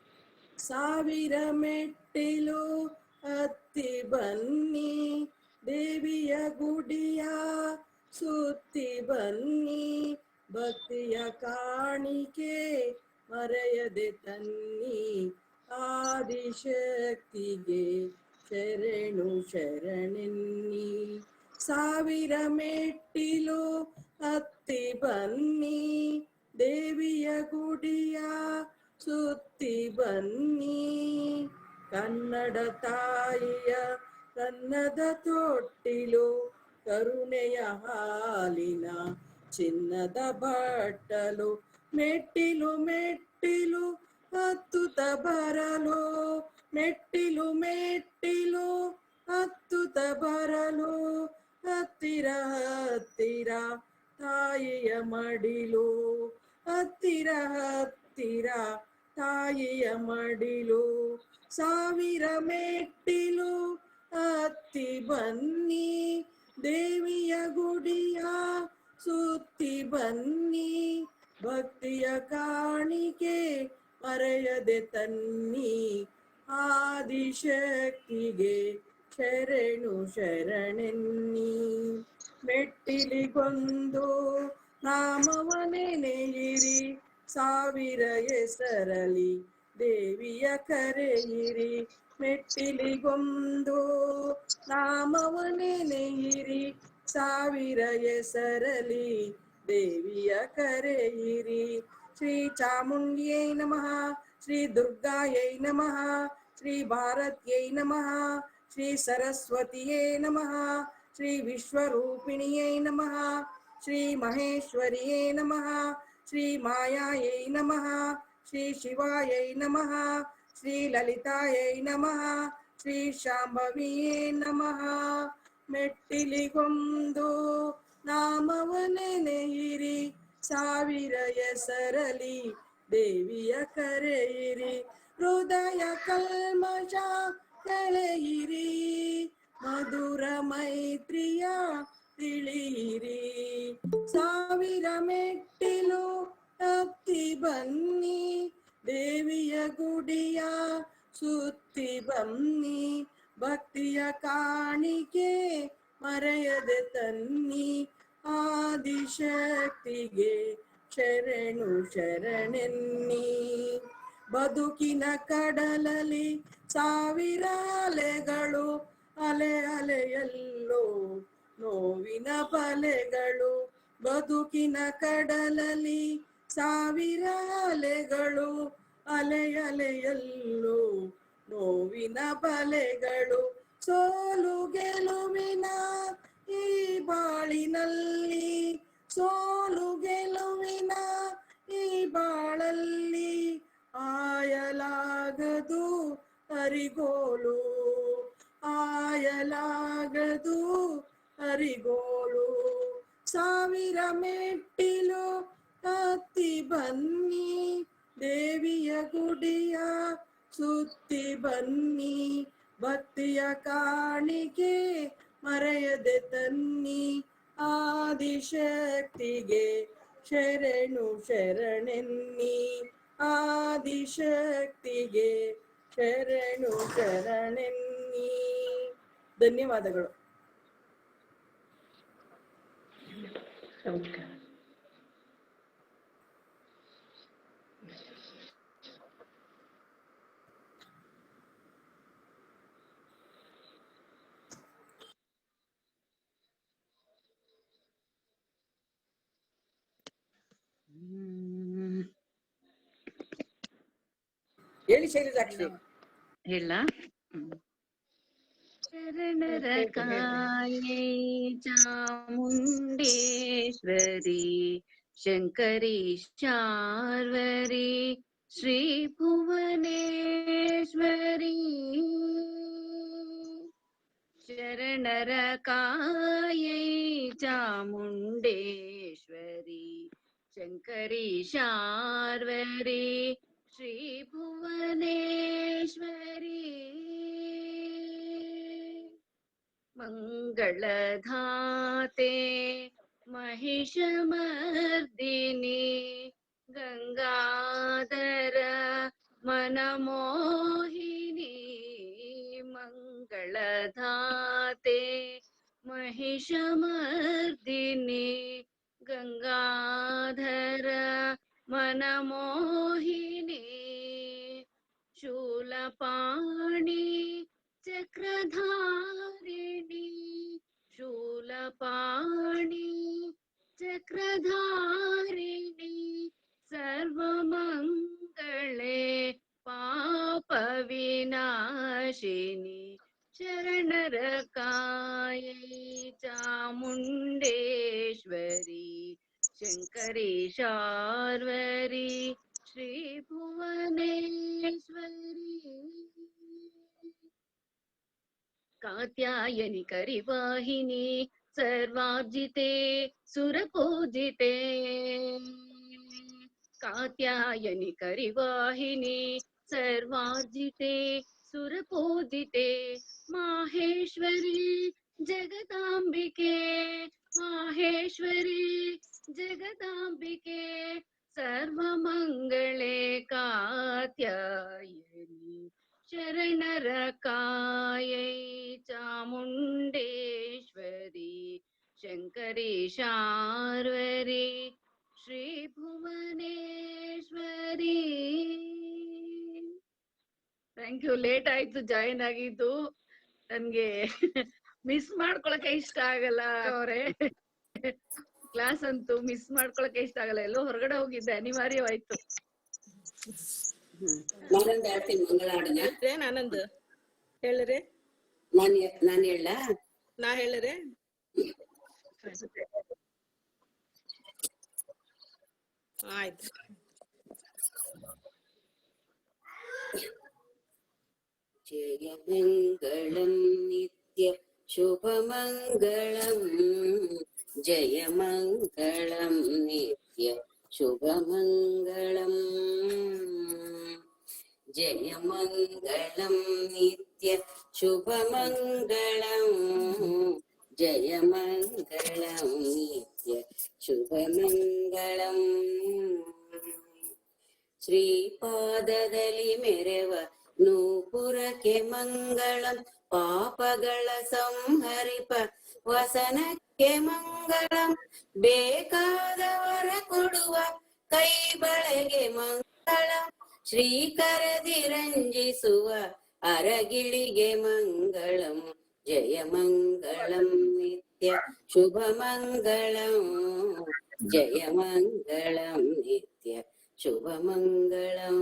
ಸಾವಿರ ಮೆಟ್ಟಿಲು ಹತ್ತಿ ಬನ್ನಿ, ದೇವಿಯ ಗುಡಿಯ ಸುತ್ತಿ ಬನ್ನಿ, ಭಕ್ತಿಯ ಕಾಣಿಕೆ ಮರೆಯದೆ ತನ್ನಿ, ಆದಿಶಕ್ತಿಗೆ ಶರಣು ಶರಣೆನ್ನಿ. ಸಾವಿರ ಮೆಟ್ಟಿಲು ಹತ್ತಿ ಬನ್ನಿ, ದೇವಿಯ ಗುಡಿಯ ಸುತ್ತಿ ಬನ್ನಿ, ಕನ್ನಡ ತಾಯಿಯ ಕನ್ನದ ತೊಟ್ಟಿಲು, ಕರುಣೆಯ ಹಾಲಿನ ಚಿನ್ನದ ಬಟ್ಟಲು, ಮೆಟ್ಟಿಲು ಮೆಟ್ಟಿಲು ಹತ್ತುತ್ತ ಬರಲು, ಮೆಟ್ಟಿಲು ಮೆಟ್ಟಿಲು ಹತ್ತುತ್ತ ಬರಲು, ಹತ್ತಿರ ಹತ್ತಿರ ತಾಯಿಯ ಮಡಿಲು, ಹತ್ತಿರ ಹತ್ತಿರ ತಾಯಿಯ ಮಡಿಲು. ಸಾವಿರ ಮೆಟ್ಟಿಲು ಹತ್ತಿ ಬನ್ನಿ, ದೇವಿಯ ಗುಡಿಯ ಸುತ್ತಿ ಬನ್ನಿ, ಭಕ್ತಿಯ ಕಾಣಿಕೆ ಮರೆಯದೆ ತನ್ನಿ, ಆದಿಶಕ್ತಿಗೆ ಶರಣು ಶರಣೆನ್ನಿ. ಮೆಟ್ಟಿಲಿಗೊಂದು ನಾಮವನೆನೆಯಿರಿ, ಸಾವಿರ ಹೆಸರಲಿ ದೇವಿಯ ಕರೆಯಿರಿ. ಮೆಟ್ಟಿಲಿಗೊಂದು ನಾಮವನೆನೆಯಿರಿ, ಸಾವಿರ ಹೆಸರಲಿ ದೇವಿಯ ಕರೆಯಿರಿ. ಶ್ರೀ ಚಾಮುಂಡ್ಯೈ ನಮಃ, ಶ್ರೀ ದುರ್ಗಾಯೈ ನಮಃ, ಶ್ರೀ ಭಾರತ್ಯೈ ನಮಃ, ಶ್ರೀ ಸರಸ್ವತಿಯೇ ನಮಃ, ಶ್ರೀ ವಿಶ್ವರೂಪಿಣಿಯೇ ನಮಃ, ಶ್ರೀ ಮಹೇಶ್ವರಿಯೇ ನಮಃ, ಶ್ರೀ ಮಾಯಾಯೈ ನಮಃ, ಶ್ರೀ ಶಿವಾಯೈ ನಮಃ, ಶ್ರೀ ಲಲಿತಾಯೈ ನಮಃ, ಶ್ರೀ ಶಾಂಭವಿಯೇ ನಮಃ. ಮೆಟ್ಟಿಲಿಗೊಂದು ನಾಮವನೆನೆಯಿರಿ, ಸಾವಿರ ಹೆಸರಲಿ ದೇವಿಯ ಕರೆಯಿರಿ. ಹೃದಯ ಕಲ್ಮಶ ಕಳೆಯಿರಿ, ಮಧುರ ಮೈತ್ರಿಯ ತಿಳಿಯಿರಿ. ಸಾವಿರ ಮೆಟ್ಟಿಲು ಹತ್ತಿ ಬನ್ನಿ, ದೇವಿಯ ಗುಡಿಯ ಸುತ್ತಿ ಬನ್ನಿ, ಭಕ್ತಿಯ ಕಾಣಿಕೆ ಮರೆಯದೆ ತನ್ನಿ, ಆದಿಶಕ್ತಿಗೆ ಶರಣು ಶರಣೆನ್ನಿ. ಬದುಕಿನ ಕಡಲಲ್ಲಿ ಸಾವಿರ ಅಲೆಗಳು, ಅಲೆ ಅಲೆಯಲ್ಲೋ ನೋವಿನ ಬಲೆಗಳು. ಬದುಕಿನ ಕಡಲಲ್ಲಿ ಸಾವಿರ ಅಲೆಗಳು, ಅಲೆ ಅಲೆಯಲ್ಲೋ ನೋವಿನ ಬಲೆಗಳು. ಸೋಲು ಗೆಲುವಿನ ಈ ಬಾಳಿನಲ್ಲಿ, ಸೋಲು ಗೆಲುವಿನ ಈ ಬಾಳಲ್ಲಿ, ಆಯಲಾಗದು ಅರಿಗೋಲು, ಆಯಲಾಗದು ಅರಿಗೋಲು. ಸಾವಿರ ಮೆಟ್ಟಿಲು ಹತ್ತಿ ಬನ್ನಿ, ದೇವಿಯ ಗುಡಿಯ ಸುತ್ತಿ ಬನ್ನಿ, ಭಕ್ತಿಯ ಕಾಣಿಕೆ ಮರೆಯದೆ ತನ್ನಿ, ಆದಿಶಕ್ತಿಗೆ ಶರಣು ಶರಣೆನ್ನಿ, ಆದಿಶಕ್ತಿಗೆ ಶರಣು ಶರಣೆನ್ನಿ. ಧನ್ಯವಾದಗಳು. ನಮಸ್ಕಾರ. ಹೇಳಿ ಶೈಲಜಾಕ್ಷಿ. ಹೇಳ ಶರಣರ ಕಾಯೇ ಚಾಮುಂಡೇಶ್ವರಿ ಶಂಕರಿ ಶಾರ್ವರಿ ಶ್ರೀ ಭುವನೇಶ್ವರಿ ಶರಣರ ಕಾಯೇ ಚಾಮುಂಡೇಶ್ವರಿ ಶಂಕರಿ ಶಾರ್ವರಿ ಶ್ರೀ ಭುವನೇಶ್ವರಿ ಮಂಗಳಧಾತೆ ಮಹಿಷಮರ್ದಿನಿ ಗಂಗಾಧರ ಮನಮೋಹಿನಿ ಮಂಗಳಧಾತೆ ಮಹಿಷಮರ್ದಿನಿ ಗಂಗಾಧರ ಮನಮೋಹಿನಿ ಶೂಲಪಾಣಿ ಚಕ್ರಧಾರಿಣಿ ಶೂಲಪಾಣಿ ಚಕ್ರಧಾರಿಣಿ ಸರ್ವಮಂಗಳೇ ಪಾಪ ವಿನಾಶಿನಿ ಶರಣರ ಕಾಯೇ ಚಾಮುಂಡೇಶ್ವರಿ ಶಂಕರಿ ಶಾರ್ವರಿ ಶ್ರೀ ಭುವನೇಶ್ವರಿ ಕಾತ್ಯಾಯನಿ ಕರಿವಾಹಿನಿ ಸರ್ವಾರ್ಜಿತೆ ಸುರಪೂಜಿತೆ ಕಾತ್ಯಾಯನಿ ಕರಿವಾಹಿನಿ ಸರ್ವಾರ್ಜಿತೆ ಸುರಪೂಜಿತೆ ಮಾಹೇಶ್ವರಿ ಜಗದಾಂಬಿಕೆ ಮಾಹೇಶ್ವರಿ ಜಗದಾಂಬಿಕೆ ಸರ್ವಮಂಗಳೇ ಕಾತ್ಯಾಯನಿ ಶರಣರ ಕಾಯೇ ಚಾಮುಂಡೇಶ್ವರಿ ಶಂಕರಿ ಶಾರ್ವರಿ Shri Bhuvaneshwari. Thank you. Late ಆಯ್ತು ಜಾಯಿನ್ ಆಗಿದ್ದು, ನನ್ಗೆ ಮಿಸ್ ಮಾಡ್ಕೊಳಕ್ಕೆ ಇಷ್ಟ ಆಗಲ್ಲ ಅವರೇ. ಕ್ಲಾಸ್ ಅಂತೂ ಮಿಸ್ ಮಾಡ್ಕೊಳಕ್ಕೆ ಇಷ್ಟ ಆಗಲ್ಲ. ಎಲ್ಲೋ ಹೊರಗಡೆ ಹೋಗಿದ್ದೆ, ಅನಿವಾರ್ಯವಾಯ್ತು. ನಾನೊಂದು ಹೇಳ್ತೀನಿ ಮಂಗಳ ಹಾಡನ್ನ. ಆನಂದ್ ಹೇಳ್ರಿ. ನಾನು ಹೇಳ ನಾ ಹೇಳ್ರಿ. ಆಯ್ತು. ಜಯ ಮಂಗಳಂ ನಿತ್ಯ ಶುಭ ಮಂಗಳಂ ಜಯ ಮಂಗಳಂ ನಿತ್ಯ ಶುಭ ಮಂಗಳಂ ಜಯ ಮಂಗಳಂ ನಿತ್ಯ ಶುಭ ಮಂಗಳಂ ಜಯ ಮಂಗಳಂ ನಿತ್ಯ ಶುಭ ಮಂಗಳಂ ಶ್ರೀಪಾದದಲ್ಲಿ ಮೆರೆವ ನೂಪುರಕ್ಕೆ ಮಂಗಳಂ ಪಾಪಗಳ ಸಂಹರಿಪ ವಸನಕ್ಕೆ ಮಂಗಳಂ ಬೇಕಾದವರ ಕೊಡುವ ಕೈ ಬಳೆಗೆ ಮಂಗಳಂ ಶ್ರೀಕರದಿ ರಂಜಿಸುವ ಅರಗಿಳಿಗೆ ಮಂಗಳಂ ಜಯ ಮಂಗಳಂ ನಿತ್ಯ ಶುಭ ಮಂಗಳಂ ಜಯ ಮಂಗಳಂ ನಿತ್ಯ ಶುಭ ಮಂಗಳಂ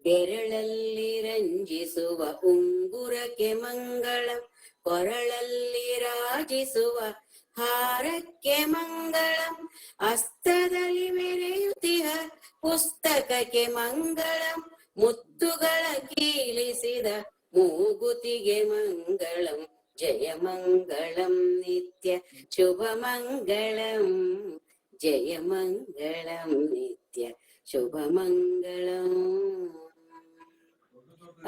ಬೆರಳಲ್ಲಿ ರಂಜಿಸುವ ಉಂಗುರಕ್ಕೆ ಮಂಗಳಂ ಕೊರಳಲ್ಲಿ ರಾಜಿಸುವ ಹಾರಕ್ಕೆ ಮಂಗಳಂ ಹಸ್ತದಲ್ಲಿ ಮೆರೆಯುತ್ತಿಹ ಪುಸ್ತಕಕ್ಕೆ ಮಂಗಳಂ ಮುತ್ತುಗಳ ಕೀಲಿಸಿದ ಮೂಗುತಿಗೆ ಮಂಗಳಂ ಜಯ ಮಂಗಳಂ ನಿತ್ಯ ಶುಭ ಮಂಗಳಂ ಜಯ ಮಂಗಳಂ ನಿತ್ಯ ಶುಭ ಮಂಗಳಂ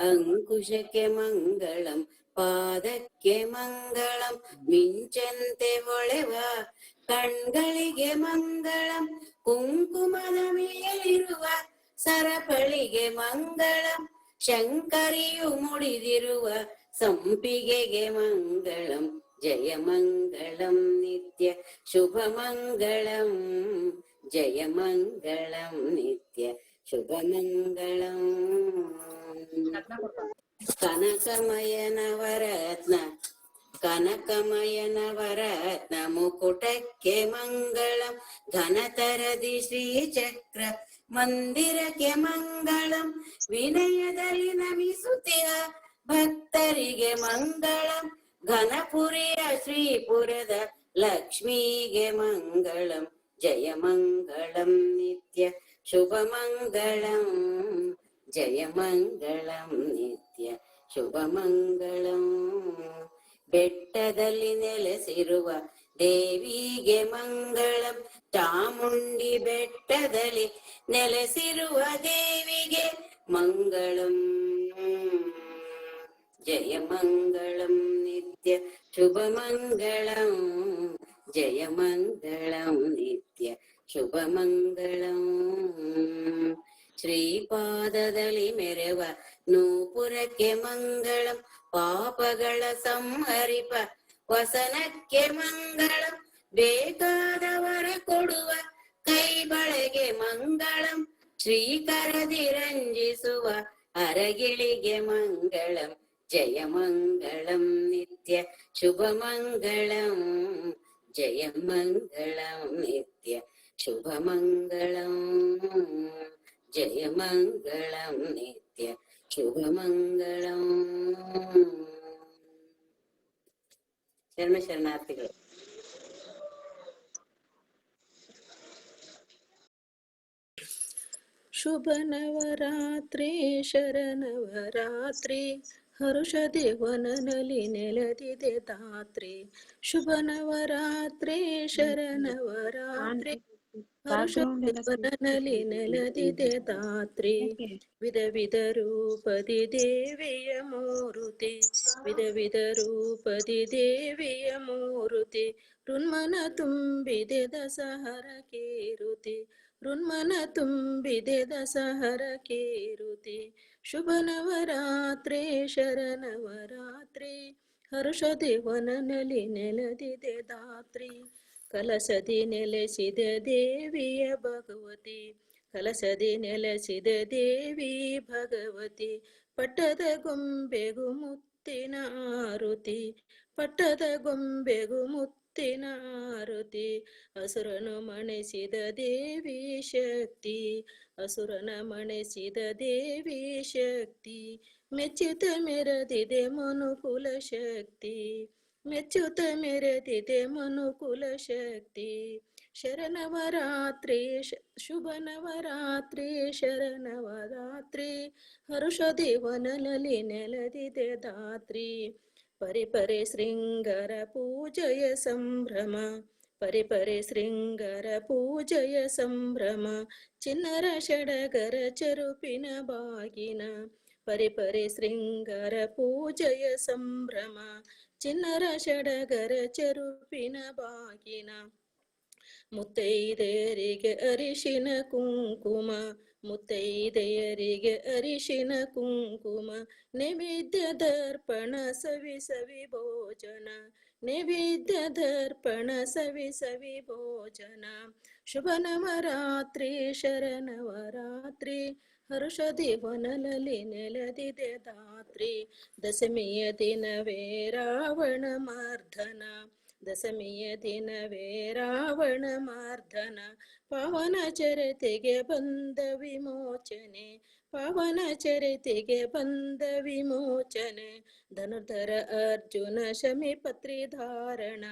ಅಂಕುಶಕ್ಕೆ ಮಂಗಳಂ ಪಾದಕ್ಕೆ ಮಂಗಳಂ ಮಿಂಚಂತೆ ಹೊಳೆವ ಕಣ್ಗಳಿಗೆ ಮಂಗಳಂ ಕುಂಕುಮದ ಮೇಲಿರುವ ಸರಪಳಿಗೆ ಮಂಗಳಂ ಶಂಕರಿಯು ಮುಡಿದಿರುವ ಸಂಪಿಗೆಗೆ ಮಂಗಳಂ ಜಯ ಮಂಗಳಂ ನಿತ್ಯ ಶುಭ ಮಂಗಳಂ ಜಯ ಮಂಗಳಂ ನಿತ್ಯ ಶುಭ ಮಂಗಳಂ ಕನಕಮಯ ನವರತ್ನ ಕನಕಮಯ ನವರತ್ನ ಮುಕುಟಕ್ಕೆ ಮಂಗಳಂ ಘನತರದಿ ಶ್ರೀಚಕ್ರ ಮಂದಿರಕ್ಕೆ ಮಂಗಳಂ ವಿನಯದಲ್ಲಿ ನಮಿಸುತ್ತಿಹ ಭಕ್ತರಿಗೆ ಮಂಗಳಂ ಘನಪುರಿಯ ಶ್ರೀಪುರದ ಲಕ್ಷ್ಮೀಗೆ ಮಂಗಳಂ ಜಯ ಮಂಗಳಂ ನಿತ್ಯ ಶುಭ ಮಂಗಳಂ ಜಯ ಮಂಗಳಂ ನಿತ್ಯ ಶುಭ ಮಂಗಳಂ ಬೆಟ್ಟದಲ್ಲಿ ನೆಲೆಸಿರುವ ದೇವಿಗೆ ಮಂಗಳಂ ಚಾಮುಂಡಿ ಬೆಟ್ಟದಲ್ಲಿ ನೆಲೆಸಿರುವ ದೇವಿಗೆ ಮಂಗಳಂ ಜಯ ಮಂಗಳಂ ನಿತ್ಯ ಶುಭ ಮಂಗಳಂ ಜಯ ಮಂಗಳಂ ನಿತ್ಯ ಶುಭ ಮಂಗಳಂ ಶ್ರೀಪಾದದಲ್ಲಿ ಮೆರೆವ ನೂಪುರಕ್ಕೆ ಮಂಗಳಂ ಪಾಪಗಳ ಸಂಹರಿಪ ವಸನಕ್ಕೆ ಮಂಗಳಂ ಬೇಕಾದವರ ಕೊಡುವ ಕೈ ಬಳೆಗೆ ಮಂಗಳಂ ಶ್ರೀಕರದಿ ರಂಜಿಸುವ ಅರಗಿಳಿಗೆ ಮಂಗಳಂ ಜಯ ಮಂಗಳಂ ನಿತ್ಯ ಶುಭ ಮಂಗಳಂ ಜಯ ಮಂಗಳಂ ನಿತ್ಯ ಶುಭ ಮಂಗಳಂ ಜಯ ಮಂಗಳಂ ನಿತ್ಯ ಶುಭ ಮಂಗಳಂ. ಶರಣಾರ್ಥಿಗಳು. ಶುಭ ನವರಾತ್ರಿ ಶರಣವರಾತ್ರಿ ಹರುಷದಿ ವನನಲ್ಲಿ ನೆಲೆದಿದೆ ಧಾತ್ರಿ. ಶುಭ ನವರಾತ್ರಿ ಶರಣವರಾತ್ರಿ ಹರುಷದಿ ವನದಲ್ಲಿ ನೆಲೆದಿದೆ ಧಾತ್ರಿ. ವಿಧ ವಿಧ ರೂಪದಿ ದೇವಿಯ ಮೂರುತಿ, ವಿಧ ವಿಧ ರೂಪದಿ ದೇವಿಯ ಮೂರುತಿ. ಋನ್ಮನ ತುಂಬಿದೆ ದಸಹರ ಕೇರುತಿ, ಋನ್ಮನ ತುಂಬಿದೆ ದಸಹರ ಕೇರುತಿ. ಶುಭ ನವರಾತ್ರಿ ಶರಣವರಾತ್ರಿ ಹರುಷದಿ ವನನಲ್ಲಿ ನೆಲೆದಿದೆ ಧಾತ್ರಿ. ಕಲಸದಿ ನೆಲೆಸಿದ ದೇವಿಯ ಭಗವತಿ, ಕಲಸದಿ ನೆಲೆಸಿದ ದೇವಿ ಭಗವತಿ. ಪಟ್ಟದ ಗೊಂಬೆಗು ಮುತ್ತಿನ ಆರುತಿ, ಪಟ್ಟದ ಗೊಂಬೆಗು ಮುತ್ತಿನ ಆರುತಿ. ಅಸುರನು ಮಣಿಸಿದ ದೇವಿ ಶಕ್ತಿ, ಅಸುರನ ಮಣಿಸಿದ ದೇವಿ ಶಕ್ತಿ. ಮೆಚ್ಚುತ ಮೆರೆದಿದೆ ಮನುಕುಲ ಶಕ್ತಿ, ಮೆಚ್ಚುತ ಮೆರೆದಿದೆ ಮನುಕುಲ ಶಕ್ತಿ. ಶರಣವರಾತ್ರಿ ಶುಭ ನವರಾತ್ರಿ ಶರಣವರಾತ್ರಿ ಹರುಷದಿ ವನದಲ್ಲಿ ನೆಲೆದಿದೆ ಧಾತ್ರಿ. ಪರಿಪರಿ ಶೃಂಗಾರ ಪೂಜೆಯ ಸಂಭ್ರಮ, ಪರಿಪರಿ ಶೃಂಗಾರ ಪೂಜೆಯ ಸಂಭ್ರಮ. ಚಿನ್ನರ ಷಡಗರ ಚರುಪಿನ ಬಾಗಿನ, ಪರಿಪರಿ ಶೃಂಗಾರ ಪೂಜೆಯ ಸಂಭ್ರಮ. ಚಿನ್ನರ ಷಡಗರ ಚರುಪಿನ ಬಾಗಿನ. ಮುತ್ತೈದೆಯರಿಗೆ ಅರಿಶಿನ ಕುಂಕುಮ, ಮುತ್ತೈದೆಯರಿಗೆ ಅರಿಶಿನ ಕುಂಕುಮ. ನೈವೇದ್ಯ ದರ್ಪಣ ಸವಿ ಸವಿ ಭೋಜನ, ನೈವೇದ್ಯ ದರ್ಪಣ ಸವಿ ಸವಿ ಭೋಜನ. ಶುಭ ನವರಾತ್ರಿ ಶರಣವರಾತ್ರಿ ಹರುಷದಿ ವನದಲ್ಲಿ ನೆಲೆದಿದೆ ಧಾತ್ರಿ. ದಶಮಿಯ ದಿನವೇ ರಾವಣ ಮರ್ದನ, ದಶಮಿಯ ದಿನವೇ ರಾವಣ ಮರ್ದನ. ಪಾವನ ಚರಿತೆಗೆ ಬಂದ ವಿಮೋಚನೆ, ಪಾವನ ಚರಿತೆಗೆ ಬಂದ ವಿಮೋಚನೆ. ಧನುರ್ಧರ ಅರ್ಜುನ ಶಮಿಪತ್ರಿ ಧಾರಣ,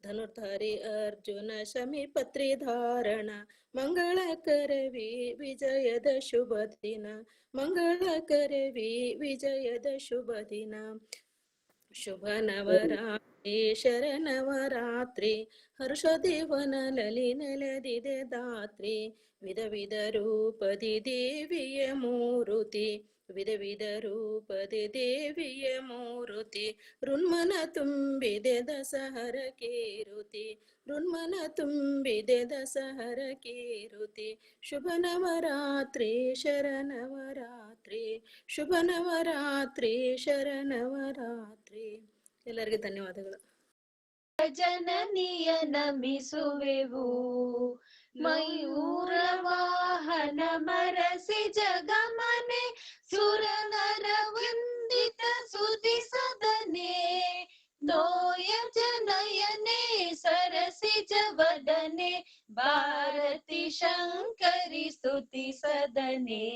ಧನುರ್ಧಾರಿ ಅರ್ಜುನ ಶಮಿಪತ್ರಿ ಧಾರಣ. ಮಂಗಳಕರವಿ ವಿಜಯದ ಶುಭ ದಿನ, ಮಂಗಳಕರವಿ ವಿಜಯದ ಶುಭ ದಿನ. ಶುಭ ನವರಾತ್ರಿ ಶರಣವರಾತ್ರಿ ಹರ್ಷದಿ ವನದಲ್ಲಿ ನೆಲೆದಿದೆ ಧಾತ್ರಿ. ವಿಧ ವಿಧ ರೂಪದಿ ದೇವಿಯ ಮೂರುತಿ, ವಿಧ ವಿಧ ರೂಪದಿ ದೇವಿಯ ಮೂರುತಿ. ಋನ್ಮನ ತುಂಬಿದೆ ದಸಹರ ಕೇರುತಿ, ಋನ್ಮನ ತುಂಬಿದೆ ದಸಹರ ಕೇರುತಿ. ಶುಭ ನವರಾತ್ರಿ ಶರಣವರಾತ್ರಿ, ಶುಭ ನವರಾತ್ರಿ ಶರಣವರಾತ್ರಿ. ಎಲ್ಲರಿಗೂ ಧನ್ಯವಾದಗಳು. ಜನನಿಯ ನಮಿಸುವೆವು, ಮಯೂರ ವಾಹನ ಮರಸಿ ಜಗಮನೆ. ಸುರನರ ವಂದಿತ ಸುದಿ ಸದನೆ, तोय जनयने सरसिज वदने भारती शङ्करि स्तुति सदने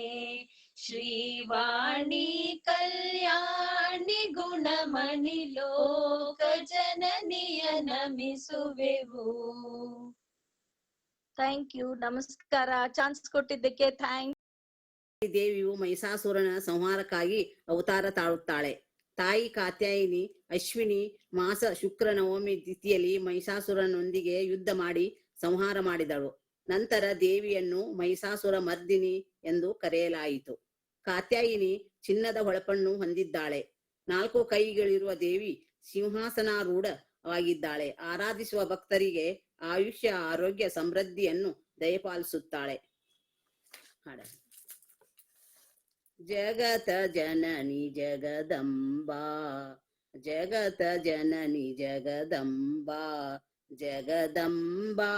श्रीवाणी कल्याणि गुणमणि लोक ಜನನಿಯ ನಮಿಸುವೆವು. ಥ್ಯಾಂಕ್ ಯು, ನಮಸ್ಕಾರ. ಚಾನ್ಸ್ ಕೊಟ್ಟಿದ್ದಕ್ಕೆ ಥ್ಯಾಂಕ್. ದೇವಿಯು ಮಹಿಷಾಸುರನ ಸಂಹಾರಕ್ಕಾಗಿ ಅವತಾರ ತಾಳುತ್ತಾಳೆ. ತಾಯಿ ಕಾತ್ಯಾಯಿನಿ ಅಶ್ವಿನಿ ಮಾಸ ಶುಕ್ರ ನವಮಿ ತಿಥಿಯಲ್ಲಿ ಮಹಿಷಾಸುರನೊಂದಿಗೆ ಯುದ್ಧ ಮಾಡಿ ಸಂಹಾರ ಮಾಡಿದಳು. ನಂತರ ದೇವಿಯನ್ನು ಮಹಿಷಾಸುರ ಮರ್ದಿನಿ ಎಂದು ಕರೆಯಲಾಯಿತು. ಕಾತ್ಯಾಯಿನಿ ಚಿನ್ನದ ಹೊಳಪನ್ನು ಹೊಂದಿದ್ದಾಳೆ. 4 ಕೈಗಳಿರುವ ದೇವಿ ಸಿಂಹಾಸನಾರೂಢವಾಗಿದ್ದಾಳೆ. ಆರಾಧಿಸುವ ಭಕ್ತರಿಗೆ ಆಯುಷ್ಯ ಆರೋಗ್ಯ ಸಮೃದ್ಧಿಯನ್ನು ದಯಪಾಲಿಸುತ್ತಾಳೆ. ಹಾಡ ಜಗತ ಜನನಿ ಜಗದಂಬಾ ಜಗತ ಜನನಿ ಜಗದಂಬಾ ಜಗದಂಬಾ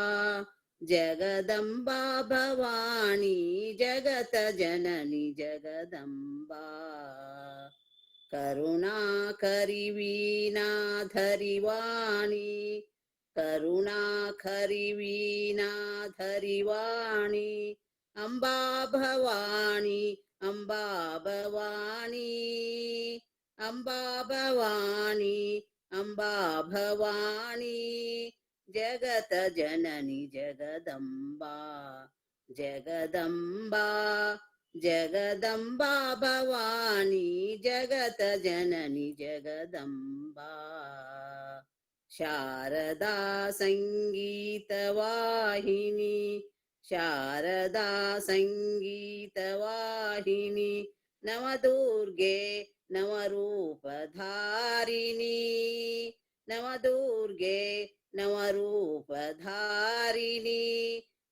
ಜಗದಂಬಾ ಭವಾನಿ ಜಗತ ಜನನಿ ಜಗದಂಬಾ ಕರುಣಾಕರಿ ವೀಣಾಧರಿವಾಣಿ ಕರುಣಾಕರಿ ವೀಣಾಧರಿವಾಣಿ ಅಂಬಾ ಭವಾನಿ ಅಂಬಾ ಭವಾನಿ ಅಂಬಾ ಭವಾನಿ ಅಂಬಾ ಭವಾನಿ ಜಗತ ಜನನಿ ಜಗದಂಬಾ ಜಗದಂಬಾ ಜಗದಂಬಾ ಭವಾನಿ ಜಗತ ಜನನಿ ಜಗದಂಬಾ ಶಾರದಾ ಸಂಗೀತ ವಾಹಿನಿ ಶಾರದಾ ಸಂಗೀತ ವಾಹಿನಿ ನವದುರ್ಗೆ ನವರೂಪಧಾರಿಣಿ ನವದುರ್ಗೆ ನವರೂಪಧಾರಿಣಿ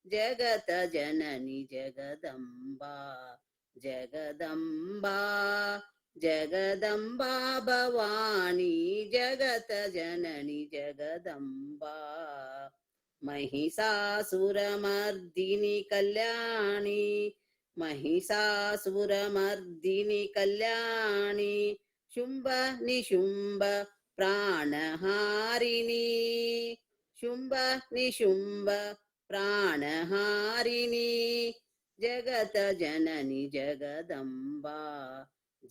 ಜಗತ ಜನನಿ ಜಗದಂಬಾ ಜಗದಂಬಾ ಜಗದಂಬಾ ಭವಾನಿ ಜಗತ ಜನನಿ ಜಗದಂಬಾ ಮಹಿಷಾಸುರಮರ್ದಿನಿ ಕಲ್ಯಾಣಿ ಮಹಿಷಾಸುರಮರ್ದಿನಿ ಕಲ್ಯಾಣಿ ಶುಂಭ ನಿಶುಂಭ ಪ್ರಾಣಹಾರಿಣಿ ಶುಂಭ ನಿಶುಂಭ ಪ್ರಾಣಹಾರಿಣಿ ಜಗತ ಜನನಿ ಜಗದಂಬಾ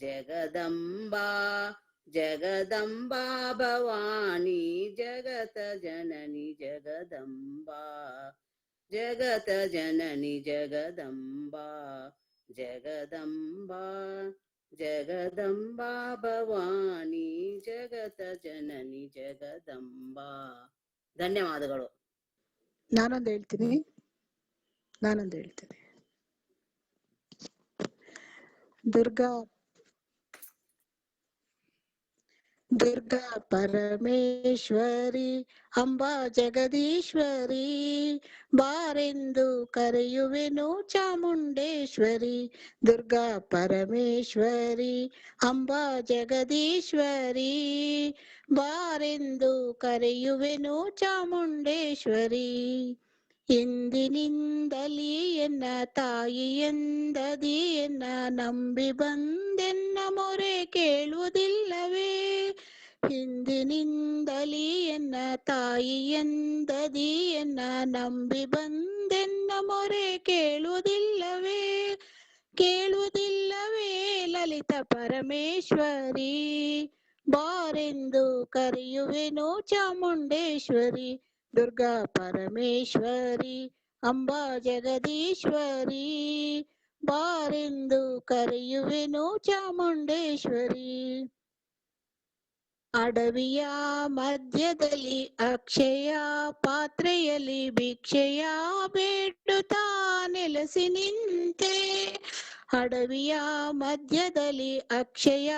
ಜಗದಂಬಾ ಜಗದಂಬಾ ಭವಾನಿ ಜಗತ ಜನನಿ ಜಗದಂಬಾ ಜಗತ ಜನನಿ ಜಗದಂಬಾ ಜಗದಂಬಾ ಜಗದಂಬಾ ಭವಾನಿ ಜಗತ ಜನನಿ ಜಗದಂಬಾ. ಧನ್ಯವಾದಗಳು. ನಾನೊಂದು ಹೇಳ್ತೀನಿ. ದುರ್ಗಾ ದುರ್ಗಾ ಪರಮೇಶ್ವರಿ ಅಂಬಾ ಜಗದೀಶ್ವರಿ ಬಾರೆಂದು ಕರೆಯುವೆನು ಚಾಮುಂಡೇಶ್ವರಿ. ದುರ್ಗಾ ಪರಮೇಶ್ವರಿ ಅಂಬಾ ಜಗದೀಶ್ವರಿ ಬಾರೆಂದು ಕರೆಯುವೆನು ಚಾಮುಂಡೇಶ್ವರಿ. ಇಂದಿನಿಂದಲೇ ಎನ್ನ ತಾಯಿಯೆಂದದಿ ಎನ್ನ ನಂಬಿ ಬಂದೆನ್ನ ಮೊರೆ ಕೇಳುವುದಿಲ್ಲವೇ. ಹಿಂದಿನಿಂದಲೇ ಎನ್ನ ತಾಯಿಯೆಂದದಿ ಎನ್ನ ನಂಬಿ ಬಂದೆನ್ನ ಮೊರೆ ಕೇಳುವುದಿಲ್ಲವೇ. ಕೇಳುವುದಿಲ್ಲವೇ ಲಲಿತ ಪರಮೇಶ್ವರಿ ಬಾರೆಂದು ಕರೆಯುವೆನು ಚಾಮುಂಡೇಶ್ವರಿ. ದುರ್ಗಾ ಪರಮೇಶ್ವರಿ ಅಂಬಾ ಜಗದೀಶ್ವರಿ ಬಾರೆಂದು ಕರೆಯುವೆನು ಚಾಮುಂಡೇಶ್ವರಿ. ಅಡವಿಯ ಮಧ್ಯದಲ್ಲಿ ಅಕ್ಷಯ ಪಾತ್ರೆಯಲ್ಲಿ ಭಿಕ್ಷೆಯ ಬೇಡುತ್ತಾ ನೆಲೆಸಿ ನಿಂತೆ. ಅಡವಿಯ ಮಧ್ಯದಲ್ಲಿ ಅಕ್ಷಯ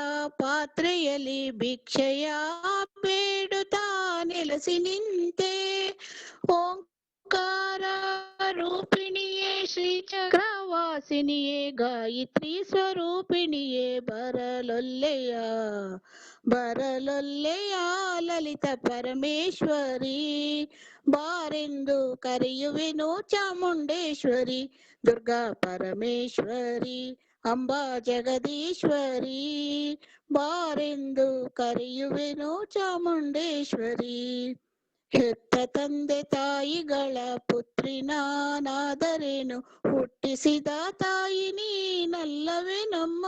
ಪಾತ್ರೆಯಲ್ಲಿ ಭಿಕ್ಷೆಯ ಬೇಡುತ್ತಾ ನೆಲೆಸಿ ನಿಂತೆ. ಓಂಕಾರ ರೂಪಿಣಿಯೇ ಶ್ರೀ ಚಕ್ರವಾಸಿನಿಯೇ ಗಾಯತ್ರಿ ಸ್ವರೂಪಿಣಿಯೇ ಬರಲೊಲ್ಲೆಯ ಬರಲೊಲ್ಲೆಯ ಲಲಿತ ಪರಮೇಶ್ವರಿ ಬಾರೆಂದು ಕರೆಯುವೆನು ಚಾಮುಂಡೇಶ್ವರಿ. ದುರ್ಗಾ ಪರಮೇಶ್ವರಿ ಅಂಬಾ ಜಗದೀಶ್ವರಿ ಬಾರೆಂದು ಕರೆಯುವೆನು ಚಾಮುಂಡೇಶ್ವರಿ. ಹೆತ್ತ ತಂದೆ ತಾಯಿಗಳ ಪುತ್ರಿ ನಾನಾದರೇನು, ಹುಟ್ಟಿಸಿದ ತಾಯಿ ನೀನಲ್ಲವೇ ನಮ್ಮ.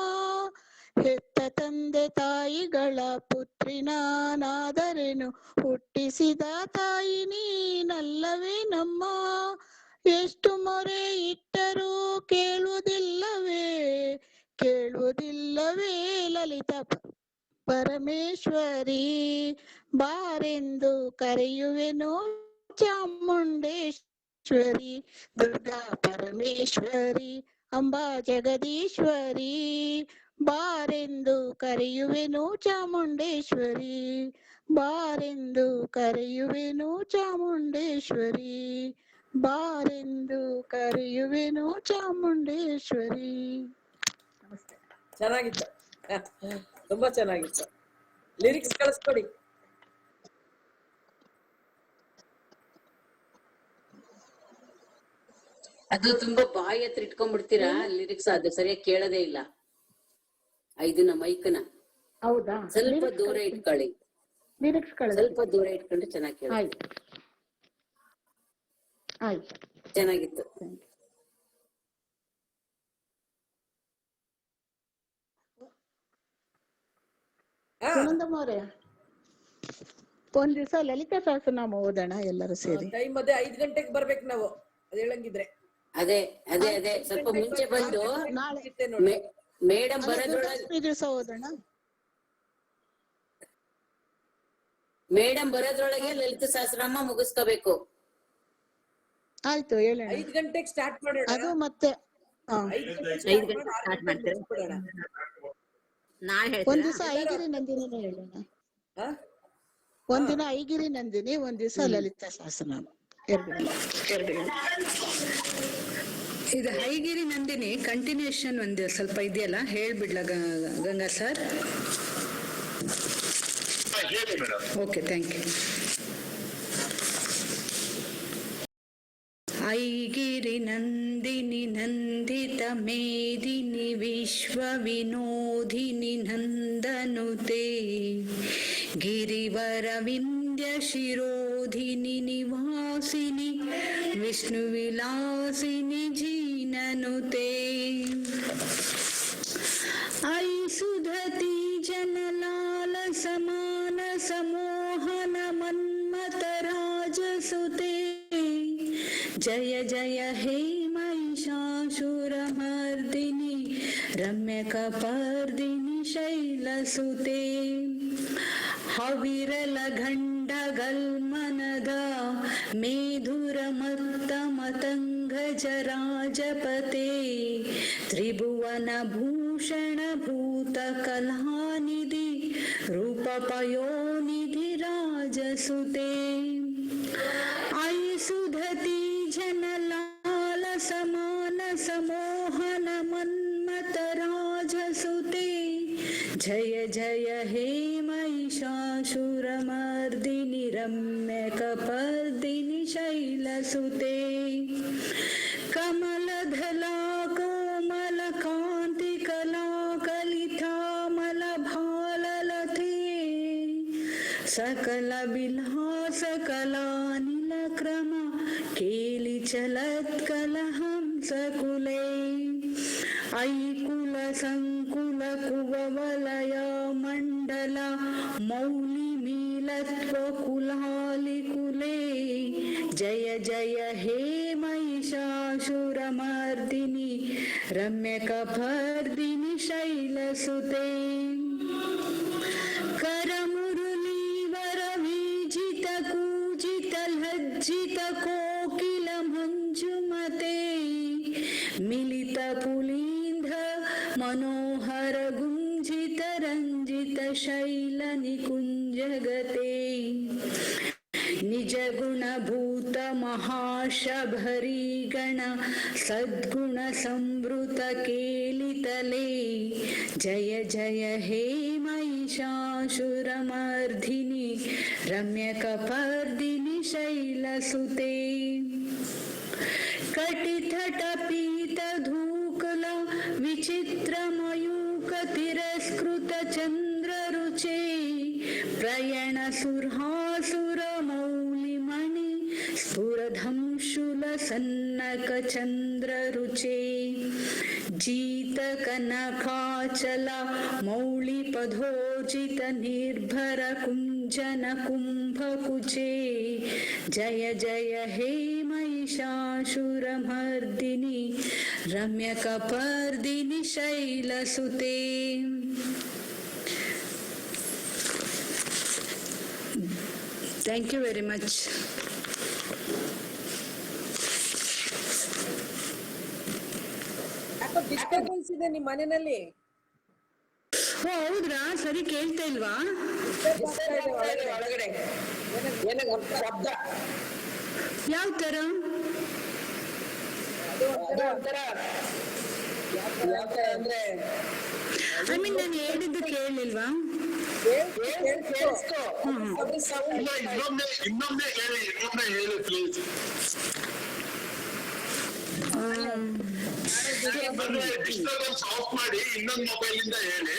ಹೆತ್ತ ತಂದೆ ತಾಯಿಗಳ ಪುತ್ರಿ ನಾನಾದರೇನು, ಹುಟ್ಟಿಸಿದ ತಾಯಿ ನೀನಲ್ಲವೇ ನಮ್ಮ. ಎಷ್ಟು ಮೊರೆ ಇಟ್ಟರೂ ಕೇಳುವುದಿಲ್ಲವೇ, ಕೇಳುವುದಿಲ್ಲವೇ ಲಲಿತ ಪರಮೇಶ್ವರಿ. ಬಾರೆಂದು ಕರೆಯುವೆನು ಚಾಮುಂಡೇಶ್ವರಿ. ದುರ್ಗಾ ಪರಮೇಶ್ವರಿ ಅಂಬಾ ಜಗದೀಶ್ವರಿ ಬಾರೆಂದು ಕರೆಯುವೆನು ಚಾಮುಂಡೇಶ್ವರಿ. ಬಾರೆಂದು ಕರೆಯುವೆನು ಚಾಮುಂಡೇಶ್ವರಿ. ಬಾರೆಂದು ಕರೆಯುವೆನು ಚಾಮುಂಡೇಶ್ವರಿ. ನಮಸ್ತೆ. ಚೆನ್ನಾಗಿತ್ತು, ತುಂಬಾ ಚೆನ್ನಾಗಿತ್ತು. ಲಿರಿಕ್ಸ್ ಕಳಿಸ್ಕೊಡಿ. ಅದು ತುಂಬಾ ಬಾಯಿ ಹತ್ರ ಇಟ್ಕೊಂಡ್ಬಿಡ್ತೀರಾ ಲಿರಿಕ್ಸ್, ಅದು ಸರಿಯಾಗಿ ಕೇಳೋದೇ ಇಲ್ಲ. ಇದನ್ನ ಮೈಕ್ನ ಹೌದಾ? ಸ್ವಲ್ಪ ದೂರ ಇಟ್ಕೊಳ್ಳಿ, ಲಿರಿಕ್ಸ್ ಸ್ವಲ್ಪ ದೂರ ಇಟ್ಕೊಂಡ್ರೆ ಚೆನ್ನಾಗಿ ಕೇಳಿ. ಆಯ್ತು ಆಯ್ತು, ಚೆನ್ನಾಗಿತ್ತು. ಸುನಂದಮ್ಮವ್ರೆ, ಒಂದ್ ದಿವಸ ಲಲಿತಾ ಸಹಸ್ರನಾಮ ಓದೋಣ ಎಲ್ಲರೂ ಸೇರಿ. ಟೈಮ್ ಅದೇ 5 ಗಂಟೆಗೆ ಬರ್ಬೇಕು ನಾವು, ಅದ್ ಹೇಳಂಗಿದ್ರೆ. ಅದೇ ಅದೇ ಅದೇ ಸ್ವಲ್ಪ ಮುಂಚೆ ಬಂದು ಮೇಡಮ್ ಬರೋದ್ರೊಳಗೆ ದಿವಸ ಓದೋಣ. ಮೇಡಮ್ ಬರೋದ್ರೊಳಗೆ ಲಲಿತ ಸಹಸ್ರನಾಮ ಮುಗಿಸ್ಕೋಬೇಕು. ಆಯ್ತು, ಹೇಳೋಣ. 5 ಗಂಟೆಗೆ ಸ್ಟಾರ್ಟ್ ಮಾಡೋಣ. ಅದು ಮತ್ತೆ 5 ಗಂಟೆಗೆ ಸ್ಟಾರ್ಟ್ ಮಾಡ್ತೇವೆ. ನಾಳೆ ಒಂದ್ ದಿವಸ ಐಗಿರಿ ನಂದಿನಿನೇ ಹೇಳೋಣ. ಒಂದಿನ ಐಗಿರಿ ನಂದಿನಿ, ಒಂದ್ ದಿವಸ ಲಲಿತಾ ಸಹಸ್ರನಾಮ. ಎರಡು ಇದು ಐಗಿರಿ ನಂದಿನಿ ಕಂಟಿನ್ಯೂಷನ್ ಒಂದು ಸ್ವಲ್ಪ ಇದೆಯಲ್ಲ, ಹೇಳ್ಬಿಡ್ಲ Ganga sir? Okay, thank you. ಐಗಿರಿ ನಂದಿನಿ ನಂದಿತ ಮೇದಿನಿ ವಿಶ್ವ ವಿನೋದಿನಿ ನಂದನುತೆ ಗಿರಿವರ ವಿಂಧ್ಯ ಶಿರೋಧಿನಿ ನಿವಾಸಿನಿ ವಿಷ್ಣು ವಿಲಾಸಿನಿ ಜೀನನುತೆ. ಐ ಸುಧತಿ ಜನಲಾಲ ಸಮಾನ ಸಮೋಹನ ಮನ್ಮತ ರಾಜಸುತೆ ಜಯ ಜಯ ಹೇ ಮಹಿಷಾಸುರಮರ್ದಿನಿ ರಮ್ಯಕಪರ್ದಿನಿ ಶೈಲಸುತೆ. ಹವಿರಲ ಗಂಡ ಗಲ್ಮನದ ಮೇಧುರ ಮತ್ತ ಮತಂಗ ಜರಾಜಪತೆ ತ್ರಿಭುವನ ಭೂಷಣ ಭೂತ ಕಲಾನಿಧಿ ರೂಪ ಪಯೋನಿಧಿ ರಾಜಸುತೆ. ಐ ಸುಧತಿ ಜನಲಾಲ ಸಮಾನ ಸಮೋಹನ ಮನ್ಮತ ರಾಜಸುತೆ ಜಯ ಜಯ ಹೇ ಮಹಿಷಾಸುರಮರ್ದಿನಿ ರಮ್ಯಕಪರ್ದಿನಿ ಶೈಲಸುತೆ. ಕಮಲಧಲಾ ಕೋಮಲ ಕಾಂತಿ ಕಲಾ ಕಲಿತಾಮಲ ಭಾಲಲತೆ ಸಕಲ ವಿಲಾಸ ಕಲಾನಿಲ ಕ್ರಮ ಕೇಲಿ ಚಲತ್ಕಲ ಹಂಸಕುಲೆ. ಐಕುಲ ಸಂಕುಲ ಕುವಲಯ ಮಂಡಲ ಮೌಲಿ ಮೀಲತ್ವ ಕುಲಾಲಿ ಕುಲೆ ಜಯ ಜಯ ಹೇ ಮಹಿಷಾಸುರಮರ್ದಿನಿ ರಮ್ಯಕಪರ್ದಿನಿ ಶೈಲಸುತೆ. ಕರಮುರುಳೀವರ ವಿಜಿತ ಕೂಜಿತ ಲಜ್ಜಿತ ಕೋಕಿಲ ಮಂಜುಮತೆ ಮಿಲಿತ ಪುಲೀಂಧ ಮನೋಹರ ಗುಂಜಿತ ರಂಜಿತ ಶೈಲ ನಿಕುಂಜಗತೆ. ನಿಜ ಗುಣಭೂತ ಮಹಾಶಬರಿ ಗಣ ಸದ್ಗುಣ ಸಂವೃತ ಕೇಲಿತಲೆ ಜಯ ಜಯ ಹೇ ಮಹಿಷಾಸುರಮರ್ದಿನಿ ರಮ್ಯಕಪರ್ದಿನಿ ಶೈಲಸುತೆ. ಕಟಿತಟ ಪೀತ ಧೂಕಲ ವಿಚ ವಿಚಿತ್ರಮಯೂಕ ತಿರಸ್ಕೃತ ಚಂದ್ರ ರುಚೇ ಪ್ರಯಣ ಸುರ್ಹಾಸುರ ಮೌಲಿಮಣಿ ಸ್ಫುರಧಂಶುಲ ಸನ್ನಕ ಚಂದ್ರ ರುಚೇ ಜೀತ ಕನಕಾಚಲ ಮೌಳಿ ಪಧೋಜಿತ ನಿರ್ಭರ ಕುಂಜನ ಕುಂಭಕುಚೇ ಜಯ ಜಯ ಹೇ ಮಹಿಷಾಸುರಮರ್ದಿನಿ ರಮ್ಯಕಪರ್ದಿನಿ ಶೈಲಸುತೆ. Thank you very much. Disturbance ಇದೆ ನಿಮ್ ಮನೆಯಲ್ಲಿ? ಓ ಹೌದ್ರಾ? ಸರಿ ಕೇಳ್ತಾ ಇಲ್ವಾ? ಒಳಗಡೆ ಶಬ್ದ ಯಾವ ತರ? ಅಂದ್ರೆ ಐ ಮೀನ್ ನಾನು ಹೇಳಿದ್ದು ಕೇಳಿಲ್ವಾ? ಇನ್ನೊಮ್ಮೆ ಹೇಳಿ ಪ್ಲೀಸ್. ಡಿಸ್ಟರ್ಬೆನ್ಸ್ ಆಫ್ ಮಾಡಿ ಇನ್ನೊಂದು ಮೊಬೈಲ್ ಇಂದ ಹೇಳಿ.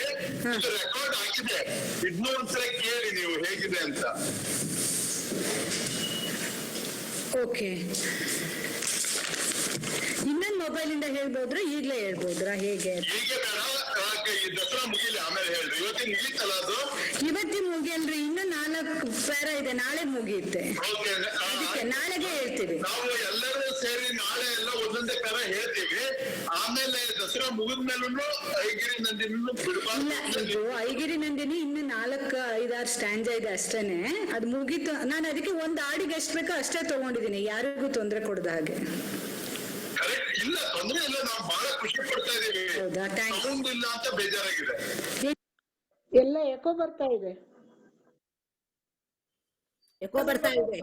ಇದು ರೆಕಾರ್ಡ್ ಆಗಿದೆ, ಇನ್ನೂ ಒಂದ್ಸಲ ಕೇಳಿ ನೀವು ಹೇಗಿದೆ ಅಂತ. ಓಕೆ, ಇನ್ನೊಂದು ಮೊಬೈಲ್ ಇಂದ ಹೇಳ್ಬೋದ್ರಾ ಈಗ್ಲೇ ಹೇಳ್ಬೋದ್ರಾ ಹೇಗೆ? ಹೀಗೆ ಬೇಡ, ಈ ದಸರಾ ಮುಗಿಲಿ ಆಮೇಲೆ ಹೇಳ್ರಿ. ಇವತ್ತಿನ ಮುಗೀತಲ್ಲ ಅದು? ಇವತ್ತಿನ ಮುಗಿಯಲ್ರಿ, ಇನ್ನು 4 ಪ್ಯಾರ ಇದೆ, ನಾಳೆ ಮುಗಿಯುತ್ತೆ. ಅದಕ್ಕೆ ನಾಳೆಗೆ ಹೇಳ್ತೀವಿ. ನಾವು ಎಲ್ಲರೂ ಸೇರಿ ನಾಳೆ ಎಲ್ಲ ಒಂದೊಂದೇ ತರ ಹೇಳ್ತೀವಿ. ಆಮೇಲೆ ದಸರಾ ಮುಗಿದ್ಮೇಲೂ ಐಗಿರಿ ನಂದಿನಿ ಬಿಡಬಾರ್ದು. ಇದು ಐಗಿರಿ ನಂದಿನಿ ಇನ್ನು 4-5-6 ಸ್ಟ್ಯಾಂಜ ಇದೆ ಅಷ್ಟೇನೆ, ಅದು ಮುಗೀತು. ನಾನು ಅದಕ್ಕೆ ಒಂದು ಹಾಡಿಗೆ ಎಷ್ಟು ಬೇಕೋ ಅಷ್ಟೇ ತಗೊಂಡಿದ್ದೀನಿ, ಯಾರಿಗೂ ತೊಂದರೆ ಕೊಡದ ಹಾಗೆ. ಇಲ್ಲ, ತೊಂದ್ರೆ ಇಲ್ಲ, ನಾವು ಬಹಳ ಖುಷಿ ಪಡ್ತಾ ಇದೀವಿ. ಸೌಂಡ್ ಇಲ್ಲ ಅಂತ ಬೇಜಾರಾಗಿದೆ. ಎಲ್ಲ ಎಕೋ ಬರ್ತಾ ಇದೆ. ಎಕೋ ಬರ್ತಾ ಇದೆ.